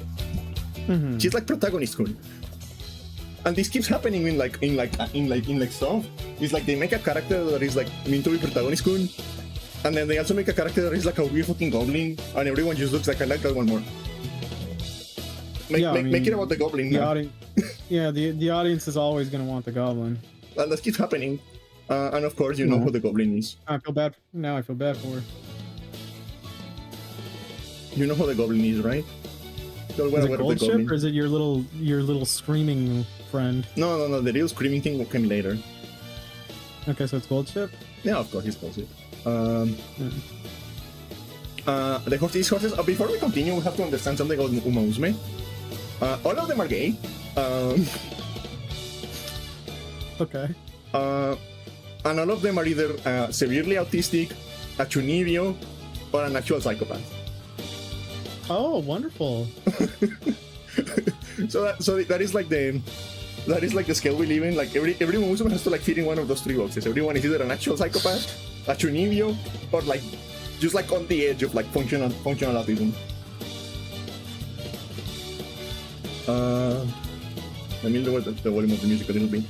Mm-hmm. She's like protagonist Kun. And this keeps happening in stuff. It's like they make a character that is like meant to be protagonist Kun, and then they also make a character that is like a weird fucking goblin, and everyone just looks like, I like that one more. Make it about the goblin. The audience is always gonna want the goblin. And that keeps happening. And of course, you know who the goblin is. I feel bad. Now I feel bad for her. You know who the goblin is, right? So is it Goldship or is it your little screaming friend? No. The real screaming thing came later. Okay, so it's Goldship? Yeah, of course it's Goldship. These horses. Before we continue, we have to understand something about Uma Musume. All of them are gay. Okay. And all of them are either severely autistic, a chunibyo, or an actual psychopath. Oh, wonderful! so that is like the scale we live in. Like every Musume has to like fit in one of those three boxes. Everyone is either an actual psychopath, a chunibyo, or like just like on the edge of like functional autism. Let me lower the volume of the music a little bit.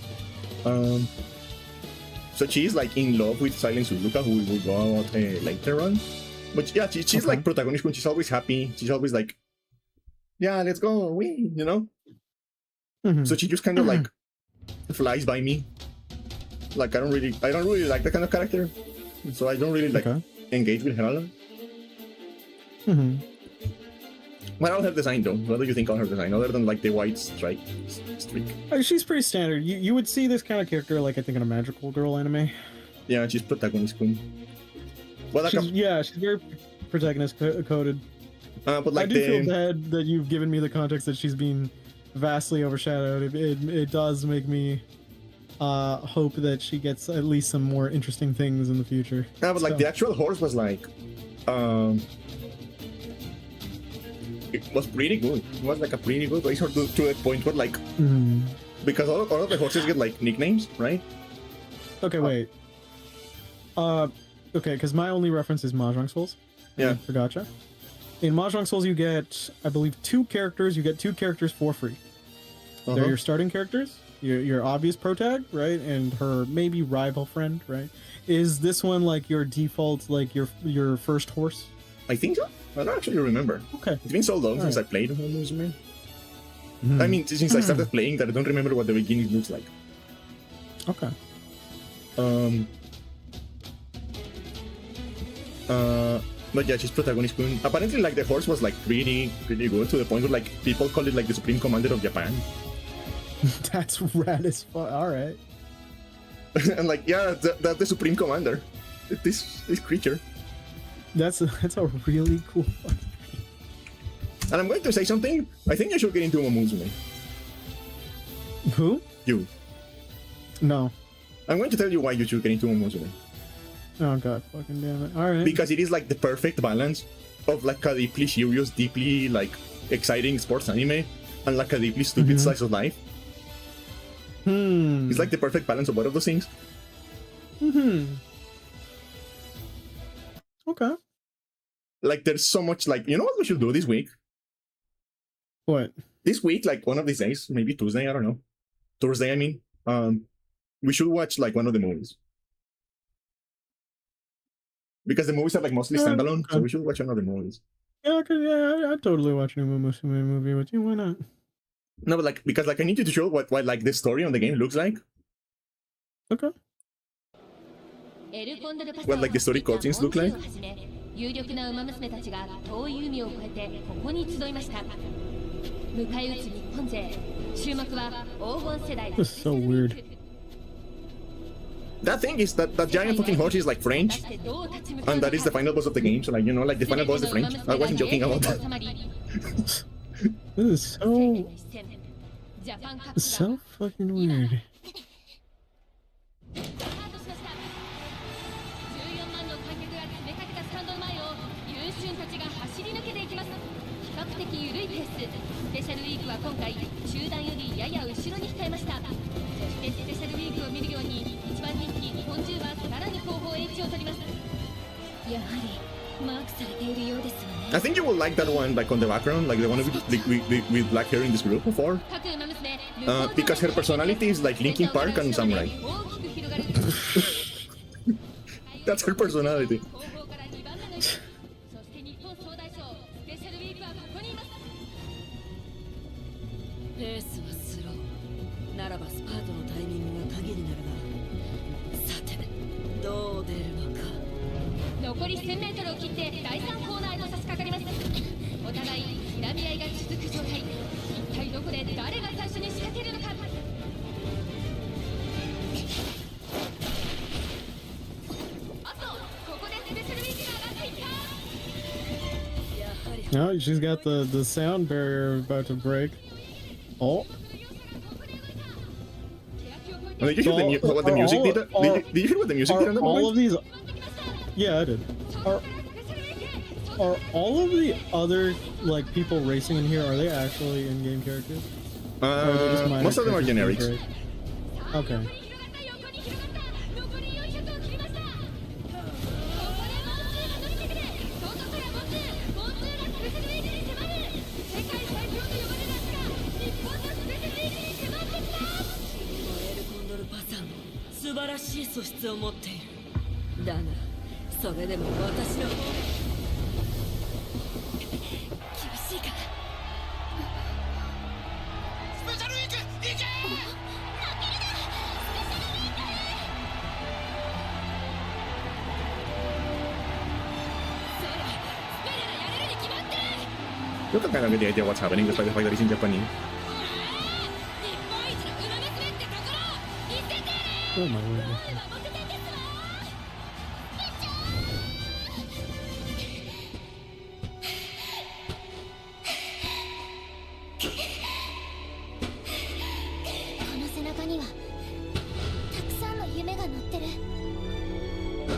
So she's like in love with Silent Suzuka, who we will go about later on. But yeah, she's like protagonist when she's always happy. She's always like, yeah, let's go, you know? Mm-hmm. So she just kind of like flies by me. Like I don't really like that kind of character. So I don't really like engage with her a lot. Mm-hmm. What about her design though? What do you think of her design, other than like the white streak? She's pretty standard. You would see this kind of character like I think in a Magical Girl anime. Yeah, she's protagonist queen. Well, she's very protagonist coded. But like I do feel bad that you've given me the context that she's been vastly overshadowed. It does make me hope that she gets at least some more interesting things in the future. But like the actual horse was like, it was pretty good. It was like a pretty good racer to the point where like, because all of the horses get like nicknames, right? Okay, wait. Okay, because my only reference is Mahjong Souls. Yeah. For Gacha. In Mahjong Souls, you get, I believe, 2 characters. You get 2 characters for free. They're your starting characters. Your obvious protag, right? And her maybe rival friend, right? Is this one like your default, like your first horse? I think so. I don't actually remember. Okay. It's been so long since I played Musume. I mean, since I started playing that I don't remember what the beginning looks like. Okay. But yeah, she's protagonist queen. Apparently, like the horse was like pretty good to the point where like people call it like the Supreme Commander of Japan. That's rad as fuck. All right. And like, yeah, that's the Supreme Commander. This creature. That's a really cool. And I'm going to say something. I think you should get into Musume. Who? You. No. I'm going to tell you why you should get into Musume. Oh god, fucking damn it! All right. Because it is like the perfect balance of like a deeply serious, deeply like exciting sports anime, and like a deeply stupid slice of life. It's like the perfect balance of both of those things. Okay. Like there's so much like, you know what we should do this week? What? This week, like one of these days, maybe Tuesday, I don't know. Thursday, I mean. We should watch like one of the movies. Because the movies are like mostly standalone, so we should watch another movies. Yeah, I'd totally watch a Musume movie with you. Why not? No, but like, because like I need you to show what like the story on the game looks like. Okay. What like the story cutscenes look like. 有力な馬娘たちが遠い海を越えてここに集いました。迎え撃つ日本勢。注目は黄金世代。 This is so weird. That thing is that giant fucking horse is like French, and that is the final boss of the game. So like, you know, like the final boss is French. I wasn't joking about that. This is so fucking weird. スペシャルウィークは今回中段よりやや後ろに控えました。そしてスペシャルウィークを見るように一番人気日本中はさらに後方へ位置を取ります。やはりマークされているようですわね。I think you will like that one, like on the background, like the one with black hair in this group before. Because her personality is like Linkin Park and Samurai. That's her personality. No, she's got the sound barrier about to break. Oh. Did you hear what the music did? Did you hear what the music did on the all of these? Yeah, I did. Are all of the other like people racing in here? Are they actually in-game characters? Most of them are generics. Okay. You can kind of get the idea of what's happening despite the fact that it's in Japanese. Oh my word. 中にはたくさんの夢が乗ってる。お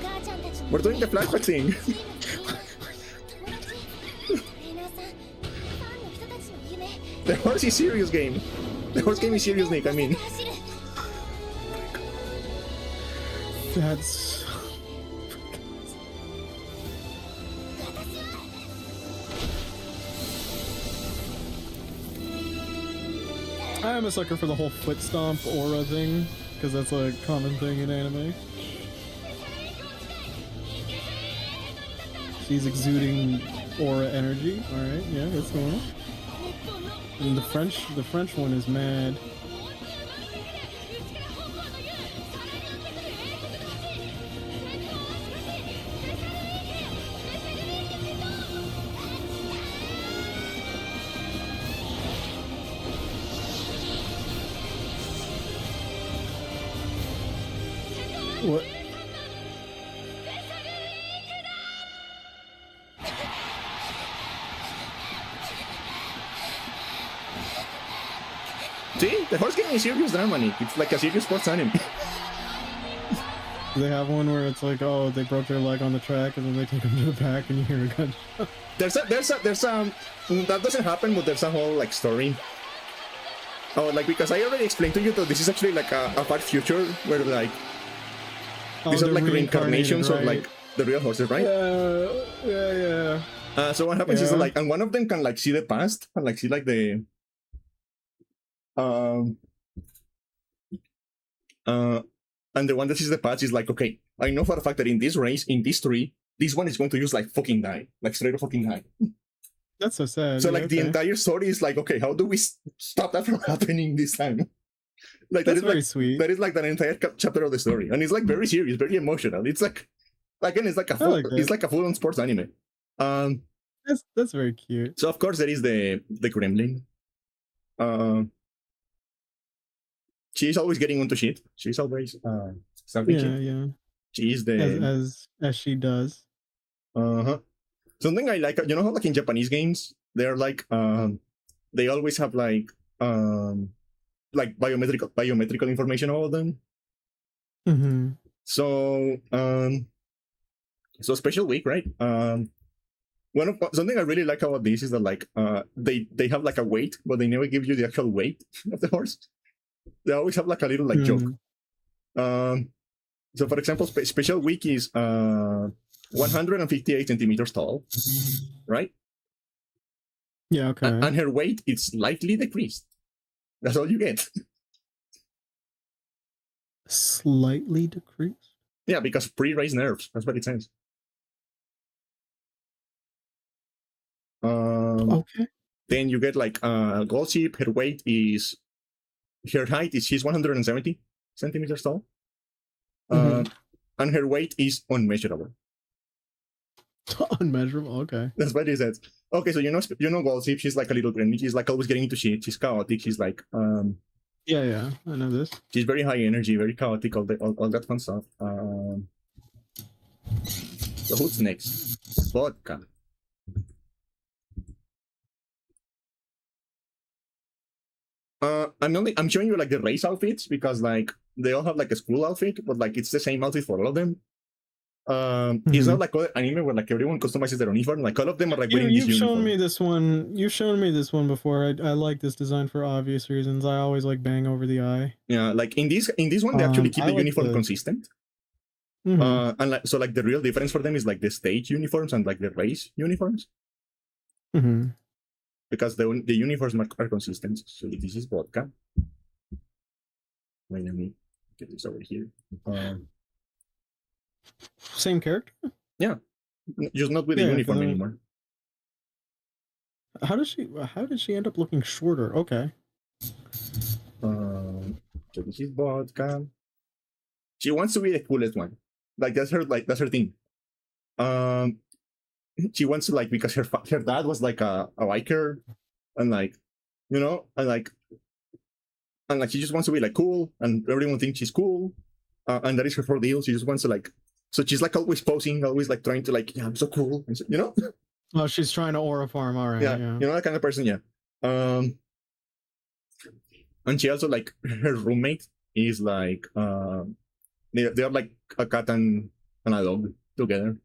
母ちゃんたちの We're doing the flashback thing. チーム全員の友達、トレーナーさん、ファンの人たちの夢。 The horse is serious game. The horse game is serious, Nick. I mean. That's. I am a sucker for the whole foot stomp aura thing, because that's a common thing in anime. She's exuding aura energy. All right, yeah, that's the one. And the French one is mad. What? See, the horse game is serious drama, Nick. It's like a serious sports anime. They have one where it's like, oh, they broke their leg on the track, and then they take them to the back, and you hear a gun. There's that doesn't happen, but there's a whole like story. Oh, like because I already explained to you that this is actually like a far future where like these are like reincarnations of like the real horses, right? Yeah. So what happens is like, and one of them can like see the past and like see like the and the one that sees the past is like, okay, I know for a fact that in this race, in this tree, this one is going to use like fucking die, like straight up fucking die. That's so sad. So yeah, like the entire story is like, okay, how do we stop that from happening this time? Like that's that is very like, sweet. That is like the entire chapter of the story, and it's like very serious, very emotional. It's like, again, it's like a full, it's like a full-on sports anime. That's very cute. So of course there is the Gremlin. She's always getting into shit. She's always something. Yeah. She's the as she does. Something I like, you know how like in Japanese games they're like they always have like biometrical information about them. Mm-hmm. So so special week, right? Something I really like about this is that like they have like a weight, but they never give you the actual weight of the horse. They always have like a little like joke. So for example, special week is 158 centimeters tall, right? Yeah, okay. And her weight is slightly decreased. That's all you get. Slightly decreased? Yeah, because pre-raise nerves. That's what it says. Okay. Then you get like gold ship. Her weight is, her height is, she's 170 centimeters tall. And her weight is unmeasurable. Unmeasurable, okay. That's what it says. Okay, so you know gold ship. She's like a little gremlin. She's like always getting into shit. She's chaotic. She's like Yeah, I know this. She's very high energy, very chaotic, all that fun stuff. So who's next? Vodka. I'm showing you like the race outfits because like they all have like a school outfit, but like it's the same outfit for all of them. It's not like other anime where like everyone customizes their uniform. Like all of them are like wearing this uniform. You've shown me this one before. I like this design for obvious reasons. I always like bang over the eye. Yeah, like in this one they actually keep the uniform consistent. And like so like the real difference for them is like the stage uniforms and like the race uniforms. Because the uniforms are consistent. So this is vodka. Wait, let me get this over here. Same character? Yeah, just not with the uniform anymore. How did she end up looking shorter? Okay. So this is vodka. She wants to be the coolest one. Like that's her thing. She wants to like because her dad was like a biker, and like and she just wants to be like cool, and everyone thinks she's cool, and that is her whole deal. She just wants to like, so she's like always posing, always like trying to like, yeah, I'm so cool, and so, you know. Oh, she's trying to aura farm. All right. Yeah, you know that kind of person. Yeah. And she also like her roommate is like they are like a cat and a dog together.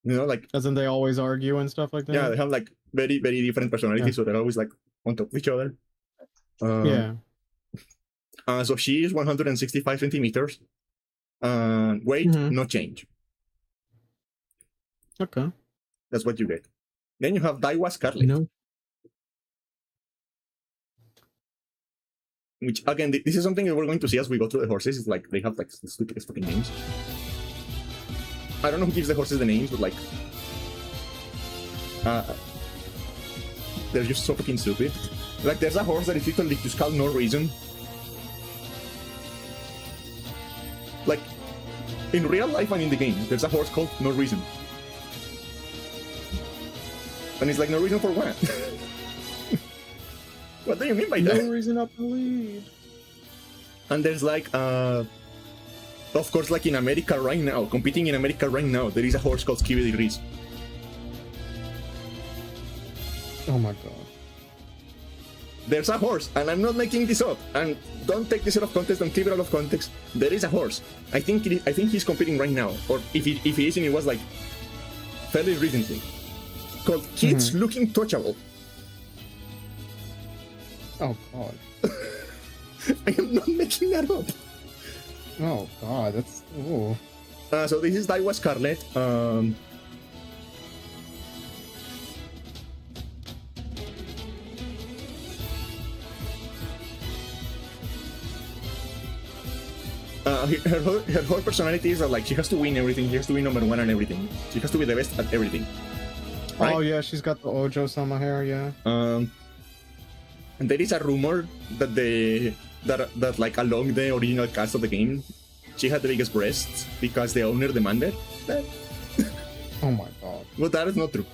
You know, like Doesn't they always argue and stuff like that? yeah, they have like very very different personalities, so they're always like on top of each other. Yeah. So she is 165 centimeters. Weight, no change. Okay. That's what you get. Then you have Daiwa Scarlet. No. Which again, this is something that we're going to see as we go through the horses. It's like they have like the stupidest fucking names. I don't know who gives the horses the names, but like they're just so fucking stupid. Like there's a horse that is literally just called No Reason. Like in real life and in the game, there's a horse called No Reason. And it's like, no reason for what? What do you mean by that? No reason up the lead. And there's like, of course, like in America right now, competing in America right now, there is a horse called Skibidi Reese. Oh my god. There's a horse, and I'm not making this up. And don't take this out of context, don't keep it out of context. There is a horse. I think he's competing right now, or if he isn't, it was like fairly recently. Called Kids Looking Touchable. Oh god. I am not making that up. Oh god, that's So this is Daiwa Scarlet. Her whole personality is that like she has to win everything. She has to be number one and everything. She has to be the best at everything. Right? Oh yeah, she's got the Ojo-sama hair, yeah. And there is a rumor that that like along the original cast of the game, she had the biggest breasts because the owner demanded that. Oh my god. But that is not true.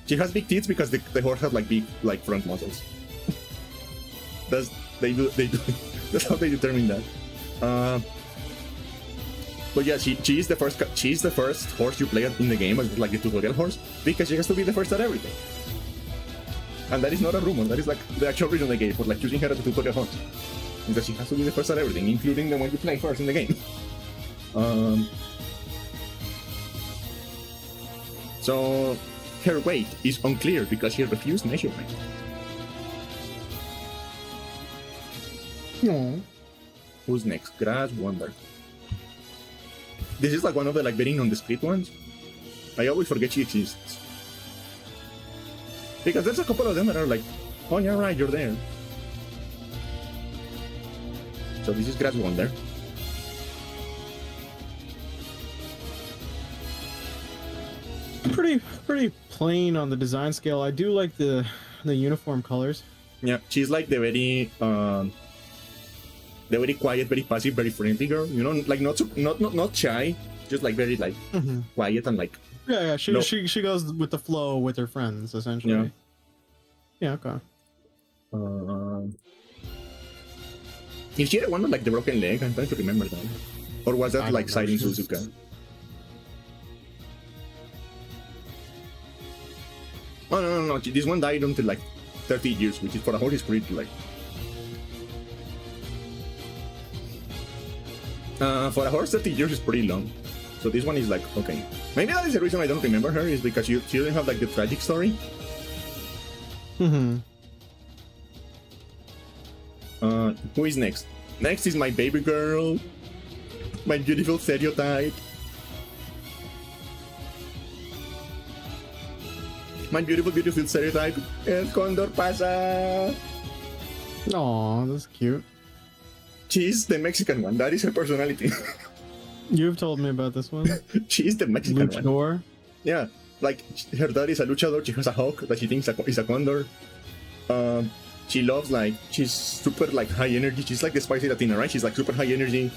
She has big tits because the horse has like big like front muscles. They do. That's how they determine that. But yeah, she is the first horse you play in the game, like the tutorial horse, because she has to be the first at everything. And that is not a rumor, that is like the actual reason they gave for like choosing her as the tutorial horse. Is that she has to be the first at everything, including the one you play first in the game. So her weight is unclear because she refused measurement. No. Who's next? Grass Wonder. This is like one of the like very nondescript ones. I always forget she exists. Because there's a couple of them that are like, oh yeah, right, you're there. So this is Grass Wonder. Pretty plain on the design scale. I do like the uniform colors. Yeah, she's like the very quiet, very passive, very friendly girl. You know, like not shy, just like very like quiet and like. Yeah. She goes with the flow with her friends essentially. Yeah. Okay. Is she the one with like the broken leg? I'm trying to remember that. Or was that like Silent Suzuka? Oh no! This one died until like 30 years, which is for a horse is pretty like. For a horse, 30 years is pretty long. So this one is like, okay. Maybe that is the reason I don't remember her, is because she didn't have like the tragic story. Who is next? Next is my baby girl. My beautiful stereotype. My beautiful stereotype. El Condor pasa. Aw, that's cute. She's the Mexican one. That is her personality. You've told me about this one. She's the Mexican Luchador. one. Yeah, like her dad is a luchador. She has a hawk that she thinks is a condor. She loves like she's super like high energy. She's like the spicy Latina, right? She's like super high energy.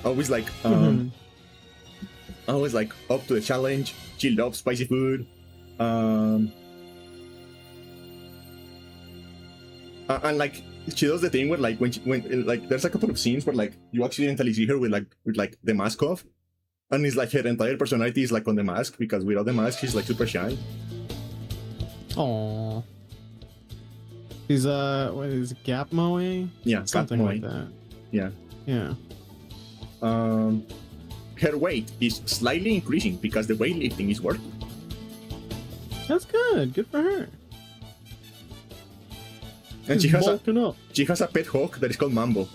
Always like always like up to the challenge. She loves spicy food. And like she does the thing where like when like there's a couple of scenes where like you accidentally see her with like the mask off, and it's like her entire personality is like on the mask, because without the mask she's like super shy. Aww. He's what is it, Gap Moe? Yeah, Something Gap like Moe. that. Yeah. Yeah. Her weight is slightly increasing because the weightlifting is working. That's good. Good for her. And She's bulking up. she has a pet hawk that is called Mambo,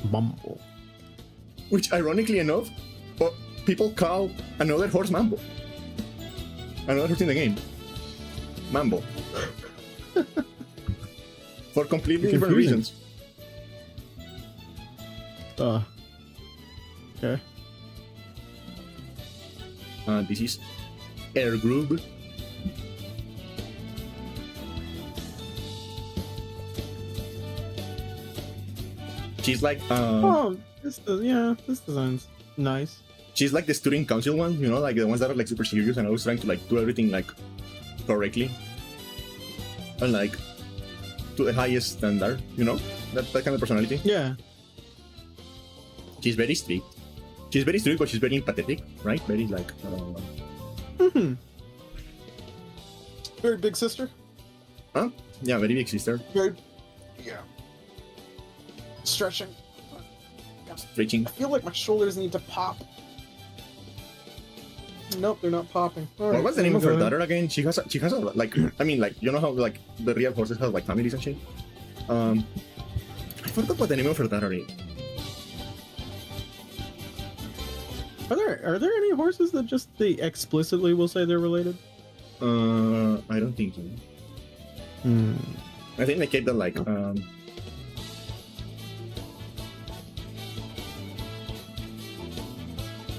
Bumble. which ironically enough, people call another horse Mambo. Another horse in the game. Mambo. For completely different Confusing. reasons. Okay. This is Air Groove. She's like This design's nice. she's like the student council one, you know, like the ones that are like super serious and always trying to like do everything like correctly and like to the highest standard, you know, that kind of personality. Yeah. She's very strict. She's very strict, but she's very empathetic, right? Very like Very big sister. yeah, very big sister. Very. Yeah. Stretching. Stretching. I feel like my shoulders need to pop. Nope, they're not popping. What was the name of her daughter again? She has a like, I mean, like, you know how like the real horses have like families and shit. I forgot what the name of her daughter is. Are there any horses that just they explicitly will say they're related? I don't think so. I think they kept them like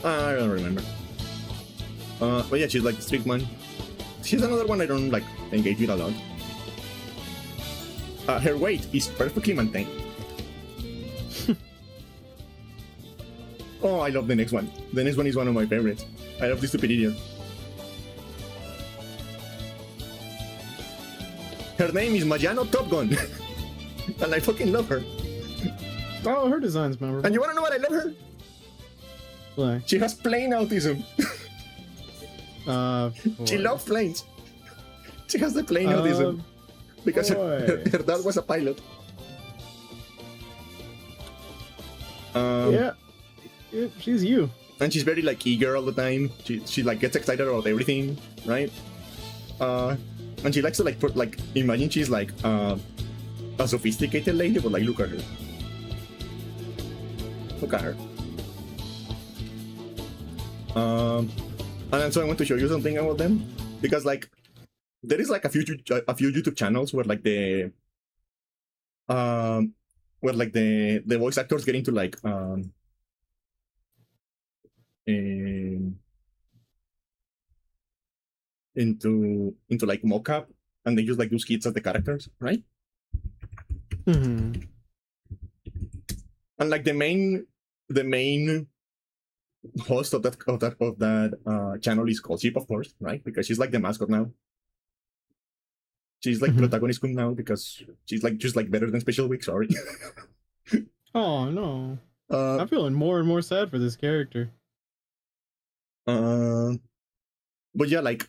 I don't remember. But yeah, she's like strict one. She's another one I don't like engage with a lot. Her weight is perfectly maintained. Oh, I love the next one. The next one is one of my favorites. I love this stupid idiot. Her name is Mariano Top Gun. And I fucking love her. Oh, her design's memorable. And you wanna know what I love her? Why? She has plane autism. She loves planes. She has the plane autism. Because her dad was a pilot. Yeah, she's you. And she's very like eager all the time. She like gets excited about everything, right? And she likes to like put like imagine she's like a sophisticated lady, but like look at her. Look at her. And so I want to show you something about them because like there is like a few YouTube channels where like the voice actors get into like into like mocap and they use like those kids as the characters, right? Mm-hmm. And like the main host of that channel is called Sheep, of course, right? Because she's like the mascot now. She's like protagonist now because she's like just like better than Special Week. Sorry. Oh no, I'm feeling more and more sad for this character. But yeah, like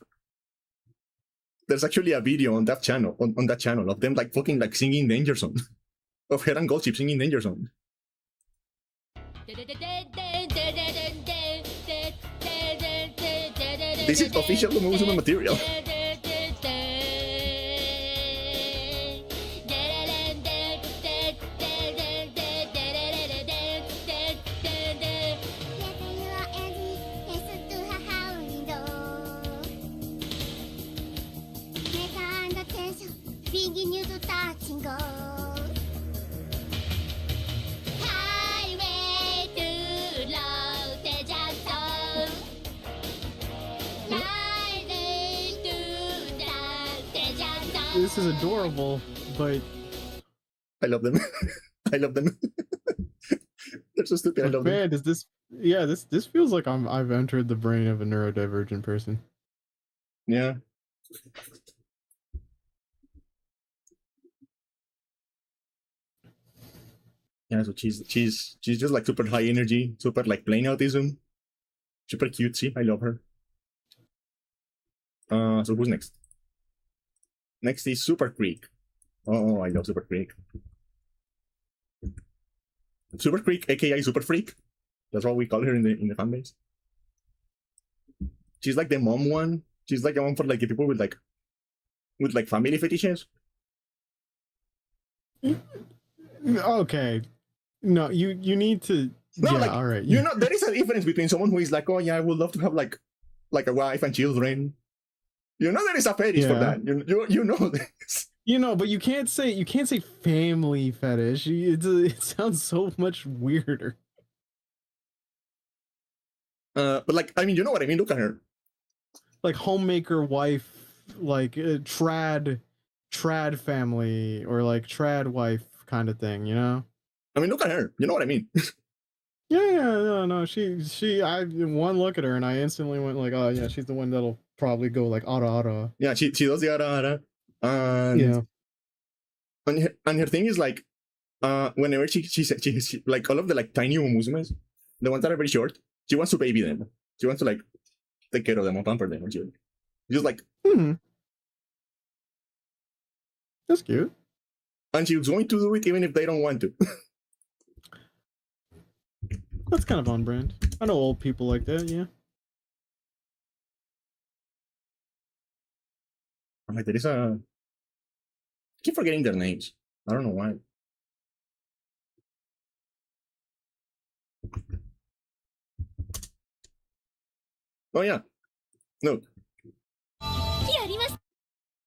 there's actually a video on that channel on that channel of them like fucking like singing Danger Zone, of her and Goldship singing Danger Zone. This is official Musume material. This is adorable, but I love them. I love them. They're so stupid. I love them. man, does this? Yeah, this feels like I've entered the brain of a neurodivergent person. Yeah. Yeah, so she's just like super high energy, super like plain autism, super cutesy. I love her. So who's next? Next is Super Creek. Oh, I love Super Freak. Super Freak, aka Super Freak. That's what we call her in the fan base. She's like the mom one. She's like the one for like the people with like family fetishes. Okay. No, you need to. No, yeah, like, all right. you know, there is a difference between someone who is like, oh yeah, I would love to have like a wife and children. You know, there is a fetish for Yeah. that. You know this. You know, but you can't say family fetish. It sounds so much weirder. But like, I mean, you know what I mean. Look at her. Like homemaker wife, like trad family, or like trad wife kind of thing. You know. I mean, look at her. You know what I mean. Yeah, no. I one look at her and I instantly went like, oh yeah, she's the one that'll probably go like ara. Yeah, she does the ara. And Yeah. And her thing is like, whenever she like all of the like tiny umusumes, the ones that are very short, she wants to baby them. She wants to like take care of them and pamper them. And she's just like, That's cute. And she's going to do it even if they don't want to. That's kind of on brand. I know old people like that. Yeah. Like there is a. I keep forgetting their names. I don't know why. Oh yeah. No.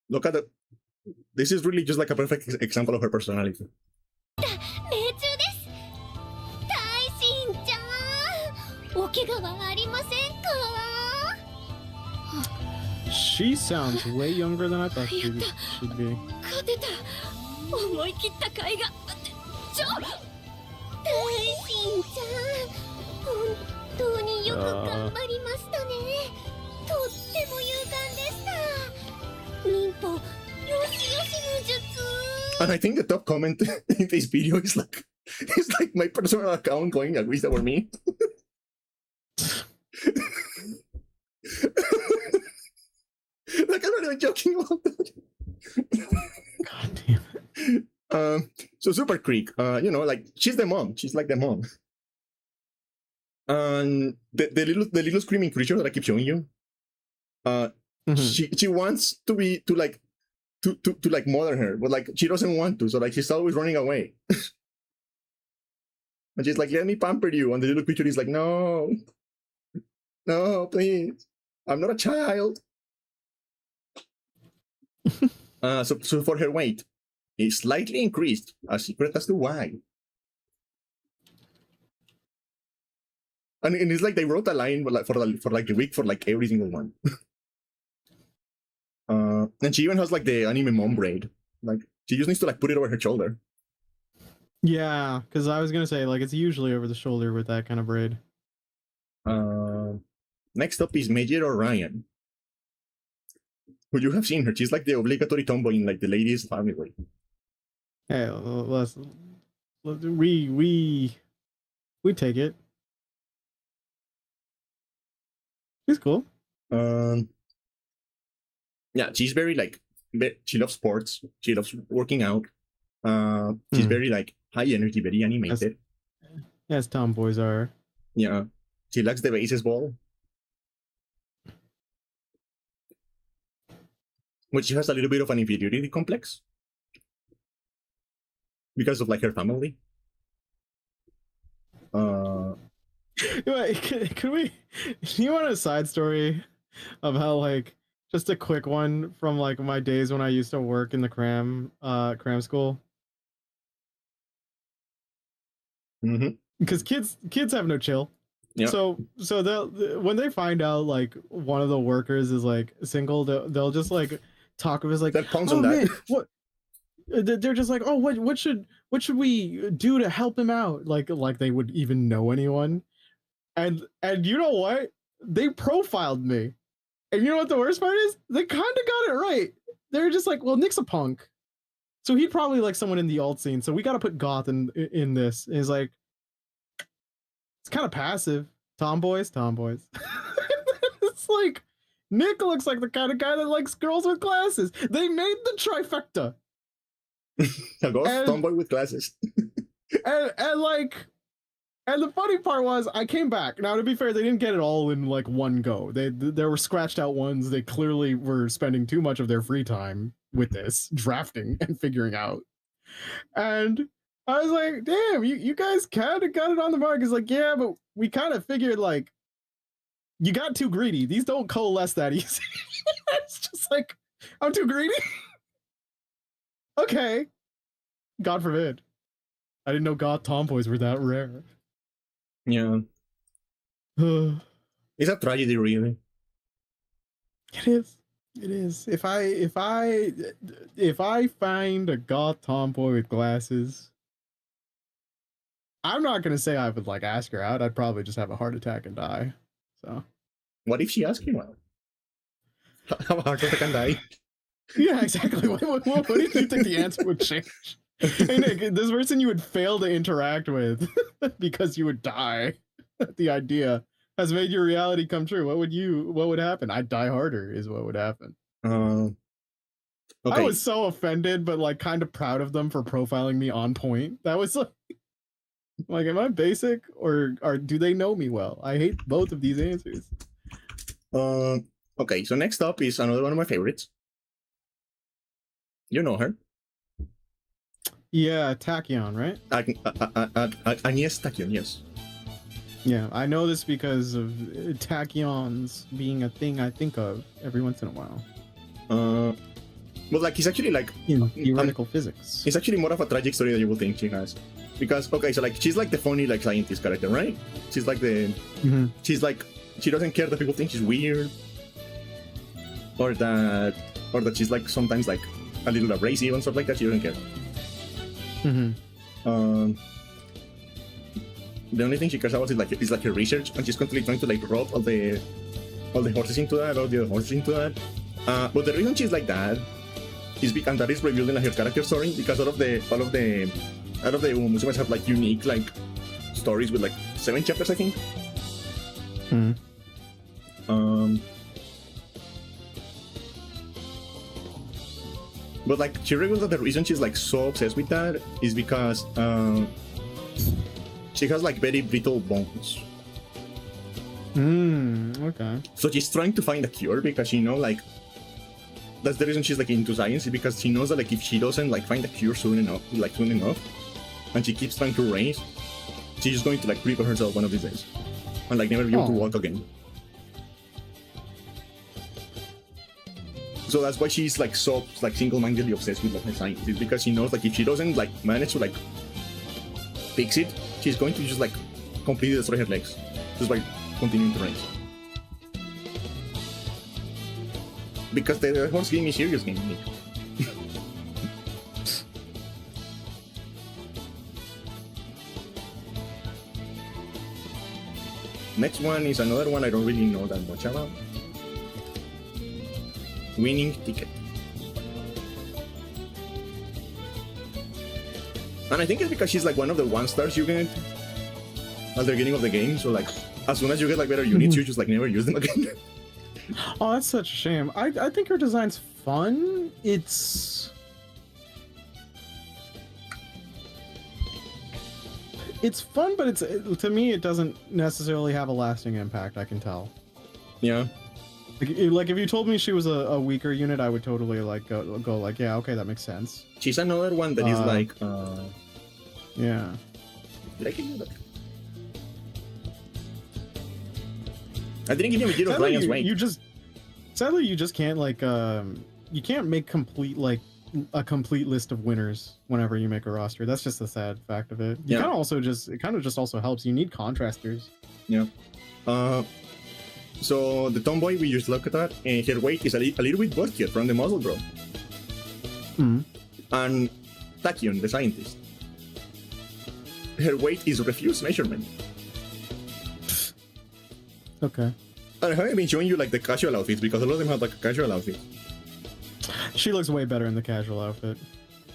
Look at the. This is really just like a perfect example of her personality. She sounds way younger than I thought she'd be. And I think the top comment in this video is like my personal account going, "I wish that were me." Like I'm not even joking about that. God damn it. So Super Creek, you know, like she's the mom. She's like the mom. And the little screaming creature that I keep showing you, she wants to like mother her, but like she doesn't want to, so like she's always running away. And she's like, "Let me pamper you," and the little creature is like, "No, please, I'm not a child." So for her weight, it's slightly increased. A secret as to why. And it's like they wrote a line for the week for like every single one. And she even has like the anime mom braid. Like she just needs to like put it over her shoulder. Yeah, because I was gonna say like it's usually over the shoulder with that kind of braid. Next up is Major Orion. Who you have seen her. She's like the obligatory tomboy in like the ladies' family. Hey, we take it. She's cool. Yeah, she's very like she loves sports. She loves working out. She's very like high energy, very animated. As tomboys are. Yeah, she likes the baseball. But she has a little bit of an inferiority complex because of like her family. Wait, can we? You want a side story of how like just a quick one from like my days when I used to work in the cram school? Because kids have no chill. Yeah. So when they find out like one of the workers is like single, they'll just like talk of his like, oh man, what? They're just like, oh, what should we do to help him out? Like they would even know anyone. And you know what? They profiled me. And you know what the worst part is? They kind of got it right. They're just like, well, Nick's a punk, so he'd probably like someone in the alt scene. So we got to put goth in this. And he's like, it's kind of passive. Tomboys. It's like Nick looks like the kind of guy that likes girls with glasses. They made the trifecta. A ghost And- tomboy with glasses. and like, and the funny part was, I came back. Now, to be fair, they didn't get it all in like one go. There were scratched out ones. They clearly were spending too much of their free time with this drafting and figuring out. And I was like, damn, you guys kind of got it on the mark. It's like, yeah, but we kind of figured like you got too greedy. These don't coalesce that easy. It's just like, I'm too greedy. Okay. God forbid. I didn't know goth tomboys were that rare. Yeah. It's a tragedy, really. It is. It is. If I find a goth tomboy with glasses, I'm not gonna say I would like ask her out. I'd probably just have a heart attack and die. So What if she asks you out? How hard attack and die? yeah, exactly. What do you think the answer would change? Hey Nick, this person you would fail to interact with because you would die. The idea has made your reality come true. What would happen? I'd die harder is what would happen. Okay. I was so offended, but like kind of proud of them for profiling me on point. That was like, am I basic or do they know me well? I hate both of these answers. Okay, so next up is another one of my favorites. You know her. Yeah, Tachyon, right? Agnes Tachyon, yes. Yeah, I know this because of tachyons being a thing I think of every once in a while. Well, like, it's actually like In theoretical physics. it's actually more of a tragic story than you would think she has, because okay, so like she's like the funny like scientist character, right? She's like the she's like she doesn't care that people think she's weird, or that she's like sometimes like a little abrasive and stuff like that. She doesn't care. The only thing she cares about is like her research, and she's constantly trying to like rub all the horses into that, all the other horses into that. But the reason she's like that is because, and that is revealed in like, her character story, because all of the Musumes have like unique like stories with like 7 chapters, I think. But like she reveals that the reason she's like so obsessed with that is because she has like very brittle bones. Okay. So she's trying to find a cure because she know like that's the reason she's like into science, is because she knows that like if she doesn't like find a cure soon enough, and she keeps trying to race, she's just going to like cripple herself one of these days and like never be able to walk again. So that's why she's like so like single-mindedly obsessed with like her science, is because she knows like if she doesn't like manage to like fix it, she's going to just like completely destroy her legs just by continuing to race. Because the horse game is serious game. Next one is another one I don't really know that much about. Winning ticket. And I think it's because she's like one of the 1-stars you get at the beginning of the game, so like as soon as you get like better units, you just like never use them again. Oh, that's such a shame. I think her design's fun. It's fun, but to me it doesn't necessarily have a lasting impact. I can tell. Yeah. Like if you told me she was a weaker unit, I would totally like go like, yeah, okay, that makes sense. She's another one that is like yeah. Did I give you that? I didn't give you a bit of Ryan's weight. Sadly, you just can't like you can't make a complete list of winners whenever you make a roster. That's just the sad fact of it. It kind of just also helps. You need contrasters. Yeah. So the tomboy we just looked at, her weight is a little bit bulkier from the muscle drop. And Tachyon, the scientist, her weight is refuse measurement. Okay. I haven't been showing you like the casual outfits because a lot of them have like a casual outfit. She looks way better in the casual outfit.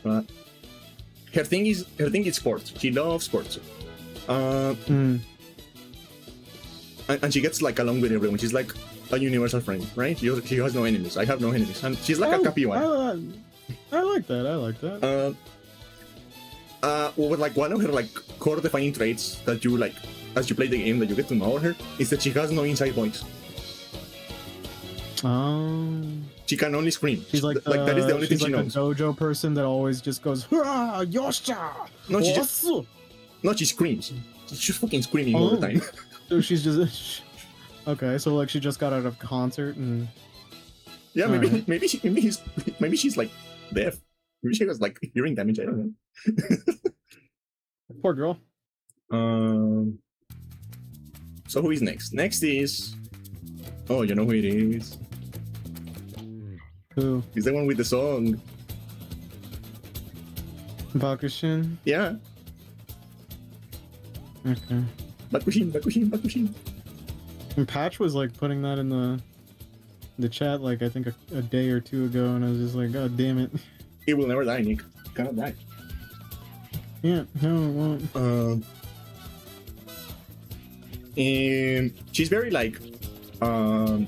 Her thing is sports. She loves sports. And she gets like along with everyone. She's like a universal friend, right? She has no enemies. I have no enemies, and she's like a capybara. I like that. I like that. Well, like one of her like core defining traits that you like as you play the game that you get to know her is that she has no inside voice. She can only scream. She's like that is the only thing she knows. She's like a dojo person that always just goes, "Hurrah, Yosha!" No, she screams. She's just fucking screaming all the time. So she's just okay. So like she just got out of concert and yeah, maybe she's like deaf. Maybe she has like hearing damage. I don't know. Poor girl. So who is next? Next is you know who it is. Who? He's the one with the song. Bakushin? Yeah. Okay. Bakushin. And Patch was like putting that in the chat like I think a day or two ago, and I was just like, God damn it. It will never die, Nick. It cannot die. Yeah, no, it won't. And she's very like kind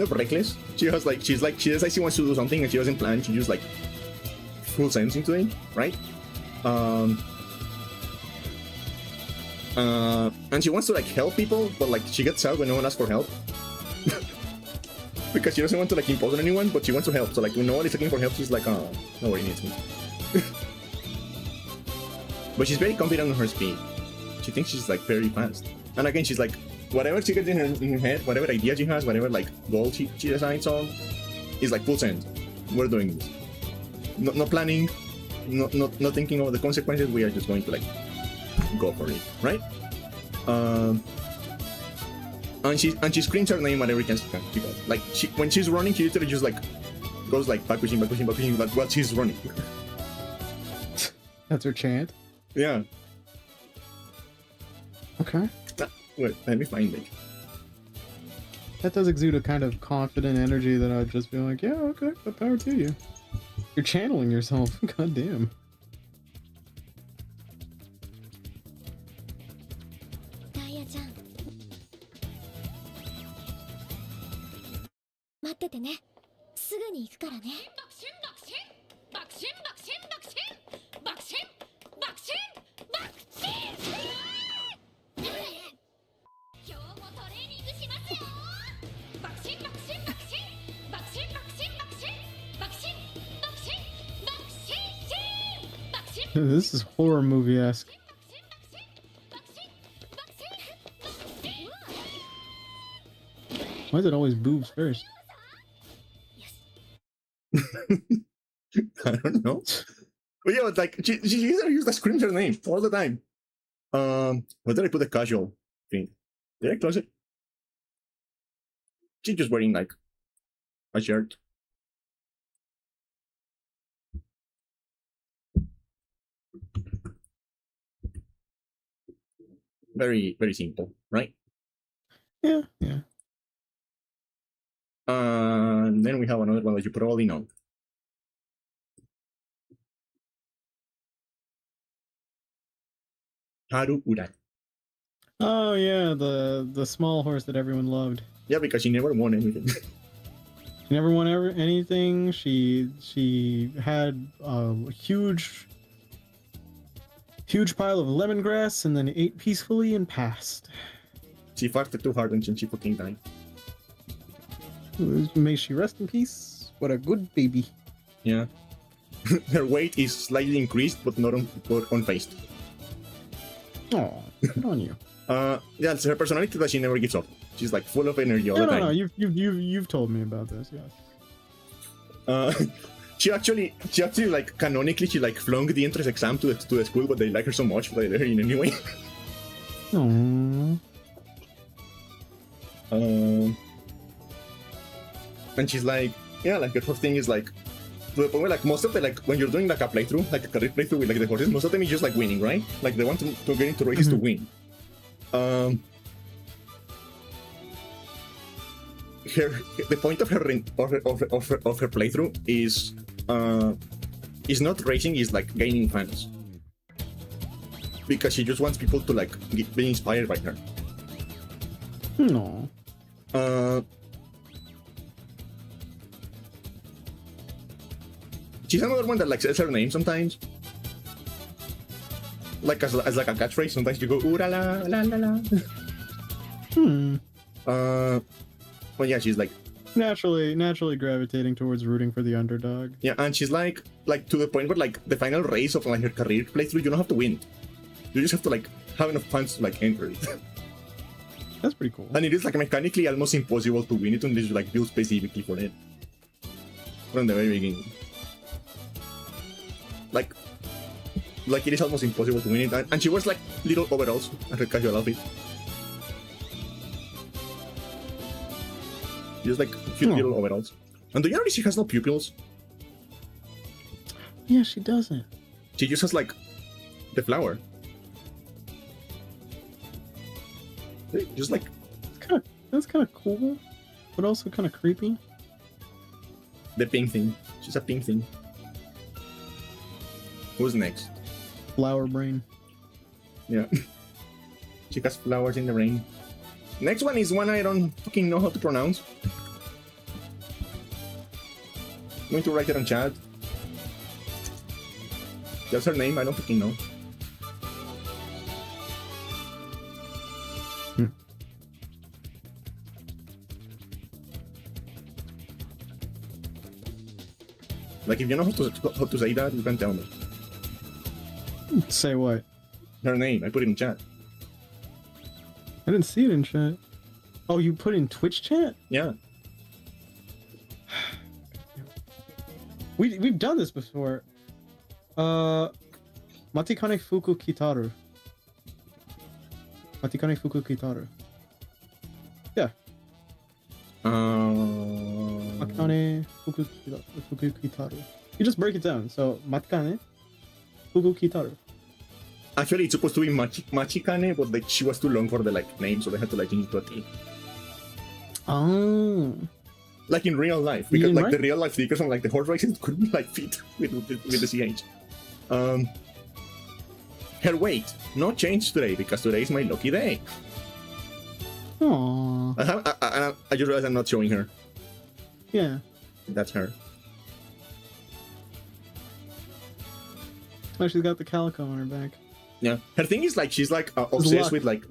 of reckless. She decides she wants to do something and she doesn't plan. She just like full sense into it, right? And she wants to like help people, but like she gets out when no one asks for help. Because she doesn't want to like impose on anyone, but she wants to help. So like when no one is looking for help, she's like, oh, nobody needs me. But she's very confident on her speed. She thinks she's like very fast. And again, she's like, whatever she gets in her head, whatever idea she has, whatever like goal she decides on, is like full send. We're doing this. No planning, not thinking of the consequences. We are just going to like go for it, right? And she screams her name whenever she can. Like when she's running, she literally just like goes like Bakushin, like while she's running. That's her chant. Yeah. Okay. Wait, let me find it. That does exude a kind of confident energy that I'd just be like, yeah, okay, but power to you. You're channeling yourself. God damn. 待っててね。すぐに行くからね。今日もトレーニングしますよ。爆心爆心爆心爆心爆心爆心爆心爆心爆心爆心。 This is horror movie-esque. Why is it always boobs first? I don't know. But yeah, it's like she used to scream her name all the time. Where did I put the casual thing? Did I close it? She's just wearing like a shirt. Very, very simple, right? Yeah. Then we have another one that you probably know. Haru Urai. Oh yeah, the small horse that everyone loved. Yeah, because she never won anything. She never won anything. She had a huge pile of lemongrass and then ate peacefully and passed. She farted too hard and she fucking died. May she rest in peace. What a good baby. Yeah. Her weight is slightly increased, but not unfazed. Oh, good on you. Yeah, it's her personality that she never gives up. She's like full of energy all the time. No, you've told me about this, yes. She actually like canonically she like flunked the entrance exam to the school, but they like her so much that they let her in anyway. Aww. And she's like, yeah, like her whole thing is like, to the point where like most of the like when you're doing like a playthrough, like a career playthrough with like the horses, most of them is just like winning, right? Like they want to get into races to win. The point of her playthrough is not racing, is like gaining fans, because she just wants people to like be inspired by her. No. She's another one that like says her name sometimes. Like as like a catchphrase. Sometimes you go ooh la la la la la. But yeah, she's like naturally gravitating towards rooting for the underdog. yeah, and she's like to the point where like the final race of like her career playthrough, you don't have to win. You just have to like have enough funds to like enter it. That's pretty cool. And it is like mechanically almost impossible to win it unless you like build specifically for it. From the very beginning. Like it is almost impossible to win it. And she wears like little overalls and her casual outfit. Just like cute little overalls. And do you notice she has no pupils? Yeah, she doesn't. She just has like the flower. Just like That's kind of cool, but also kind of creepy. the pink thing. She's a pink thing. Who's next? Flower brain. Yeah. She has flowers in the rain. Next one is one I don't fucking know how to pronounce. I'm going to write it on chat. That's her name, I don't fucking know. Like if you know how to say that, you can tell me. Say what? Her name, I put it in chat. I didn't see it in chat. Oh, you put in Twitch chat? Yeah. We've done this before. Matikane Fuku Kitaru. Matikane Fuku Kitaru. Yeah. Matikane Fuku Kitaru. You just break it down. So Matikane Fuku Kitaru. Actually, it's supposed to be Machikane, but like she was too long for the like name, so they had to like change it to a T. Oh. Like in real life, because Yeah, like right. the real life stickers on like the horse races couldn't like fit with the CH. Her weight, no change today because today is my lucky day. Aww. I just realized I'm not showing her. Yeah. That's her. Oh, she's got the calico on her back. Yeah. Her thing is like she's like obsessed with like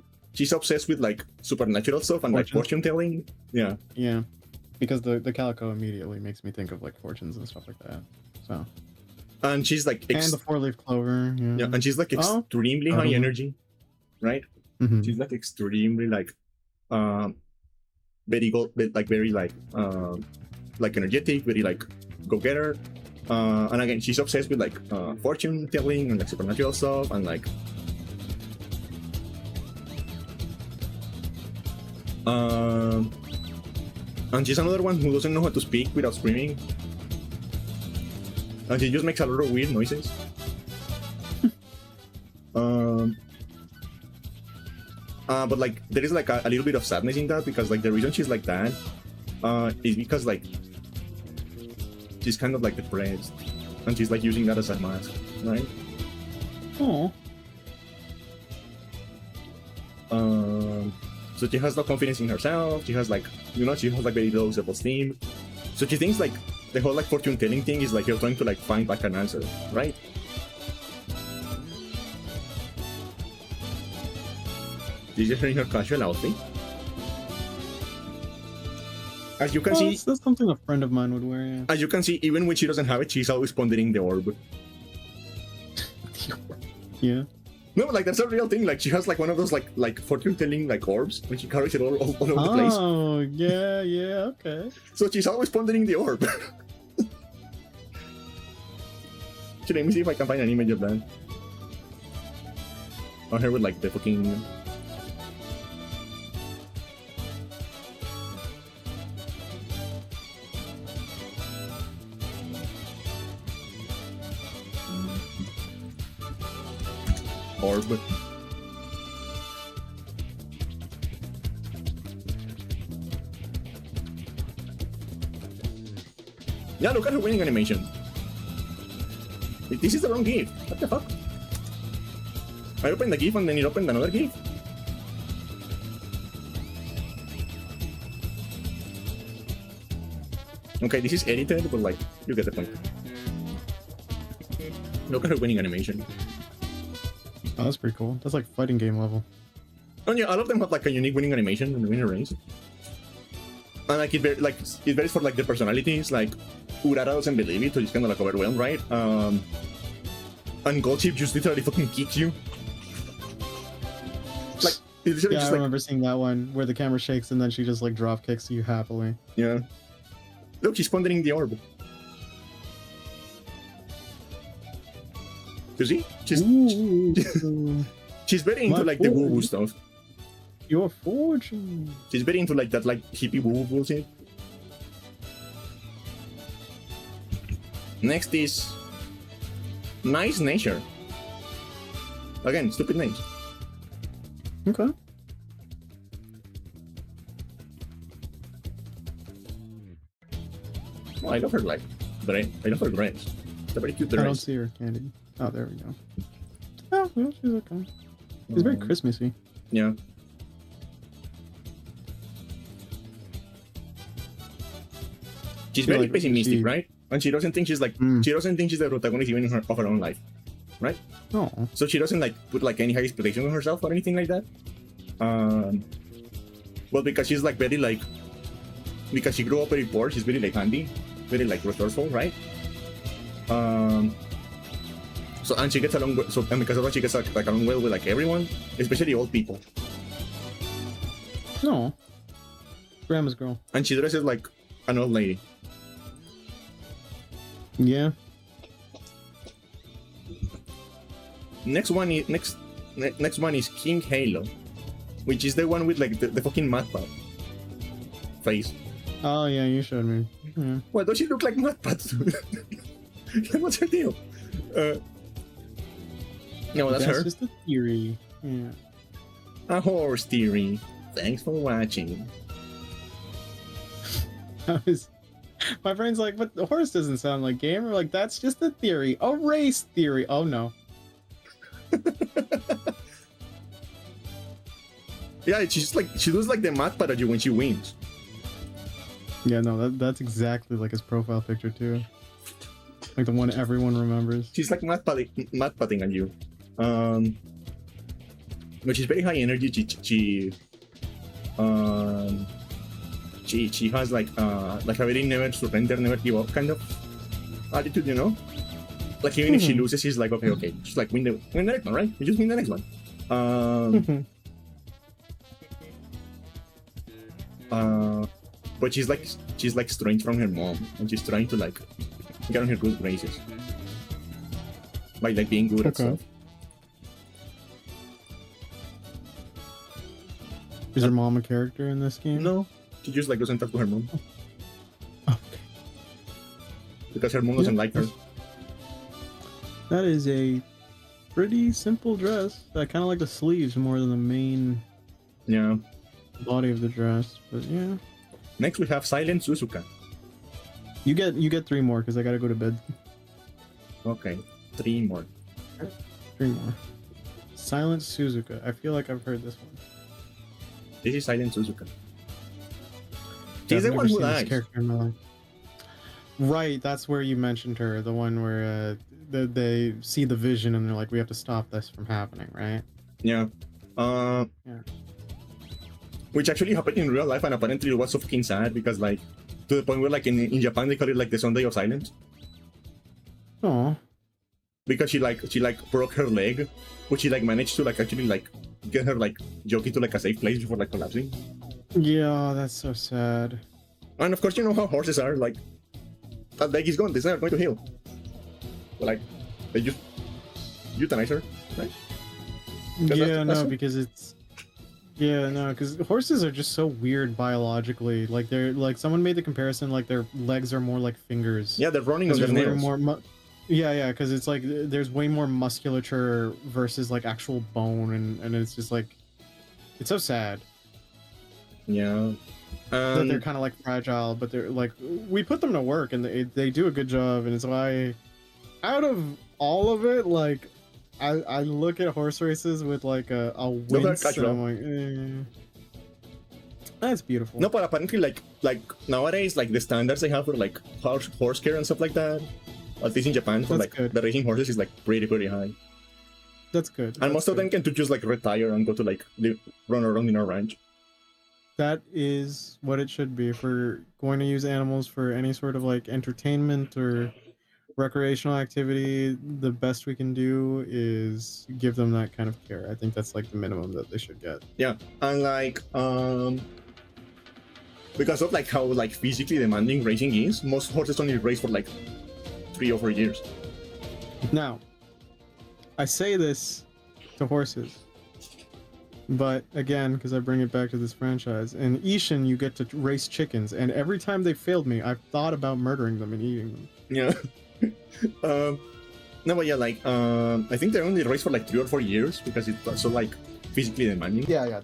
supernatural stuff and like fortune telling. Yeah. Yeah. Because the calico immediately makes me think of like fortunes and stuff like that. So. And she's like And the 4-leaf clover. Yeah. yeah, and she's like extremely high energy, right? Mhm. She's like extremely like very energetic, very like go-getter. And again, she's obsessed with like fortune telling and like supernatural stuff and like and she's another one who doesn't know how to speak without screaming. And she just makes a lot of weird noises. But like there is like a little bit of sadness in that because like the reason she's like that is because like she's kind of like depressed and she's like using that as a mask, right? Oh. So she has no confidence in herself. She has like, she has like very low self-esteem. So she thinks like the whole like fortune telling thing is like you're trying to like find like an answer, right? She's just wearing her casual outfit. As you can see, that's something a friend of mine would wear. Yeah. as you can see, even when she doesn't have it, she's always pondering the orb. Yeah. No, like that's a real thing. Like she has like one of those like fortune telling like orbs when she carries it all over the place. Oh, yeah, okay. So she's always pondering the orb. Actually, let me see if I can find an image of that. Or her with like the fucking. Orb. Yeah, look at her winning animation. This is the wrong GIF. What the fuck? I opened the GIF and then it opened another GIF. Okay, this is edited, but like, you get the point. Look at her winning animation. Oh, that's pretty cool. That's like fighting game level. And yeah, all of them have like a unique winning animation when they win a race. And like it varies for like the personalities. Like Urara doesn't believe it, so he's kind of like overwhelmed, right? And Goldship just literally fucking kicks you. Like it literally Yeah, just I remember seeing that one where the camera shakes and then she just like drop kicks you happily. Yeah. Look, she's pondering the orb. You see? She's very into like the woo-woo stuff. Your fortune. She's very into like that like hippie woo-woo bullshit. Next is Nice Nature. Again, stupid names. Okay. Oh, I love her like dress. I love her dress. It's a very cute I don't dress. see her, Candy. Oh, there we go. Oh, well, she's okay. She's very Christmassy. Yeah. She's very like pessimistic, right? And she doesn't think she's like she doesn't think she's the protagonist even of her own life, right? Oh. So she doesn't like put like any high expectation on herself or anything like that. Well, because she's like very like because she grew up very poor, she's very like handy, very like resourceful, right? So and she gets along and because of that she gets like along well with like everyone, especially old people. No. Grandma's girl. And she dresses like an old lady. Yeah. Next one is King Halo, which is the one with like the fucking Matpat face. Oh yeah, you showed me. Yeah. Why does she look like Matpat? What's her deal? No, that's her. Just a theory. Yeah. A horse theory. Thanks for watching. My friend's like, but the horse doesn't sound like gamer. Like, that's just a theory. A race theory. Oh no. Yeah, she's like she looks like the Matpat at you when she wins. Yeah, no, that's exactly like his profile picture too. Like the one everyone remembers. She's like Matpatting at you. But she's very high energy. She has like a very never surrender, never give up kind of attitude, you know? Like even if she loses, she's like, okay. She's like, win the next one, right? You just win the next one. But she's like strange from her mom, and she's trying to like get on her good graces by like being good at stuff. Is her mom a character in this game? No, she just like doesn't talk to her mom. Okay. Because her mom doesn't like her. That is a pretty simple dress. I kind of like the sleeves more than the main body of the dress, but yeah. Next we have Silent Suzuka. You get 3 more because I gotta go to bed. Okay, 3 more. 3 more. Silent Suzuka. I feel like I've heard this one. This is Silent Suzuka. She's the one who dies. Right, that's where you mentioned her. The one where they see the vision and they're like, we have to stop this from happening, right? Yeah. Yeah. Which actually happened in real life, and apparently it was so fucking sad because like to the point where like in Japan they call it like the Sunday of Silence. Oh. Because she broke her leg, but she like managed to like actually like get her like jockey to like a safe place before like collapsing. Yeah, that's so sad. And of course you know how horses are, like that leg is gone, they're not going to heal. But, like they just euthanize her, right? Because horses are just so weird biologically. Like they're like someone made the comparison like their legs are more like fingers. Yeah, they're running on their nails. Because it's like there's way more musculature versus like actual bone, and it's just like it's so sad. Yeah. That they're kind of like fragile, but they're like we put them to work and they do a good job, and it's why out of all of it, like I look at horse races with like a wince, and I'm like, that's beautiful. No, but apparently like nowadays like the standards they have for like horse care and stuff like that, at least in Japan, for That's like good. the racing horses is like pretty high. That's good. And most of them can to just like retire and go to like run around in a ranch. That is what it should be. If we're going to use animals for any sort of like entertainment or recreational activity, the best we can do is give them that kind of care. I think that's like the minimum that they should get. Yeah, and like because of like how like physically demanding racing is, most horses only race for like 3 or 4 years. Now, I say this to horses, but again, because I bring it back to this franchise, in Ishin you get to race chickens, and every time they failed me, I've thought about murdering them and eating them. Yeah. No, but yeah, like I think they only race for like 3 or 4 years because it's so like physically demanding. Yeah,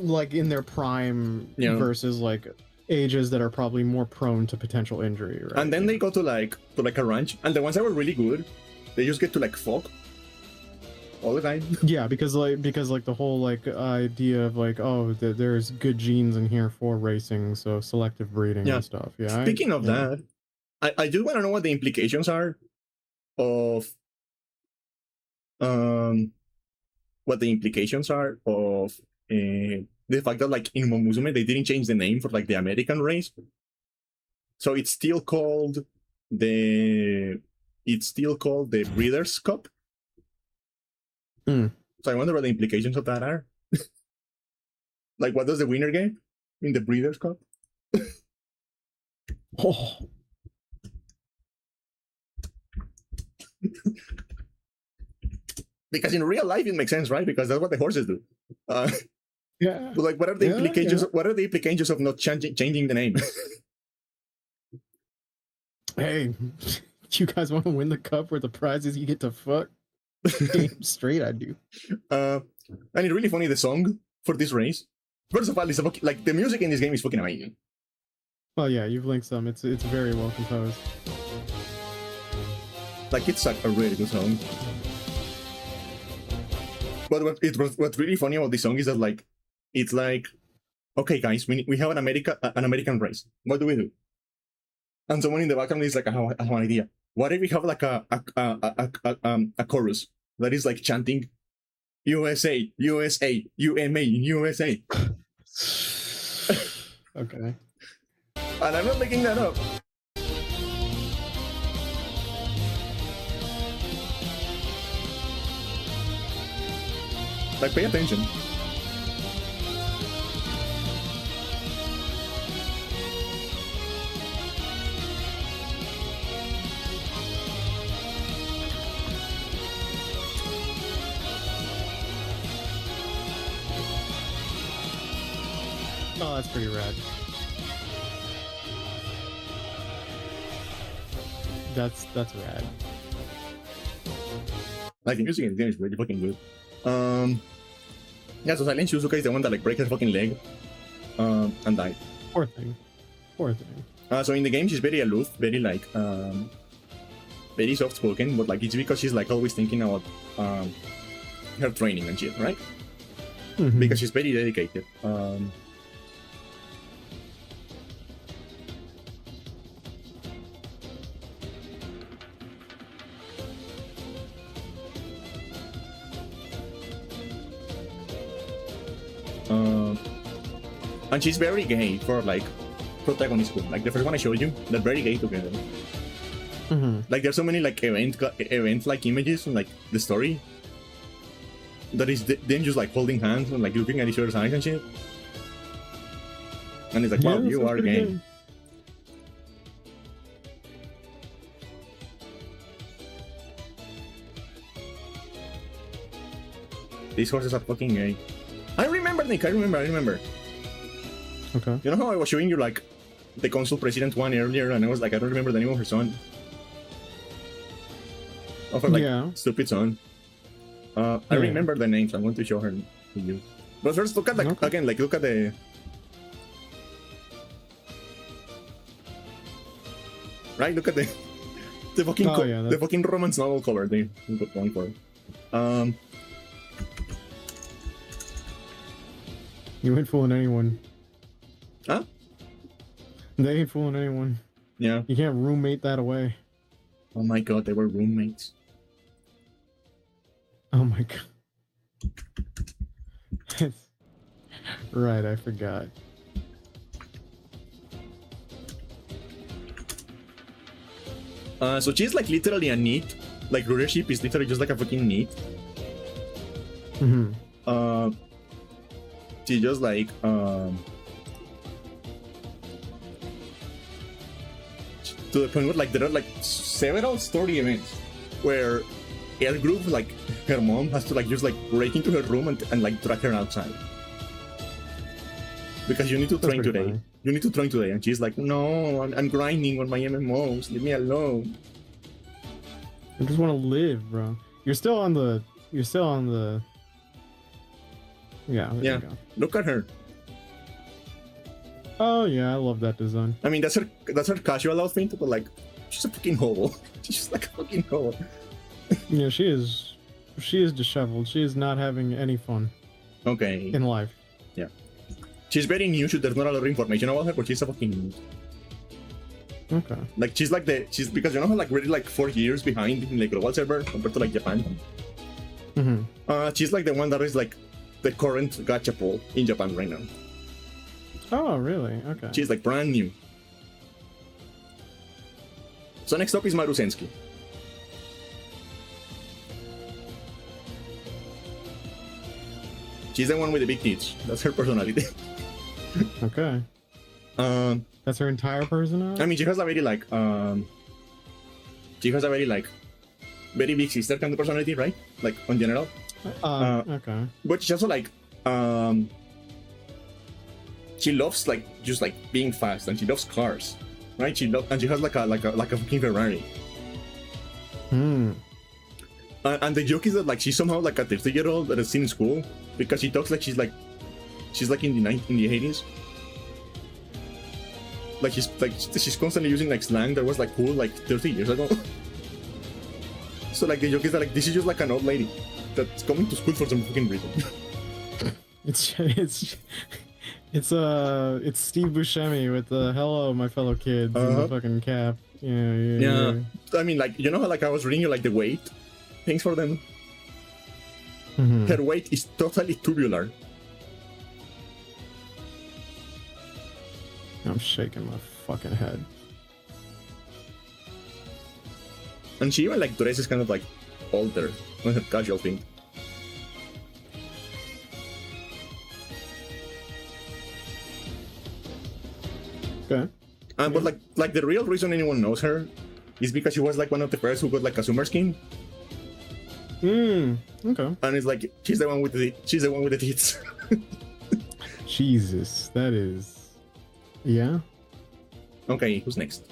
like in their prime Yeah. versus like ages that are probably more prone to potential injury, right? And then they go to like a ranch, and the ones that were really good, they just get to like fuck all the time. Yeah, because the whole like idea of like, oh, there's good genes in here for racing, so selective breeding Yeah. and stuff. Yeah. Speaking of that, I do want to know what the implications are of the fact that like in Momusume they didn't change the name for like the American race, so it's still called the Breeders' Cup. Hmm. So I wonder what the implications of that are. Like, what does the winner get in the Breeders' Cup? Oh. Because in real life it makes sense, right? Because that's what the horses do. Yeah. But like, what are the Yeah, implications? yeah. What are the implications of not changing the name? Hey, you guys want to win the cup where the prize is you get to fuck? Damn straight, I do. And it's really funny, the song for this race. First of all, it's like the music in this game is fucking amazing. Well, yeah, you've linked some. It's very well composed. Like, it's like a really good song. But what's really funny about this song is that like it's like, okay guys, we have an American race. What do we do? And someone in the background is like, I have an idea. What if we have like a chorus that is like chanting USA, USA, UMA, USA. Okay. And I'm not making that up. Like, pay attention. Oh, that's pretty rad. That's rad. Like, the music in the game is really fucking good. Yeah, so Silent Shizuka is the one that like breaks her fucking leg and died. Poor thing. Poor thing. So in the game she's very aloof, very like very soft spoken, but like it's because she's like always thinking about her training and shit, right? Mhm. Because she's very dedicated. And she's very gay for like protagonist. Like the first one I showed you, they're very gay together. Mhm. Like there's so many like event like images from like the story that is them just like holding hands and like looking at each other's eyes and shit. And it's like, wow, Yeah, you sounds are pretty gay. good. These horses are fucking gay. I remember, Nick. I remember. Okay. You know how I was showing you like the consul president one earlier, and I was like, I don't remember the name of her son. Of her like Yeah. stupid son. I Yeah. remember the names. I'm going to show her to you. But first, look at like Okay. again, like look at the. Right, look at the fucking Oh, yeah, the that's- fucking romance novel cover they got going for it. You ain't fooling anyone. Huh? They ain't fooling anyone. Yeah. You can't roommate that away. Oh my god, they were roommates. Oh my god. Right, I forgot. So she's like literally a NEET. Like rulership is literally just like a fucking NEET. Mm-hmm. She just like to the point where like there are like several story events where her group, like her mom, has to like just like break into her room and like drag her outside because you need to train today. Funny. You need to train today, and she's like, "No, I'm grinding on my MMOs. Leave me alone." I just want to live, bro. You're still on the. Yeah. There Yeah. You go. Look at her. Oh yeah, I love that design. I mean, that's her casual outfit, but like, she's a fucking hobo. She's just like a fucking hobo. Yeah, she is disheveled. She is not having any fun Okay. in life. Yeah. She's very new, so there's not a lot of information about her, but she's a fucking noob. Okay. Like, she's because you know how, like, really, like, 4 years behind in the global server compared to, like, Japan? Mm-hmm. She's, like, the one that is, like, the current gacha pool in Japan right now. Oh, really? Okay. She's, like, brand new. So next up is Marusensky. She's the one with the big tits. That's her personality. Okay. That's her entire personality? I mean, she has a very very big sister kind of personality, right? Like, in general. Okay. But she's also like, she loves like just like being fast, and she loves cars, right? And she has like a fucking Ferrari. Hmm. And the joke is that like she's somehow like a 30-year-old that is in school because she talks like she's like in the 80s. Like she's constantly using like slang that was like cool like 30 years ago. So like the joke is that like this is just like an old lady that's coming to school for some fucking reason. It's Steve Buscemi with the "Hello, my fellow kids" and the fucking cap. Yeah. I mean, like, you know how like I was reading you like the weight things for them. Mm-hmm. Her weight is totally tubular. I'm shaking my fucking head. And she even like dresses kind of like older on her casual thing. Okay. But like the real reason anyone knows her is because she was like one of the first who got like a summer skin. Okay. And it's like she's the one with the tits. Jesus, that is. Yeah. Okay, who's next?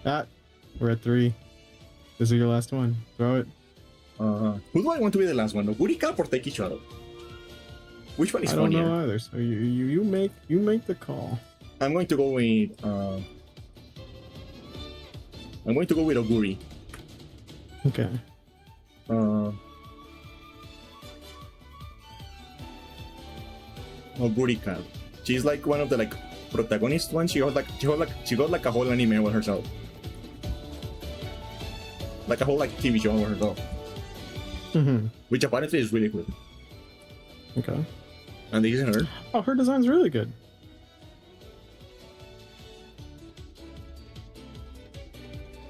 We're at 3. This is your last one. Throw it. Who do I want to be the last one? Gurika or Taiki Shadow? Which one is I don't funnier? know either. So you make the call. I'm going to go with Oguri. Okay. Gurika. She's like one of the like protagonist ones. She got like a whole anime with herself. Like a whole like TV show with herself. Mm-hmm. Which apparently is really good. Okay. And this is her. Oh, her design's really good.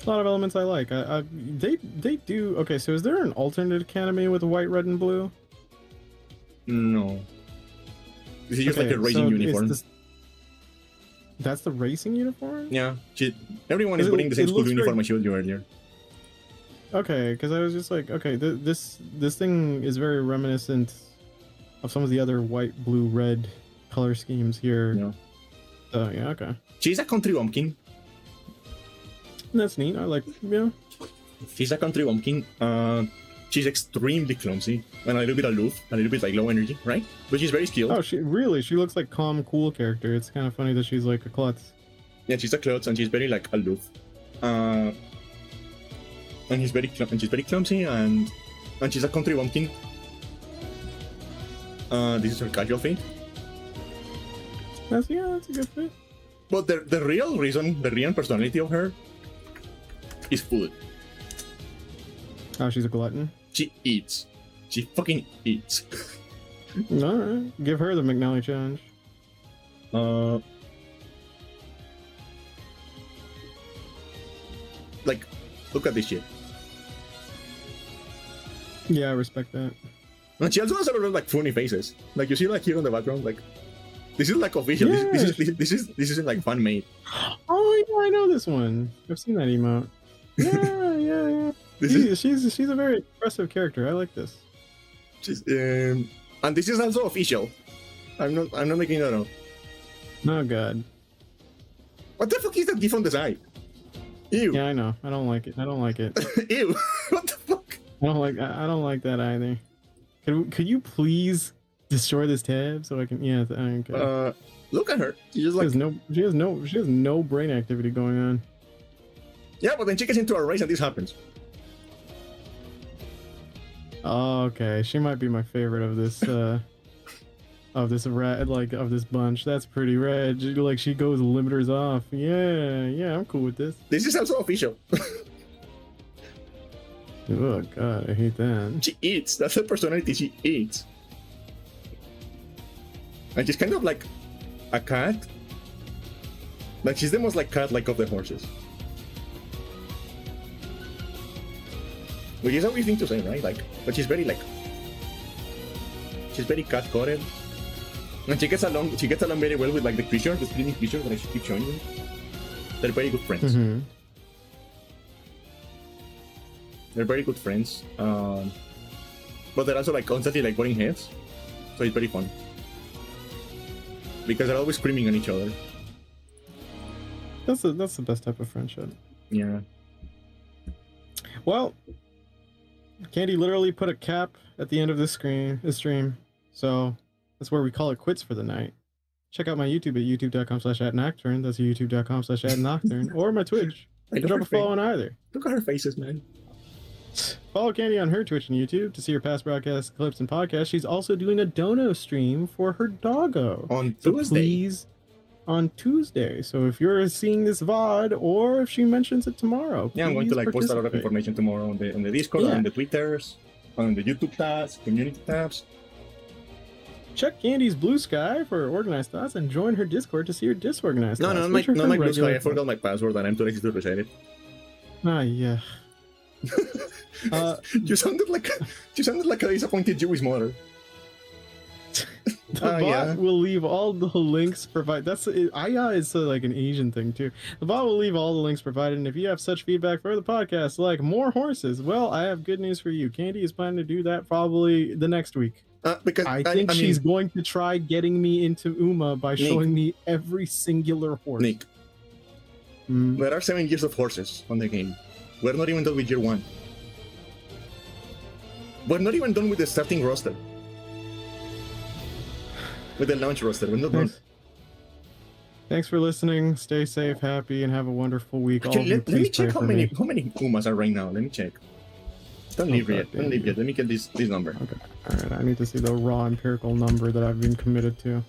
A lot of elements I like. They do. Okay, so is there an alternate academy with white, red, and blue? No. This is just like a racing uniform. That's the racing uniform? Yeah. Everyone is wearing the same school uniform I showed you earlier. Okay, because I was just like, okay, this thing is very reminiscent of some of the other white, blue, red color schemes here. Yeah. So yeah, okay. She's a country bumpkin. That's neat. I like, yeah. She's a country bumpkin. She's extremely clumsy and a little bit aloof, a little bit like low energy, right? But she's very skilled. Oh, she looks like calm, cool character. It's kind of funny that she's like a klutz. Yeah, she's a klutz and she's very like aloof. And she's very clumsy and she's a country bumpkin. This is her casual fit. That's a good fit. But the real reason, the real personality of her is food. Oh, she's a glutton. She eats. She fucking eats. Alright. Give her the McNally challenge. Like, look at this shit. Yeah, I respect that. And she also has a lot of like funny faces. Like you see, like here in the background, like this is like official. Yeah. This isn't like fan made. Oh yeah, I know this one. I've seen that emote. Yeah. She's a very expressive character. I like this. And this is also official. I'm not making that up. Oh god. What the fuck is that gif on the side? Ew. Yeah, I know. I don't like it. Ew. What the fuck? I don't like that either. Could you please destroy this tab so I can? Yeah. Okay. Look at her. She just like She has no brain activity going on. yeah, but then she gets into a race and this happens. Oh, okay. She might be my favorite of this. Of this bunch. That's pretty rad. She goes limiters off. Yeah. I'm cool with this. This is also official. Oh god, I hate that. She eats. That's her personality. She eats. And she's kind of like a cat. Like she's the most like cat-like of the horses. Which is a weird thing to say, right? Like, but she's very cat-coded. And she gets along very well with like the screaming creature that I should keep showing you. They're very good friends. Mm-hmm. They're very good friends. But they're also like constantly like butting heads. So it's very fun. Because they're always screaming on each other. That's the best type of friendship. Yeah. Well, Candy literally put a cap at the end of this stream. So that's where we call it quits for the night. Check out my YouTube at youtube.com/@nocturne. That's youtube.com/@nocturne. Or my Twitch. Drop a follow on either. Look at her faces, man. Follow Candy on her Twitch and YouTube to see her past broadcasts, clips, and podcasts. She's also doing a dono stream for her doggo. On So Tuesday. please, on Tuesday. So if you're seeing this VOD or if she mentions it tomorrow, Yeah, I'm going to like post a lot of participate. information tomorrow on the Discord, Yeah. on the Twitters, on the YouTube tabs, community tabs. Check Candy's Blue Sky for organized thoughts and join her Discord to see her disorganized No, thoughts. not which are my her Blue Sky. regular I forgot my password and I'm too lazy to reset it. Ah, yeah. You sounded like a disappointed Jewish mother. The bot will leave all the links provided. Aya is like an Asian thing too. The bot will leave all the links provided, and if you have such feedback for the podcast, like more horses, well, I have good news for you. Candy is planning to do that probably the next week. Because I think she's going to try getting me into Uma by showing me every singular horse. Nick, there are 7 years of horses on the game. We're not even done with year 1. We're not even done with the starting roster. With the launch roster, we're not done. Thanks for listening. Stay safe, happy, and have a wonderful week. Okay, All of you, let me please check pray how for many me. Pumas are right now. Let me check. Don't leave yet. Don't leave yet. Let me get this number. Okay. All right. I need to see the raw empirical number that I've been committed to.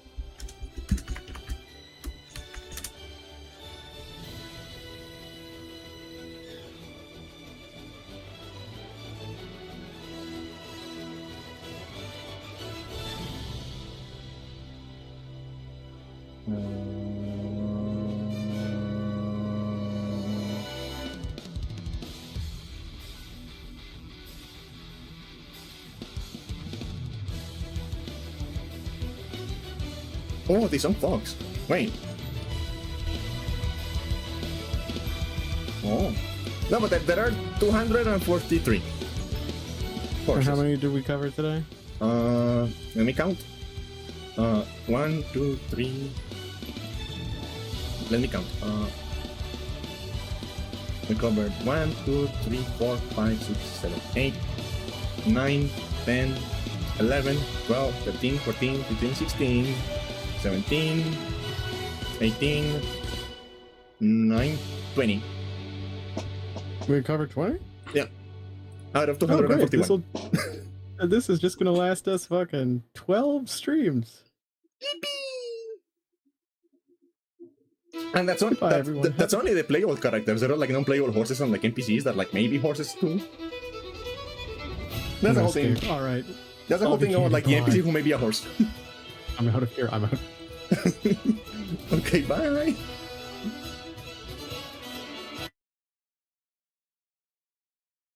Oh, this on Fox. Wait. Oh. No, but there are 243. And how many did we cover today? Let me count. 1, 2, 3. Let me count. We covered 1, 2, 3, 4, 5, 6, 7, 8, 9, 10, 11, 12, 13, 14, 15, 16, 17, 18, 9, 20. We covered 20? Yeah. Out of Oh, great. 241. This is just gonna last us fucking 12 streams. And that's Goodbye, everyone. that's only the playable characters. There are like non-playable horses and like NPCs that like maybe horses too. That's the whole thing. All right. That's the whole thing about like the NPC who may be a horse. I'm out of here. I'm out. Okay, bye.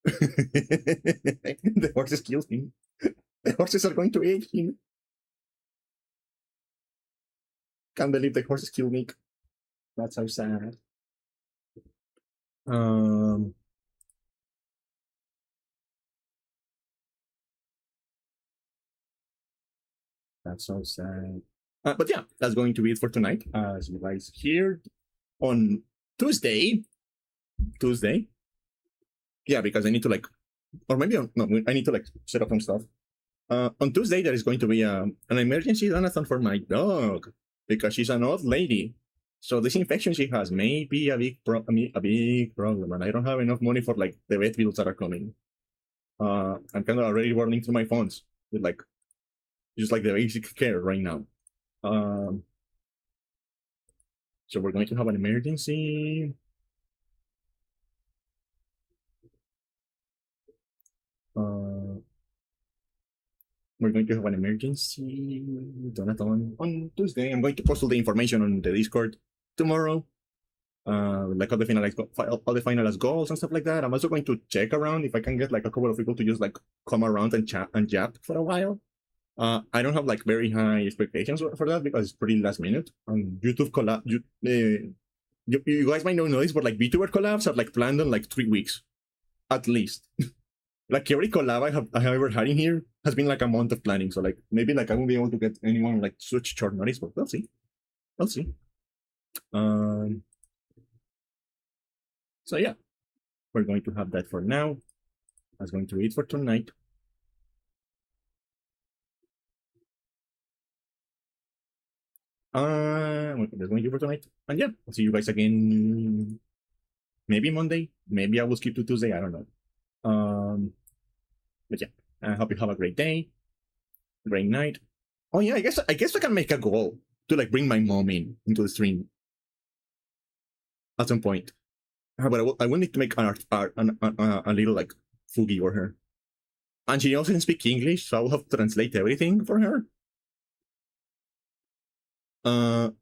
The horses killed him. The horses are going to eat him. Can't believe the horses killed Nick. That's so sad. That's so sad. But yeah, that's going to be it for tonight. As you guys hear on Tuesday. Yeah, because I need to like, or maybe no, I need to like set up some stuff. On Tuesday there is going to be an emergency donathon for my dog because she's an old lady. So this infection she has may be a big problem, and I don't have enough money for like the vet bills that are coming. I'm kind of already running through my funds with like just like the basic care right now. So we're going to have an emergency. We're going to have an emergency donathon on Tuesday. I'm going to post all the information on the Discord tomorrow. Like all the finalized goals and stuff like that. I'm also going to check around if I can get like a couple of people to just like come around and chat and jab for a while. I don't have like very high expectations for that because it's pretty last minute. YouTube collab, you guys might not know this, but like VTuber collabs are like planned on like 3 weeks, at least. Like every collab I have ever had in here has been like a month of planning. So like maybe like I won't be able to get anyone like such short notice, but we'll see. We'll see. So yeah, we're going to have that for now. That's going to be it for tonight. That's going to be for tonight. And yeah, I'll see you guys again. Maybe Monday. Maybe I will skip to Tuesday. I don't know. But yeah, I hope you have a great day, great night. Oh yeah, I guess I can make a goal to like bring my mom into the stream at some point. But I will need to make a little like fugi for her, and she also can speak English, so I will have to translate everything for her. But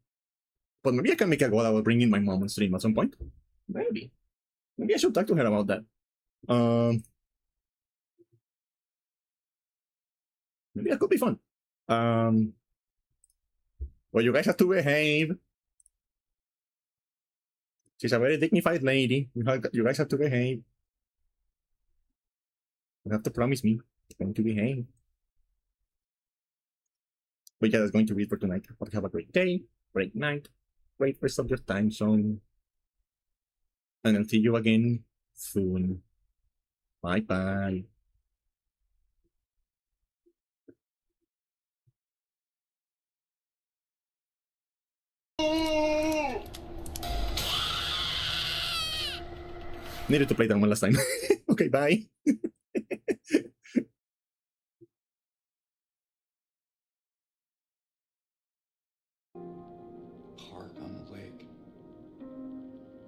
maybe I can make a goal about bringing my mom on stream at some point. Maybe I should talk to her about that. Maybe that could be fun. Well, you guys have to behave. She's a very dignified lady. You guys have to behave. You have to promise me you're going to behave. But yeah, that's going to be it for tonight. Hope you have a great day, great night, great rest of your time zone. And I'll see you again soon. Bye-bye. Needed to play that one last time. Okay, bye.